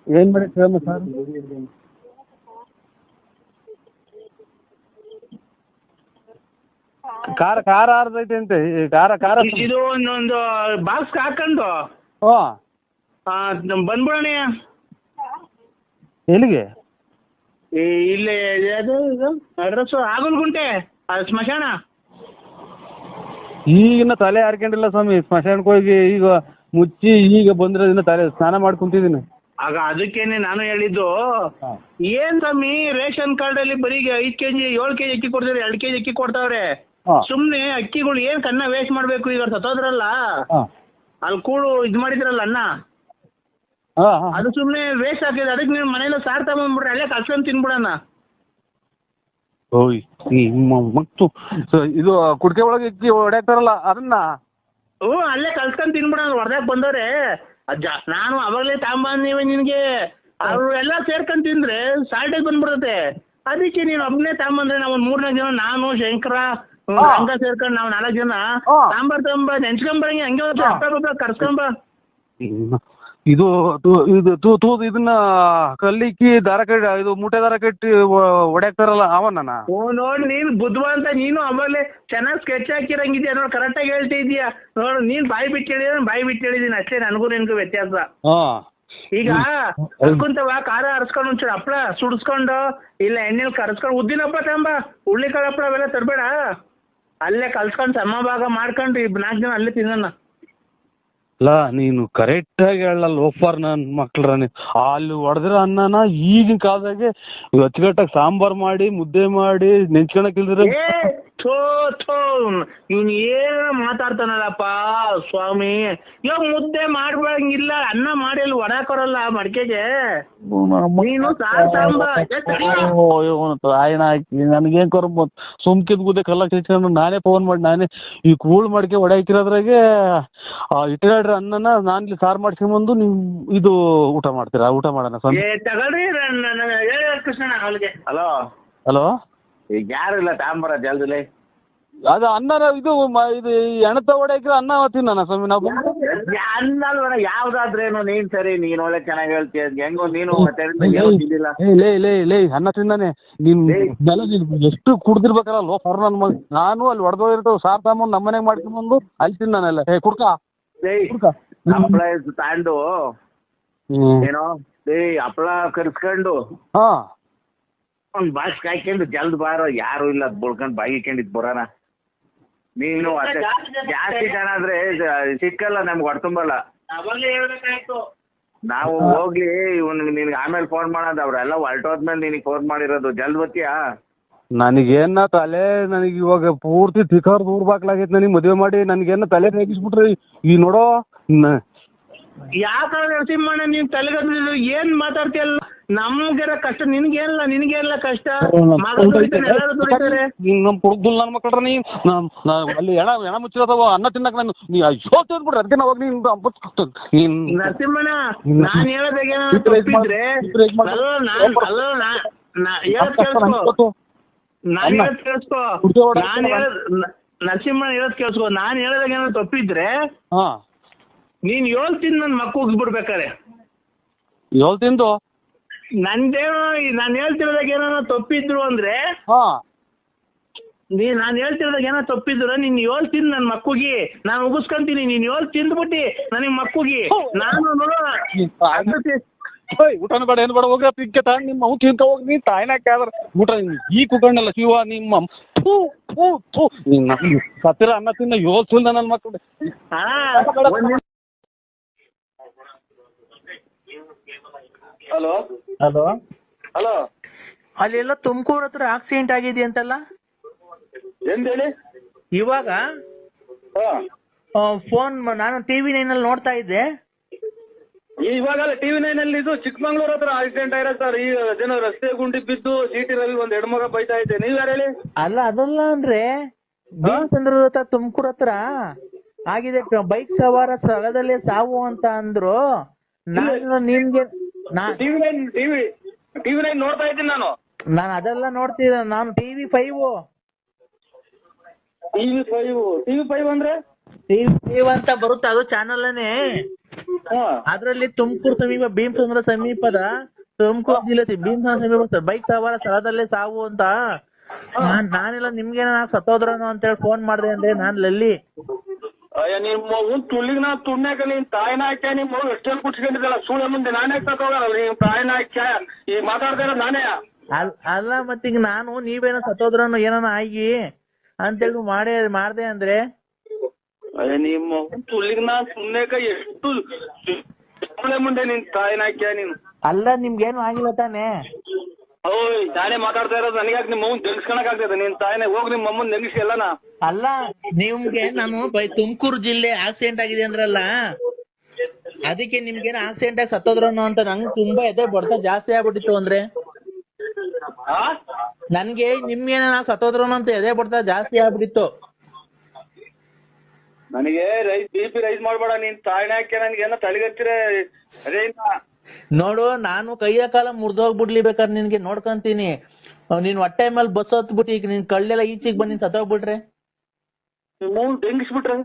ಏನ್ ಮಾಡಿ ಸಾರು? ಖಾರ ಖಾರ ಆರ್ದೈತೆ ಅಂತೆ. ಖಾರ ಖಾರ ಇದು ಒಂದೊಂದು ಬಾಕ್ಸ್ ಹಾಕೊಂಡು ಬಂದ್ಬಿಡೋಣ. ಎಲ್ಲಿಗೆ? ಇಲ್ಲಿ ಅದು ಅಡ್ರೆಸ್ ಆಗಲ್ಗುಂಟೆ ಸ್ಮಶಾನ. ಈಗಿನ ತಲೆ ಹಾರ್ಕೊಂಡಿಲ್ಲ ಸ್ವಾಮಿ, ಸ್ಮಶಾನಕ್ಕೆ ಹೋಗಿ ಈಗ ಮುಚ್ಚಿ ಈಗ ಬಂದಿರೋದಿನ ತಲೆ ಸ್ನಾನ ಮಾಡ್ಕೊಂತಿದ್ದೀನಿ. ಆಗ ಅದಕ್ಕೇನೆ ನಾನು ಹೇಳಿದ್ದು, ಏನ್ ಸ್ವಾಮಿ ರೇಷನ್ ಕಾರ್ಡ್ ಅಲ್ಲಿ ಬರೀ 5 kg 7 kg ಅಕ್ಕಿ ಕೊಡ್ತಾರೆ, 2 kg ಅಕ್ಕಿ ಕೊಡ್ತಾವ್ರೆ. ಸುಮ್ನೆ ಅಕ್ಕಿಗಳು ಏನ್ ಕನ್ನ ವೇಸ್ಟ್ ಮಾಡ್ಬೇಕು? ಈಗ ಸತ್ತೋದ್ರಲ್ಲ ಅಲ್ಲಿ ಕೂಡು ಇದ್ ಮಾಡಿದ್ರಲ್ಲ ಅನ್ನ, ಅದು ಸುಮ್ನೆ ವೇಸ್ಟ್ ಆಗ್ತದೆ. ಅದಕ್ಕೆ ನೀವು ಮನೇಲಿ ಸಾರ್ ತಗೊಂಡ್ಬಿಡ್ರಿ, ಅಲ್ಲೇ ಕಲ್ಸ್ಕೊಂಡ್ ತಿನ್ಬಿಡಣ. ಓಯ್ ಮತ್ತು ಇದು ಕುಡ್ಕೆ ಒಳಗೆ ಅಕ್ಕಿ ಹೊಡ್ಯಾಕ್ತಾರಲ್ಲ ಅದನ್ನ ಅಲ್ಲೇ ಕಲ್ಸ್ಕೊಂಡ್ ತಿನ್ಬಿಡಣ. ಹೊರದಾಗ ಬಂದವ್ರೆ ನಾನು ಅವಾಗಲೇ ತಗೊಂಬಂದಿವೆ ನಿನ್ಗೆ. ಅವ್ರು ಎಲ್ಲ ಸೇರ್ಕೊಂಡ್ ತಿಂದ್ರೆ ಸಾಲ್ಟೇಜ್ ಬಂದ್ಬಿಡ್ತತೆ. ಅದಕ್ಕೆ ನೀನು ಒಬ್ಬನೇ ತಗೊಂಬಂದ್ರೆ ನಾವು 3-4 ಜನ, ನಾನು ಶಂಕರ ಹಂಗ ಸೇರ್ಕೊಂಡ್ ನಾವು 4 ಜನ ತಗೊಂಬ ನೆಂಚ್ಕೊಂಬರಂಗೆ ಹಂಗೆ ಕರ್ಸ್ಕೊಂಬ. ಇದು ಇದನ್ನ ಕಲ್ಲಿಕ್ಕಿ ದಾರ ಕಟ್ಟಿ ಇದು ಮೂಟೆ ದಾರ ಕಟ್ಟಿ ಹೊಡ್ಯಾಕ್ತಾರಲ್ಲ ಅವನ್ನ ನೋಡ್ ನೀನ್ ಬುದ್ಧಿವಂತ. ನೀನು ಅವಾಗಲೇ ಚೆನ್ನಾಗಿ ಸ್ಕೆಚ್ ಹಾಕಿರಂಗಿದ್ಯಾ ನೋಡ್, ಕರೆಕ್ಟ್ ಆಗಿ ಹೇಳ್ತಾ ಇದೀಯಾ ನೋಡು. ನೀನ್ ಬಾಯಿ ಬಿಟ್ಟು ಹೇಳಿದ್ರೆ ಬಾಯಿ ಬಿಟ್ಟು ಹೇಳಿದೀನಿ ಅಷ್ಟೇ, ನನಗೂ ನಿನ್ಗೂ ವ್ಯತ್ಯಾಸ. ಈಗ ಕರ್ಕೊಂತವ ಖಾರ ಹರಿಸ್ಕೊಂಡು ಒಂಚೂರು ಹಪ್ಪಳ ಸುಡಿಸ್ಕೊಂಡು ಇಲ್ಲ ಎಣ್ಣೆಲಿ ಕರ್ಸ್ಕೊಂಡು ಉದ್ದಿನ ಹಪ್ಪಳ ತಗೊಂಬ, ಹುಳ್ಳಿಕಾಳು ಹಪ್ಪಳ ಅವೆಲ್ಲ ತರಬೇಡ. ಅಲ್ಲೇ ಕಲ್ಸ್ಕೊಂಡು ಸಮಭಾಗ ಮಾಡ್ಕೊಂಡು 4 ಜನ ಅಲ್ಲೇ ತಿನ್ನೋಣ. ಅಲ್ಲ ನೀನು ಕರೆಕ್ಟ್ ಆಗಿ ಹೇಳಲ್ಲ ಲೋಫರ್ ನನ್ ಮಕ್ಳ್ರ. ಅಲ್ಲಿ ಹೊಡೆದಿರೋ ಅನ್ನನ ಈಗಿನ ಕಾಲದಾಗೆ ಅಚ್ಚುಕಟ್ಟಾಗಿ ಸಾಂಬಾರ್ ಮಾಡಿ ಮುದ್ದೆ ಮಾಡಿ ನೆಂಚ್ಕೊಳಕ್ ಇಲ್ದಿರ ಇವ್ನು ಏನ ಮಾತಾಡ್ತಾನಲ್ಲಪ್ಪ ಸ್ವಾಮಿ. ಇವಾಗ ಮುದ್ದೆ ಮಾಡ್ಬಂಗಿಲ್ಲ, ಅನ್ನ ಮಾಡಿ ಅಲ್ಲಿ ಹೊಡಾಕೊರಲ್ಲ ಮಡಿಕೆಗೆ. ನೀನು ಆಯ್ನ ಹಾಕಿ ನನಗೇನ್ ಕೊರ ಸುಮ್ಕಿದ್ ಗುದ್ದೆ ಕಲ್ಲ ಚಚ್ಕೊಂಡು ನಾನೇ ಫೋನ್ ಮಾಡಿ ನಾನೇ ಈ ಕೂಳ್ ಮಡಿಕೆ ಹೊಡ್ಯಾಕಿರೋದ್ರಾಗೆ ಇಟ್ಟಾಡ್ರಿ ಅನ್ನನ ನಾನ್ ಸಾರು ಮಾಡ್ಸ್ಕೊಂಬಂದು ನೀವು ಇದು ಊಟ ಮಾಡ್ತೀರಾ? ಊಟ ಮಾಡೋಣ ತಗೊಳ್ರಿ ಕೃಷ್ಣಣ್ಣ ಅವಳಿಗೆ. ಹಲೋ ಹಲೋ, ಈಗ ಯಾರು ಇಲ್ಲ ತಾಂಬರ ಜಲ್ದಿಲೆ. ಅದು ಅನ್ನ ಇದು ಇದು ಎಣತ ಹೊಡ್ಯಾಕಿರೋ ಅನ್ನ ತಿನ್ನ ಸ್ವಾಮಿ ನಾವು. ಅನ್ನಲ್ವಣ ಯಾವ್ದಾದ್ರೇನು ನೀನ್ ಸರಿ, ನೀನ್ ಒಳ್ಳೆ ಚೆನ್ನಾಗಿ ಹೇಳ್ತೀಯ. ಹೆಂಗೋ ನೀನು ಲೇ ಅನ್ನ ತಿಂದಾನೆ ನೀನ್ ಎಷ್ಟು ಕುಡ್ದಿರ್ಬೇಕಲ್ಲ ಲೋಫರ್ ನನ್ ಮಗ. ನಾನು ಅಲ್ಲಿ ಹೊಡೆದೋಗಿರ್ತಾವ ಸಾರ್ ತಗೊಂಬಂದು ನಮ್ಮ ಮನೆಗೆ ಮಾಡ್ಕೊಂಬಂದು ಅಲ್ಲಿ ತಿಂದಾನೆಲ್ಲ. ಕುಡ್ಕ ಹಪ್ಪಳ ತಾಂಡು ಏನೋ ಹಪ್ಪಳ ಕರ್ಸ್ಕೊಂಡು ಒಂದ್ ಬಾಕ್ಸ್ ಹಾಕೊಂಡು ಜಲ್ದ್ ಬಾರೋ, ಯಾರು ಇಲ್ಲ ಬಳ್ಕೊಂಡ್ ಬಾಯಿ ಹಾಕೊಂಡಿದ್ ಬರೋಣ. ನೀನು ಜಾಸ್ತಿ ಜನ ಆದ್ರೆ ಸಿಕ್ಕಲ್ಲ, ನಮ್ಗೆ ಹೊಡ್ತುಂಬಲ್ಲ. ನಾವು ಹೋಗ್ಲಿ ನಿನ್ಗೆ ಆಮೇಲೆ ಫೋನ್ ಮಾಡೋದು, ಅವ್ರೆಲ್ಲ ಹೊರಟೋದ್ಮೇಲೆ ನಿನಗೆ ಫೋನ್ ಮಾಡಿರೋದು. ಜಲ್ದ್ ಬತ್ತೀಯಾ? ನನಗೇನ ತಲೆ ನನಗೆ ಇವಾಗ ಪೂರ್ತಿ ತಿಕಾರ್ ದೂರ ಬಾಕ್ಲಾಗೈತೆ. ನನಗೆ ಮದುವೆ ಮಾಡಿ ನನಗೇನ ತಲೆ ರೇಗಿಸ್ಬಿಟ್ರಿ ಈ ನೋಡೋ. ಯಾಕ ನರಸಿಂಹಣ್ಣ ನೀನ್ ತಲೆಗದ್ದಿಲ್ಲ, ಏನ್ ಮಾತಾಡ್ತೀಯಲ್ಲ? ನಮ್ಗೆಲ್ಲ ಕಷ್ಟ, ನಿನ್ಗೇನಿಲ್ಲ ಕಷ್ಟ. ನಮ್ ಕುಡ್ದುಲ್ ನನ್ ಮಕ್ಕಳ್ರ ನೀ ಅಲ್ಲಿ ಎಣ ಮುಚ್ಚಿರದವ ಅನ್ನ ತಿನ್ನಕ್ ನಾನು ಅಯ್ಯೋ ತಿಂದ್ಬಿಡ್ರಿ. ಅದಕ್ಕೆ ನಾವು ನರಸಿಂಹಣ್ಣ ನಾನ್ ಹೇಳೋದಾಗೆ ನರಸಿಂಹಣ್ಣ ಹೇಳೋದ್ ಕೇಳಿಸ್ಕೊ. ನಾನ್ ಹೇಳೋದಾಗ ಏನಾದ್ರು ತಪ್ಪಿದ್ರೆ ನೀನ್ ಹೇಳ್ತೀನಿ ನನ್ ಮಕ್ಕ ಹೋಗ್ಬಿಡ್ಬೇಕಾರೆ. ಹೇಳ್ತಿಂದು ನಂದೇನೋ ನಾನ್ ಹೇಳ್ತಿರೋದಾಗ ಏನಾರ ತಪ್ಪಿದ್ರು ಅಂದ್ರೆ ನಾನ್ ಹೇಳ್ತಿರೋದಾಗ ಏನೋ ತಪ್ಪಿದ್ರು ನೀನ್ ಹೇಳ್ತೀನಿ ನನ್ ಮಕ್ಕಳಿಗೆ ನಾನು ಉಗಿಸ್ಕೊಂತೀನಿ. ನೀನ್ ತಿಂದ್ಬಿಟ್ಟಿ ನನಗ್ ಮಕ್ಕಳಿಗೆ ನಾನು ನೋಡೋ ಊಟನ ಬೇಡ ಏನು ಬೇಡ ಹೋಗ್ರ ಪಿಕ್ಕೆ ತಗೊಂಡು ನಿಮ್ಮ ಅವು ತಿಂತ ಹೋಗಿ ನೀನ್ ತಾಯಿನ ಕೇಳಿದ್ರೆ ಊಟ ಈ ಕುಕೊಂಡಲ್ಲ ಶಿವ ನಿಮ್ಮ ಸತ್ತಿರ ಅನ್ನ ತಿನ್ನ ಯೋಚಿಲ್ಲ ನನ್ನ ಮಕ್ಕಳು. ಹಲೋ ಹಲೋ ಹಲೋ ಅಲ್ಲೆಲ್ಲ ತುಮಕೂರು ಹತ್ರ ಆಕ್ಸಿಡೆಂಟ್ ಆಗಿದೆಯಂತಲ್ಲ ಎಂದೇಳಿ? ಇವಾಗ ಫೋನ್ ನಾನು TV9 ಅಲ್ಲಿ ನೋಡ್ತಾ ಇದ್ದೆ. ಇವಾಗಲ್ಲ TV9 ಅಲ್ಲಿ ಇದು ಚಿಕ್ಕಮಂಗ್ಳೂರ್ ಹತ್ರ ಆಕ್ಸಿಡೆಂಟ್ ಆಗಿರೋದು ಸರ್. ಈ ಜನ ರಸ್ತೆ ಗುಂಡಿ ಬಿದ್ದು ಸಿಟಿ ರವಿ ಒಂದ್ ಹೆಣ್ಮಗ ಬೈತಾ ಇದ್ದೆ. ನೀವ್ ಯಾರು ಹೇಳಿ? ಅಲ್ಲ ಅದಲ್ಲ ಅಂದ್ರೆ ಭೀಮಸಂದ್ರದ ಹತ್ರ ತುಮಕೂರು ಹತ್ರ ಆಗಿದೆ, ಬೈಕ್ ಸವಾರ ಸ್ಥಳದಲ್ಲೇ ಸಾವು ಅಂತ ಅಂದ್ರು. ನಾನು ನಿಮ್ಗೆ TV9 ನೋಡ್ತಾ ಇದ್ದೀನಿ ನಾನು ಅದೆಲ್ಲ ನೋಡ್ತಿದ್ದೆ. ನಾನು TV5 ಅಂದ್ರೆ TV5 ಅಂತ ಬರುತ್ತೆ, ಅದು ಚಾನಲ್ನೇ. ಅದ್ರಲ್ಲಿ ತುಮಕೂರು ಸಮೀಪ ಭೀಮಸಂದ್ರ ಸಮೀಪದ ತುಮಕೂರು ಜಿಲ್ಲೆ ಭೀಮಸಂದ್ರ ಸಮೀಪ ಬೈಕ್ ಸವಾರ ಸ್ಥಳದಲ್ಲೇ ಸಾವು ಅಂತ. ನಾನೆಲ್ಲ ನಿಮ್ಗೇನ ಸತ್ತೋದ್ರನು ಅಂತ ಹೇಳಿ ಫೋನ್ ಮಾಡ್ದೆ ಅಂದ್ರೆ ನಾನ್ ಲಲ್ಲಿ. ನಿಮ್ಮ ತುಳ್ಳಿಗ್ ನಾ ತುಣ್ಣಾಕ ನೀನ್ ತಾಯಿನ ಹಾಕ್ಯ ನಿಮ್ ಮಗು ಎಷ್ಟೆಲ್ಲ ಕುಟ್ಸ್ಕೊಂಡಿದ್ದಲ್ಲ ಸುಳ್ಳ ಮುಂದೆ ನಾನೇ ತಗೋಗಲ್ಲ. ನೀವ್ ತಾಯಿನ ಹಾಕ್ಯ ಈಗ ಮಾತಾಡ್ತಾ ಇರೋದು ನಾನೇ. ಅಲ್ಲ ಮತ್ತೀಗ ನಾನು ನೀವೇನೋ ಸತ್ತೋದ್ರನು ಏನೋ ಆಗಿ ಅಂತೇಳಿ ಮಾಡ್ದೆ ಅಂದ್ರೆ ನಿಮ್ಮ ತುಳ್ಳಿಗ್ ನಾ ತುಣ್ಣಾಕ ಎಷ್ಟು ಸುಳ್ಳ ಮುಂದೆ ನಿನ್ ತಾಯಿನ ಹಾಕ್ಯ ನೀನು. ಅಲ್ಲ ನಿಮ್ಗೇನು ಆಗಿಲ್ಲ ತಾನೇ? ಓಯ್ ನಾನೇ ಮಾತಾಡ್ತಾ ಇರೋದು. ನನಗಾಕ ನಿಮ್ಮ ಮಗನ್ ನೆನ್ಸ್ಕೊಳಕ್ ಆಗ್ತದೆ. ನಿನ್ ತಾಯಿನ ಹೋಗಿ ನಿಮ್ಮ ಅಮ್ಮನ್ ನೆನ್ಸಿ ಎಲ್ಲನಾ. ಅಲ್ಲ ನಿಮ್ಗೆ ನಾನು ತುಮಕೂರು ಜಿಲ್ಲೆ ಆಕ್ಸಿಡೆಂಟ್ ಆಗಿದೆ ಅಂದ್ರಲ್ಲ, ಅದಕ್ಕೆ ನಿಮ್ಗೇನು ಆಕ್ಸಿಡೆಂಟ್ ಆಗಿ ಸತ್ತೋದ್ರನು ಅಂತ ನಂಗೆ ತುಂಬಾ ಎದೆ ಬಡ್ತ ಜಾಸ್ತಿ ಆಗ್ಬಿಟ್ಟಿತ್ತು. ಅಂದ್ರೆ ನನ್ಗೆ ನಿಮ್ಗೇನ ಸತ್ತೋದ್ರನು ಅಂತ ಎದೆ ಬಡ್ತ ಜಾಸ್ತಿ ಆಗ್ಬಿಟ್ಟಿತ್ತು. ನನಗೆ BP ರೈಸ್ ಮಾಡ್ಬೇಡ. ನೀನ್ ತಾಯಿನ ಹಾಕ್ಯ ನನ್ಗೇನೋ ತಲೆಗತ್ತಿರ ಅದೇ ನೋಡು, ನಾನು ಕೈಯ ಕಾಲ ಮುರ್ದೋಗ್ಬಿಡ್ಲಿ ಬೇಕಾದ್ರೆ ನಿನ್ಗೆ ನೋಡ್ಕೊಂತೀನಿ. ನೀನ್ ಹೊಟ್ಟೆ ಮೇಲೆ ಬಸ್ ಹತ್ಬಿಟ್ಟು ಈಗ ನಿನ್ ಕಳ್ಳೆಲ್ಲ ಈಚೆಗೆ ಬಂದು ಸತ್ತೋಗ್ಬಿಟ್ರೆ ತೆಂಗಿಸ್ಬಿಟ್ರೆ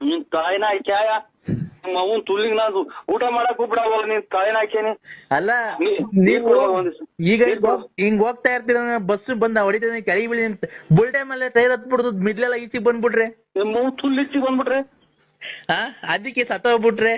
ನಿನ್ ತಾಯಿನ ಹಾಕ್ಯಾಯ ನಿಮ್ಮ ಅವನ್ ತುಳ್ಳಿಗ್ ನಾನು ಊಟ ಮಾಡಕ್ ಹೋಗ್ಬಿಡವಲ್ಲ. ನೀನ್ ತಾಯಿನ ಹಾಕ್ಯಾನಿ. ಅಲ್ಲ ಈಗ ಹಿಂಗ್ ಹೋಗ್ತಾ ಇರ್ತೀರ, ಬಸ್ ಬಂದ ಹೊಡಿತೀನಿ ಕೆಳಗೆ ಬೀಳಿ ಬುಲ್ಟೆ ಮೇಲೆ ಟೈರ್ ಹತ್ಬಿಡ್ದು ಮಿಡ್ಲೆಲ್ಲ ಈಚೆಗೆ ಬಂದ್ಬಿಟ್ರೆ ನಿಮ್ಮ ತುಳ್ಳಿಚ್ಚಿಗೆ ಬಂದ್ಬಿಟ್ರೆ ಅದಕ್ಕೆ ಸತ್ತೋಗ್ಬಿಟ್ರೆ